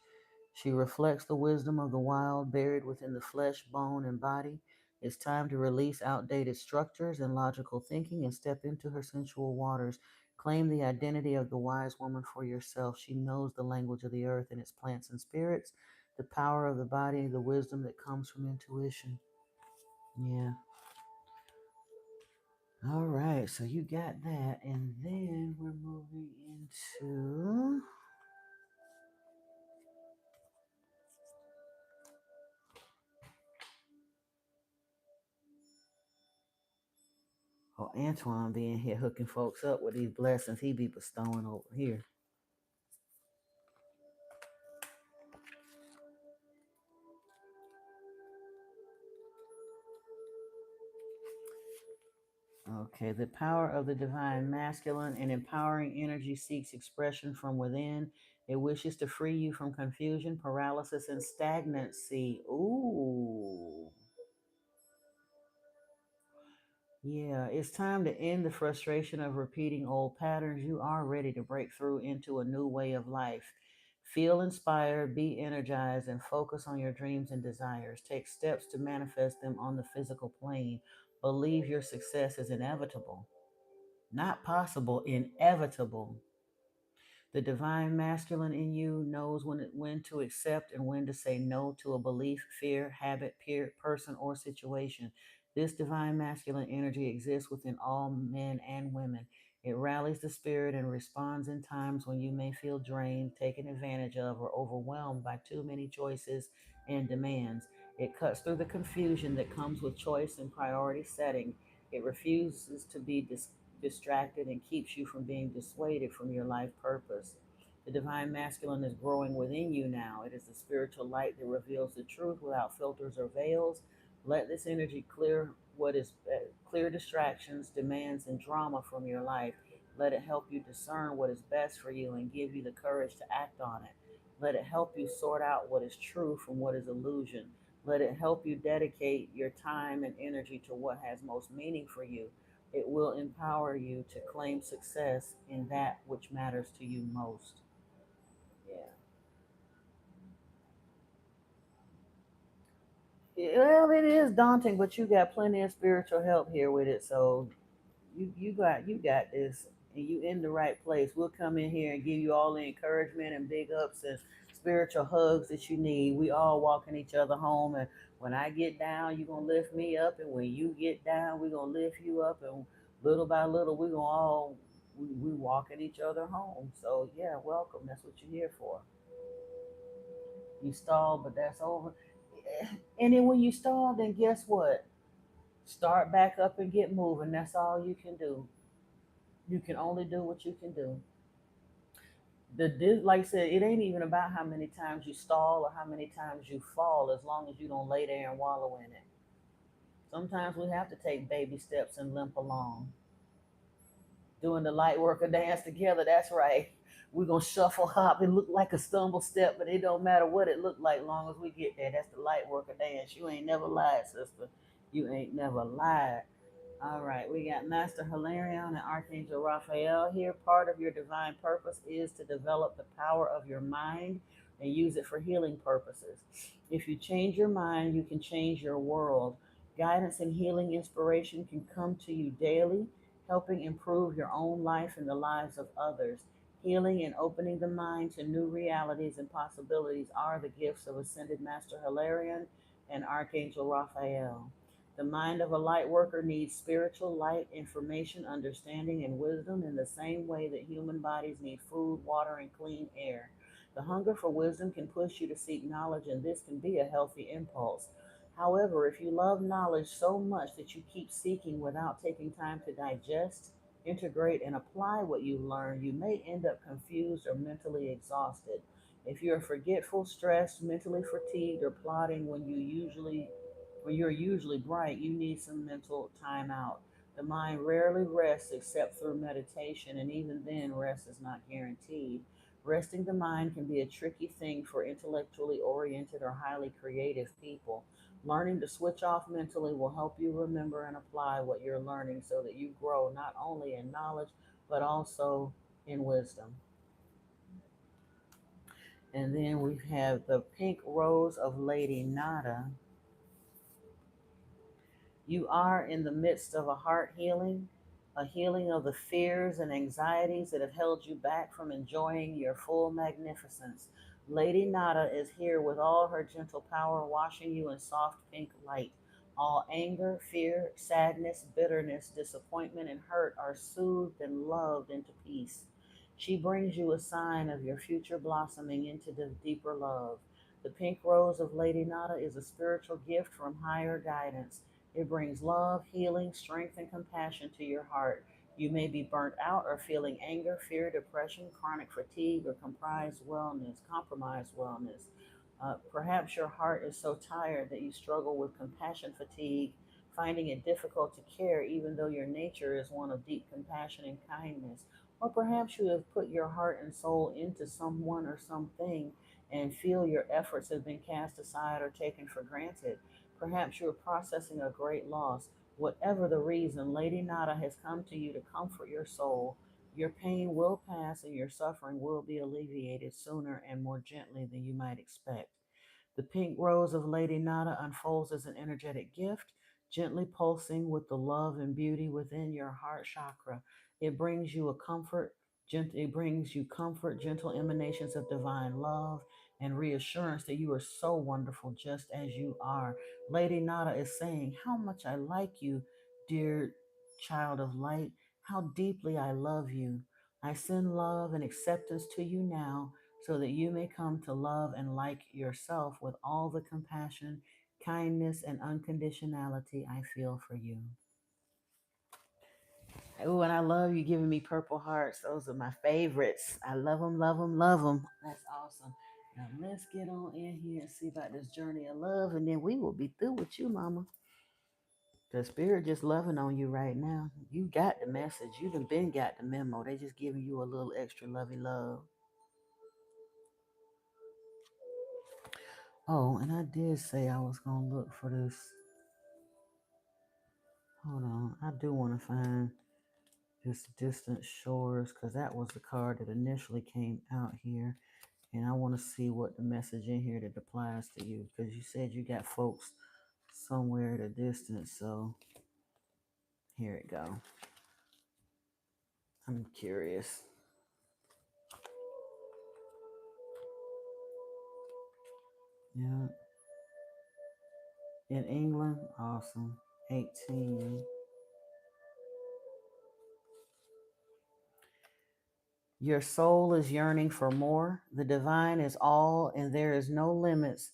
She reflects the wisdom of the wild buried within the flesh, bone, and body. It's time to release outdated structures and logical thinking and step into her sensual waters. Claim the identity of the wise woman for yourself. She knows the language of the earth and its plants and spirits, the power of the body, the wisdom that comes from intuition. Yeah. All right. So you got that. And then we're moving into. Oh, Antoine being here hooking folks up with these blessings he be bestowing over here. Okay, the power of the divine masculine and empowering energy seeks expression from within. It wishes to free you from confusion, paralysis, and stagnancy. Ooh. Yeah, it's time to end the frustration of repeating old patterns. You are ready to break through into a new way of life. Feel inspired, be energized, and focus on your dreams and desires. Take steps to manifest them on the physical plane. Believe your success is inevitable. Not possible, inevitable. The divine masculine in you knows when to accept and when to say no to a belief, fear, habit, peer, person, or situation. This divine masculine energy exists within all men and women. It rallies the spirit and responds in times when you may feel drained, taken advantage of, or overwhelmed by too many choices and demands. It cuts through the confusion that comes with choice and priority setting. It refuses to be distracted and keeps you from being dissuaded from your life purpose. The divine masculine is growing within you now. It is the spiritual light that reveals the truth without filters or veils. Let this energy clear distractions, demands, and drama from your life. Let it help you discern what is best for you and give you the courage to act on it. Let it help you sort out what is true from what is illusion. Let it help you dedicate your time and energy to what has most meaning for you. It will empower you to claim success in that which matters to you most. Yeah. Well, it is daunting, but you got plenty of spiritual help here with it. So, You got this, and you in the right place. We'll come in here and give you all the encouragement and big ups and spiritual hugs that you need. We all walking each other home, and when I get down, you're gonna lift me up, and when you get down, we're gonna lift you up, and little by little, we're gonna all we walking each other home. So yeah, welcome. That's what you're here for. You stalled, but that's over. And then when you stall, then guess what? Start back up and get moving. That's all you can do. You can only do what you can do. Like I said, it ain't even about how many times you stall or how many times you fall, as long as you don't lay there and wallow in it. Sometimes we have to take baby steps and limp along. Doing the light worker dance together, that's right. We're gonna shuffle hop. It look like a stumble step, but it don't matter what it look like, long as we get there. That's the light worker dance. You ain't never lied, sister. You ain't never lied. All right, we got Master Hilarion and Archangel Raphael here. Part of your divine purpose is to develop the power of your mind and use it for healing purposes. If you change your mind, you can change your world. Guidance and healing inspiration can come to you daily, helping improve your own life and the lives of others. Healing and opening the mind to new realities and possibilities are the gifts of Ascended Master Hilarion and Archangel Raphael. The mind of a light worker needs spiritual light, information, understanding, and wisdom in the same way that human bodies need food, water, and clean air. The hunger for wisdom can push you to seek knowledge, and this can be a healthy impulse. However, if you love knowledge so much that you keep seeking without taking time to digest, integrate, and apply what you learn, you may end up confused or mentally exhausted. If you're forgetful, stressed, mentally fatigued, or plotting when you're usually bright, you need some mental time out. The mind rarely rests except through meditation, and even then, rest is not guaranteed. Resting the mind can be a tricky thing for intellectually oriented or highly creative people. Learning to switch off mentally will help you remember and apply what you're learning so that you grow not only in knowledge but also in wisdom. And then we have the pink rose of Lady Nada. You are in the midst of a healing of the fears and anxieties that have held you back from enjoying your full magnificence. Lady Nada is here with all her gentle power, washing you in soft pink light. All anger, fear, sadness, bitterness, disappointment, and hurt are soothed and loved into peace. She brings you a sign of your future blossoming into the deeper love. The pink rose of Lady Nada is a spiritual gift from higher guidance. It brings love, healing, strength, and compassion to your heart. You may be burnt out or feeling anger, fear, depression, chronic fatigue, or compromised wellness. Perhaps your heart is so tired that you struggle with compassion fatigue, finding it difficult to care even though your nature is one of deep compassion and kindness. Or perhaps you have put your heart and soul into someone or something and feel your efforts have been cast aside or taken for granted. Perhaps you are processing a great loss. Whatever the reason, Lady Nada has come to you to comfort your soul. Your pain will pass and your suffering will be alleviated sooner and more gently than you might expect. The pink rose of Lady Nada unfolds as an energetic gift, gently pulsing with the love and beauty within your heart chakra. It brings you it brings you comfort, gentle emanations of divine love, and reassurance that you are so wonderful just as you are. Lady Nada is saying, "How much I like you, dear child of light, how deeply I love you. I send love and acceptance to you now so that you may come to love and like yourself with all the compassion, kindness, and unconditionality I feel for you." Oh, and I love you giving me purple hearts. Those are my favorites. I love them, love them, love them. That's awesome. Now let's get on in here and see about this journey of love, and then we will be through with you, Mama. The spirit just loving on you right now. You got the message. You done been got the memo. They just giving you a little extra lovey love. Oh, and I did say I was gonna look for this. Hold on. I do want to find this distant shores because that was the card that initially came out here. And I want to see what the message in here that applies to you because you said you got folks somewhere at a distance. So here it go. I'm curious. Yeah. In England, awesome. 18. Your soul is yearning for more. The divine is all, and there is no limits.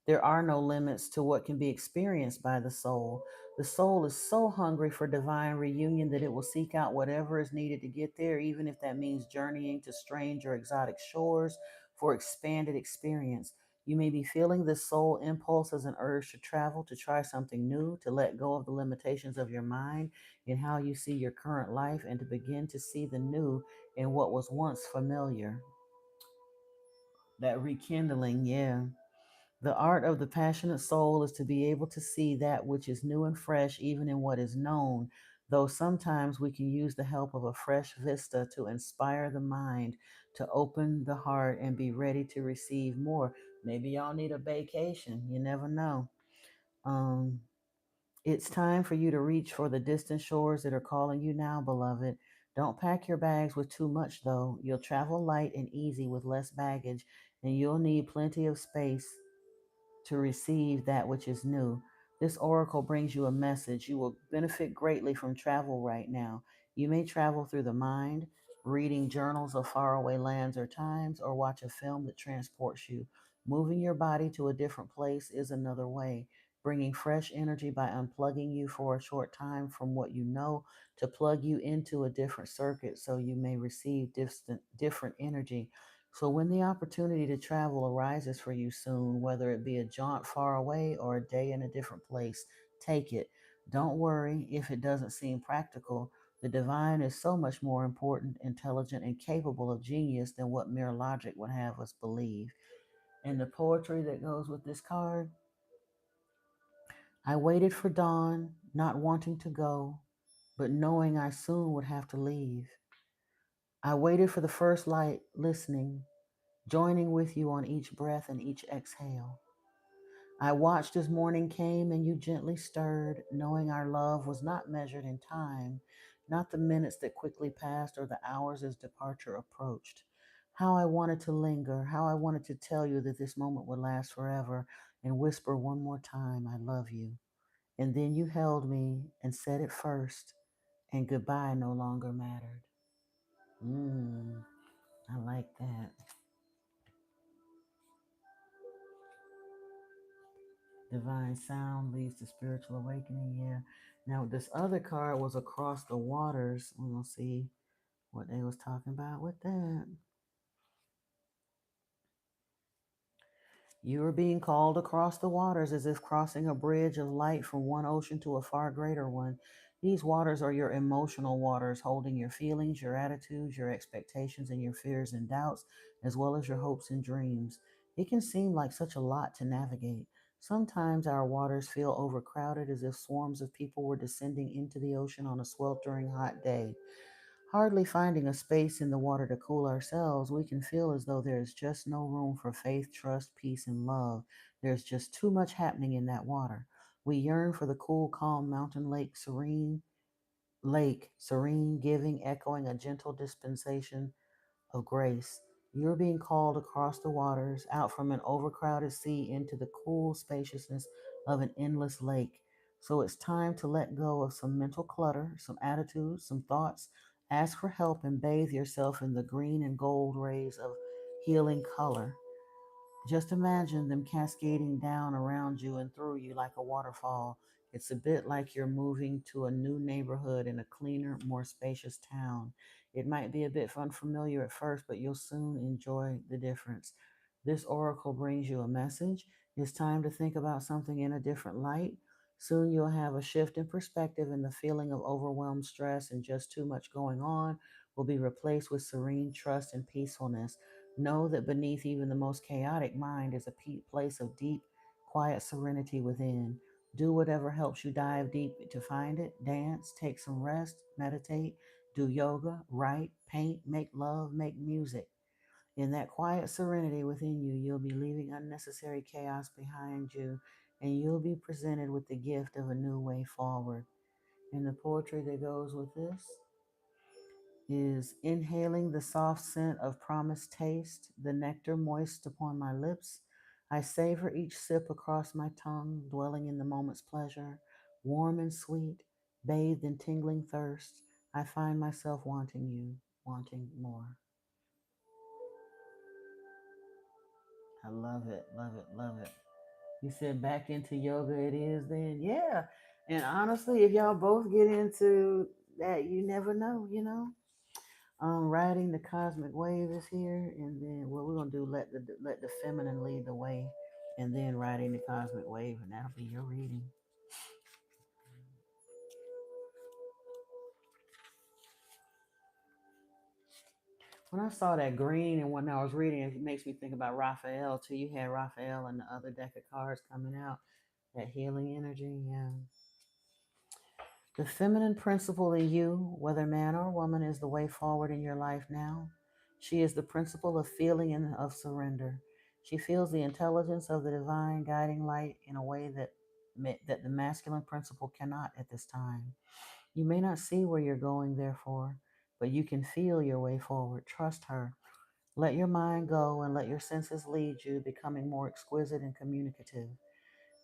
There are no limits to what can be experienced by the soul. The soul is so hungry for divine reunion that it will seek out whatever is needed to get there, even if that means journeying to strange or exotic shores for expanded experience. You may be feeling this soul impulse as an urge to travel, to try something new, to let go of the limitations of your mind in how you see your current life, and to begin to see the new in what was once familiar. That rekindling, yeah. The art of the passionate soul is to be able to see that which is new and fresh, even in what is known, though sometimes we can use the help of a fresh vista to inspire the mind, to open the heart and be ready to receive more. Maybe y'all need a vacation. You never know. Um, it's time for you to reach for the distant shores that are calling you now, beloved. Don't pack your bags with too much, though. You'll travel light and easy with less baggage, and you'll need plenty of space to receive that which is new. This oracle brings you a message. You will benefit greatly from travel right now. You may travel through the mind, reading journals of faraway lands or times, or watch a film that transports you. Moving your body to a different place is another way, bringing fresh energy by unplugging you for a short time from what you know to plug you into a different circuit so you may receive different energy. So when the opportunity to travel arises for you soon, whether it be a jaunt far away or a day in a different place, take it. Don't worry if it doesn't seem practical. The divine is so much more important, intelligent, and capable of genius than what mere logic would have us believe. And the poetry that goes with this card: I waited for dawn, not wanting to go, but knowing I soon would have to leave. I waited for the first light, listening, joining with you on each breath and each exhale. I watched as morning came and you gently stirred, knowing our love was not measured in time, not the minutes that quickly passed or the hours as departure approached. How I wanted to linger, how I wanted to tell you that this moment would last forever and whisper one more time, I love you. And then you held me and said it first, and goodbye no longer mattered. I like that. Divine sound leads to spiritual awakening. Yeah. Now this other card was across the waters. We'll see what they was talking about with that. You are being called across the waters as if crossing a bridge of light from one ocean to a far greater one. These waters are your emotional waters, holding your feelings, your attitudes, your expectations, and your fears and doubts, as well as your hopes and dreams. It can seem like such a lot to navigate. Sometimes our waters feel overcrowded, as if swarms of people were descending into the ocean on a sweltering hot day. Hardly finding a space in the water to cool ourselves, we can feel as though there is just no room for faith, trust, peace, and love. There's just too much happening in that water. We yearn for the cool, calm mountain lake, serene, giving, echoing a gentle dispensation of grace. You're being called across the waters, out from an overcrowded sea into the cool spaciousness of an endless lake. So it's time to let go of some mental clutter, some attitudes, some thoughts. Ask for help and bathe yourself in the green and gold rays of healing color. Just imagine them cascading down around you and through you like a waterfall. It's a bit like you're moving to a new neighborhood in a cleaner, more spacious town. It might be a bit unfamiliar at first, but you'll soon enjoy the difference. This oracle brings you a message. It's time to think about something in a different light. Soon you'll have a shift in perspective, and the feeling of overwhelmed stress and just too much going on will be replaced with serene trust and peacefulness. Know that beneath even the most chaotic mind is a place of deep, quiet serenity within. Do whatever helps you dive deep to find it. Dance, take some rest, meditate, do yoga, write, paint, make love, make music. In that quiet serenity within you, you'll be leaving unnecessary chaos behind you, and you'll be presented with the gift of a new way forward. And the poetry that goes with this: is inhaling the soft scent of promised taste, the nectar moist upon my lips. I savor each sip across my tongue, dwelling in the moment's pleasure, warm and sweet, bathed in tingling thirst. I find myself wanting you, wanting more. I love it, love it, love it. You said back into yoga it is then? Yeah. And honestly, if y'all both get into that, you never know, you know? Riding the cosmic wave is here, and then what we're gonna do, let the feminine lead the way, and then riding the cosmic wave, and that'll be your reading. When I saw that green and when I was reading it, it makes me think about Raphael too. You had Raphael and the other deck of cards coming out, that healing energy, yeah. The feminine principle in you, whether man or woman, is the way forward in your life now. She is the principle of feeling and of surrender. She feels the intelligence of the divine guiding light in a way that the masculine principle cannot at this time. You may not see where you're going, therefore, but you can feel your way forward. Trust her. Let your mind go and let your senses lead you, becoming more exquisite and communicative.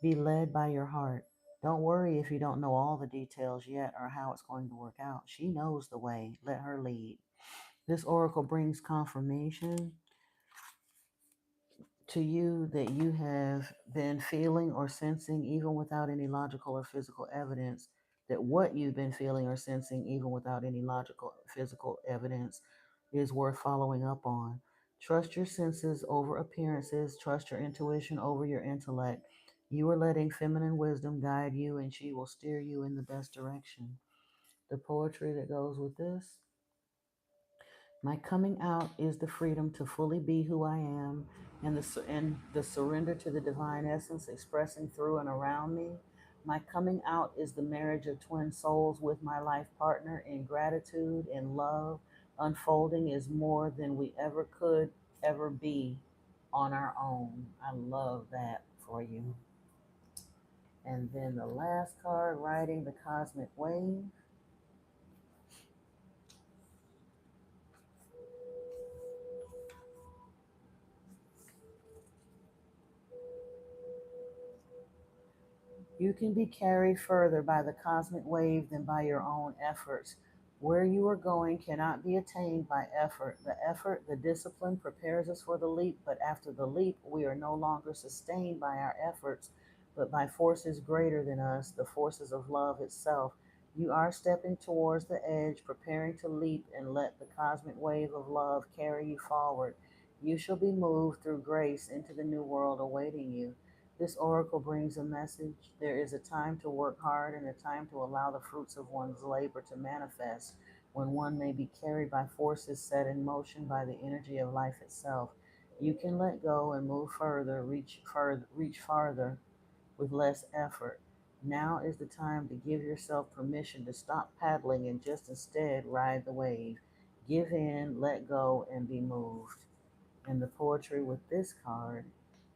Be led by your heart. Don't worry if you don't know all the details yet or how it's going to work out. She knows the way. Let her lead. This oracle brings confirmation to you that you have been feeling or sensing, even without any logical or physical evidence, that what you've been feeling or sensing, even without any logical physical evidence, is worth following up on. Trust your senses over appearances, trust your intuition over your intellect. You are letting feminine wisdom guide you, and she will steer you in the best direction. The poetry that goes with this: my coming out is the freedom to fully be who I am, and the surrender to the divine essence expressing through and around me. My coming out is the marriage of twin souls with my life partner in gratitude and love. Unfolding is more than we ever could ever be on our own. I love that for you. And then the last card, riding the cosmic wave. You can be carried further by the cosmic wave than by your own efforts. Where you are going cannot be attained by effort. The effort, the discipline prepares us for the leap, but after the leap, we are no longer sustained by our efforts, but by forces greater than us, the forces of love itself. You are stepping towards the edge, preparing to leap, and let the cosmic wave of love carry you forward. You shall be moved through grace into the new world awaiting you. This oracle brings a message. There is a time to work hard and a time to allow the fruits of one's labor to manifest, when one may be carried by forces set in motion by the energy of life itself. You can let go and move further, reach farther with less effort. Now is the time to give yourself permission to stop paddling and just instead ride the wave. Give in, let go, and be moved. And the poetry with this card: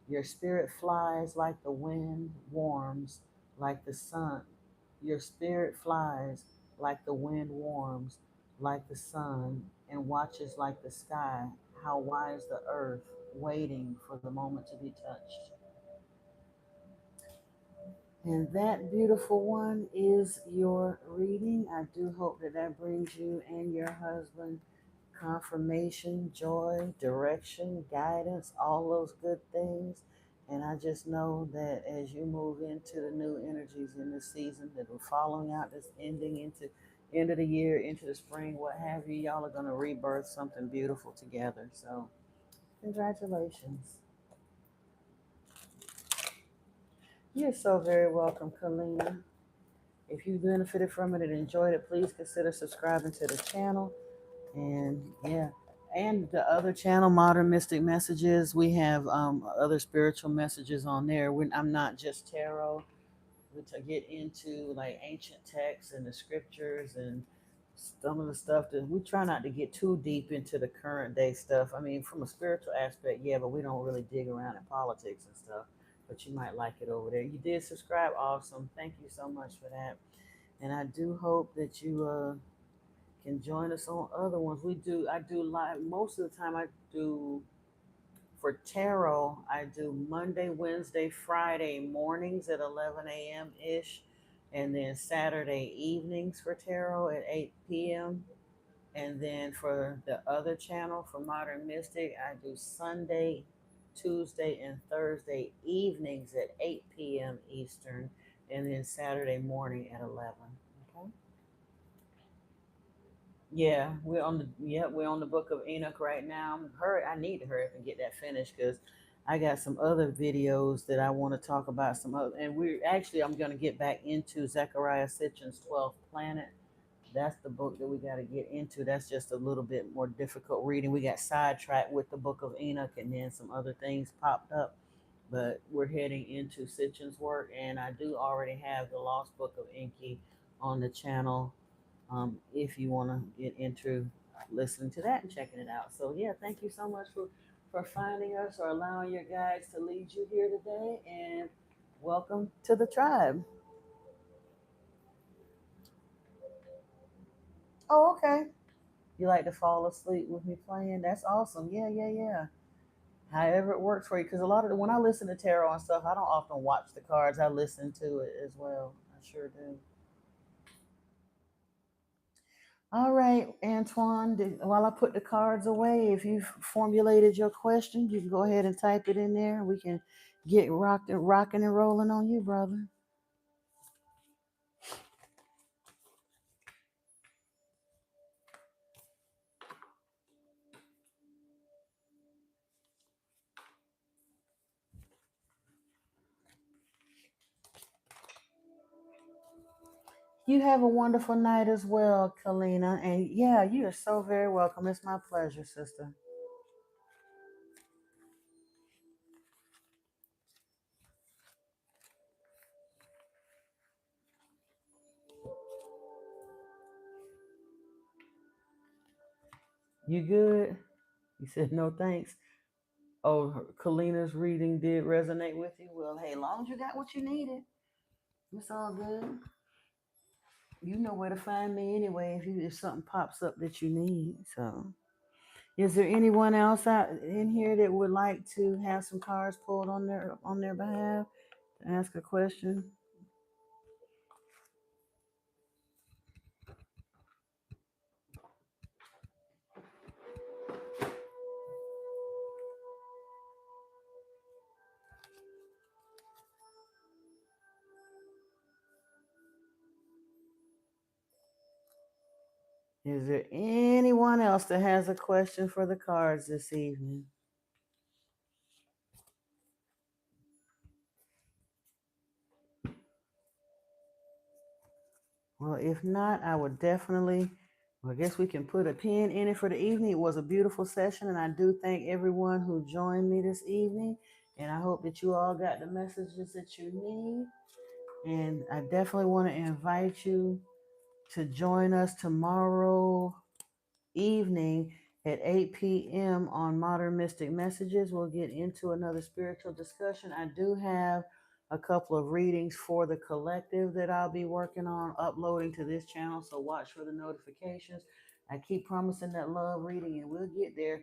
your spirit flies like the wind, warms like the sun. Your spirit flies like the wind, warms like the sun, and watches like the sky. How wise the earth, waiting for the moment to be touched. And that beautiful one is your reading. I do hope that that brings you and your husband confirmation, joy, direction, guidance, all those good things. And I just know that as you move into the new energies in this season that are following out this ending into end of the year, into the spring, what have you, y'all are going to rebirth something beautiful together. So congratulations. You're so very welcome, Kalina. If you benefited from it and enjoyed it, please consider subscribing to the channel. And yeah, and the other channel, Modern Mystic Messages, we have other spiritual messages on there. I'm not just tarot. We to get into like ancient texts and the scriptures and some of the stuff that we try not to get too deep into the current day stuff. I mean, from a spiritual aspect, yeah, but we don't really dig around in politics and stuff. But you might like it over there. You did subscribe, awesome. Thank you so much for that. And I do hope that you can join us on other ones. I do live most of the time. I do for tarot. I do Monday, Wednesday, Friday mornings at 11 a.m. ish, and then Saturday evenings for tarot at 8 p.m. And then for the other channel for Modern Mystic, I do Sunday, Tuesday, and Thursday evenings at 8 p.m. Eastern, and then Saturday morning at 11. Okay. Yeah, we're on the book of Enoch right now. I need to hurry up and get that finished because I got some other videos that I want to talk about. Some other, and I'm going to get back into Zechariah Sitchin's 12th Planet. That's the book that we got to get into. That's just a little bit more difficult reading. We got sidetracked with the book of Enoch, and then some other things popped up. But we're heading into Sitchin's work, and I do already have the Lost Book of Enki on the channel. If you want to get into listening to that and checking it out. So yeah, thank you so much for finding us or allowing your guides to lead you here today, and welcome to the tribe. Oh, okay. You like to fall asleep with me playing? That's awesome. Yeah, yeah, yeah. However it works for you, because a lot of when I listen to tarot and stuff, I don't often watch the cards. I listen to it as well. I sure do. All right, Antoine. While I put the cards away, if you've formulated your question, you can go ahead and type it in there. We can get rocking and rolling on you, brother. You have a wonderful night as well, Kalina. And yeah, you are so very welcome. It's my pleasure, sister. You good? You said no thanks. Oh, Kalina's reading did resonate with you. Well, hey, long as you got what you needed, it's all good. You know where to find me anyway if something pops up that you need. So, is there anyone else out in here that would like to have some cards pulled on their behalf to ask a question? Is there anyone else that has a question for the cards this evening? Well, if not, I would definitely. Well, I guess we can put a pin in it for the evening. It was a beautiful session, and I do thank everyone who joined me this evening. And I hope that you all got the messages that you need. And I definitely want to invite you to join us tomorrow evening at 8 p.m. on Modern Mystic Messages. We'll get into another spiritual discussion. I do have a couple of readings for the collective that I'll be working on uploading to this channel, so watch for the notifications. I keep promising that love reading, and we'll get there.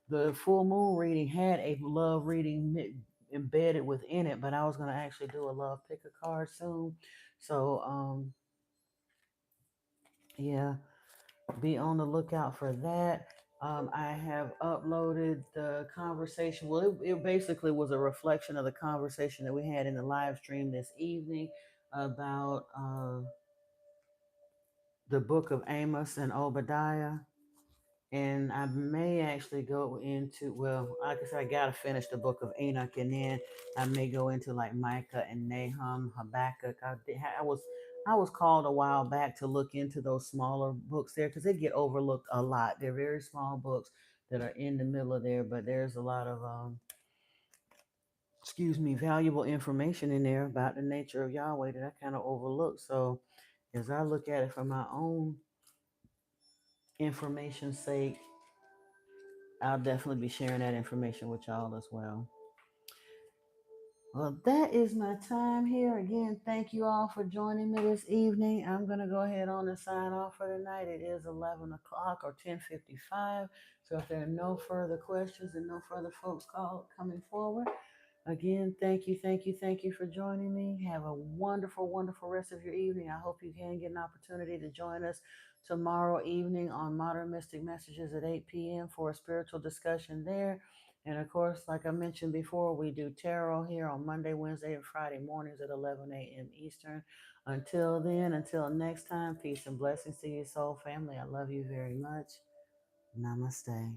The full moon reading had a love reading embedded within it, but I was going to actually do a love pick a card soon. So, yeah, be on the lookout for that. I have uploaded the conversation. Well, it basically was a reflection of the conversation that we had in the live stream this evening about the book of Amos and Obadiah. And I may actually go into, well, like I said, I gotta finish the book of Enoch, and then I may go into like Micah and Nahum, Habakkuk. I was called a while back to look into those smaller books there because they get overlooked a lot. They're very small books that are in the middle of there, but there's a lot of valuable information in there about the nature of Yahweh that I kind of overlooked. So as I look at it for my own information's sake, I'll definitely be sharing that information with y'all as well. Well, that is my time here. Again, thank you all for joining me this evening. I'm going to go ahead on and sign off for tonight. It is 11 o'clock or 10:55. So if there are no further questions and no further folks coming forward, again, thank you, thank you, thank you for joining me. Have a wonderful, wonderful rest of your evening. I hope you can get an opportunity to join us tomorrow evening on Modern Mystic Messages at 8 p.m. for a spiritual discussion there. And of course, like I mentioned before, we do tarot here on Monday, Wednesday, and Friday mornings at 11 a.m. Eastern. Until then, until next time, peace and blessings to your soul family. I love you very much. Namaste.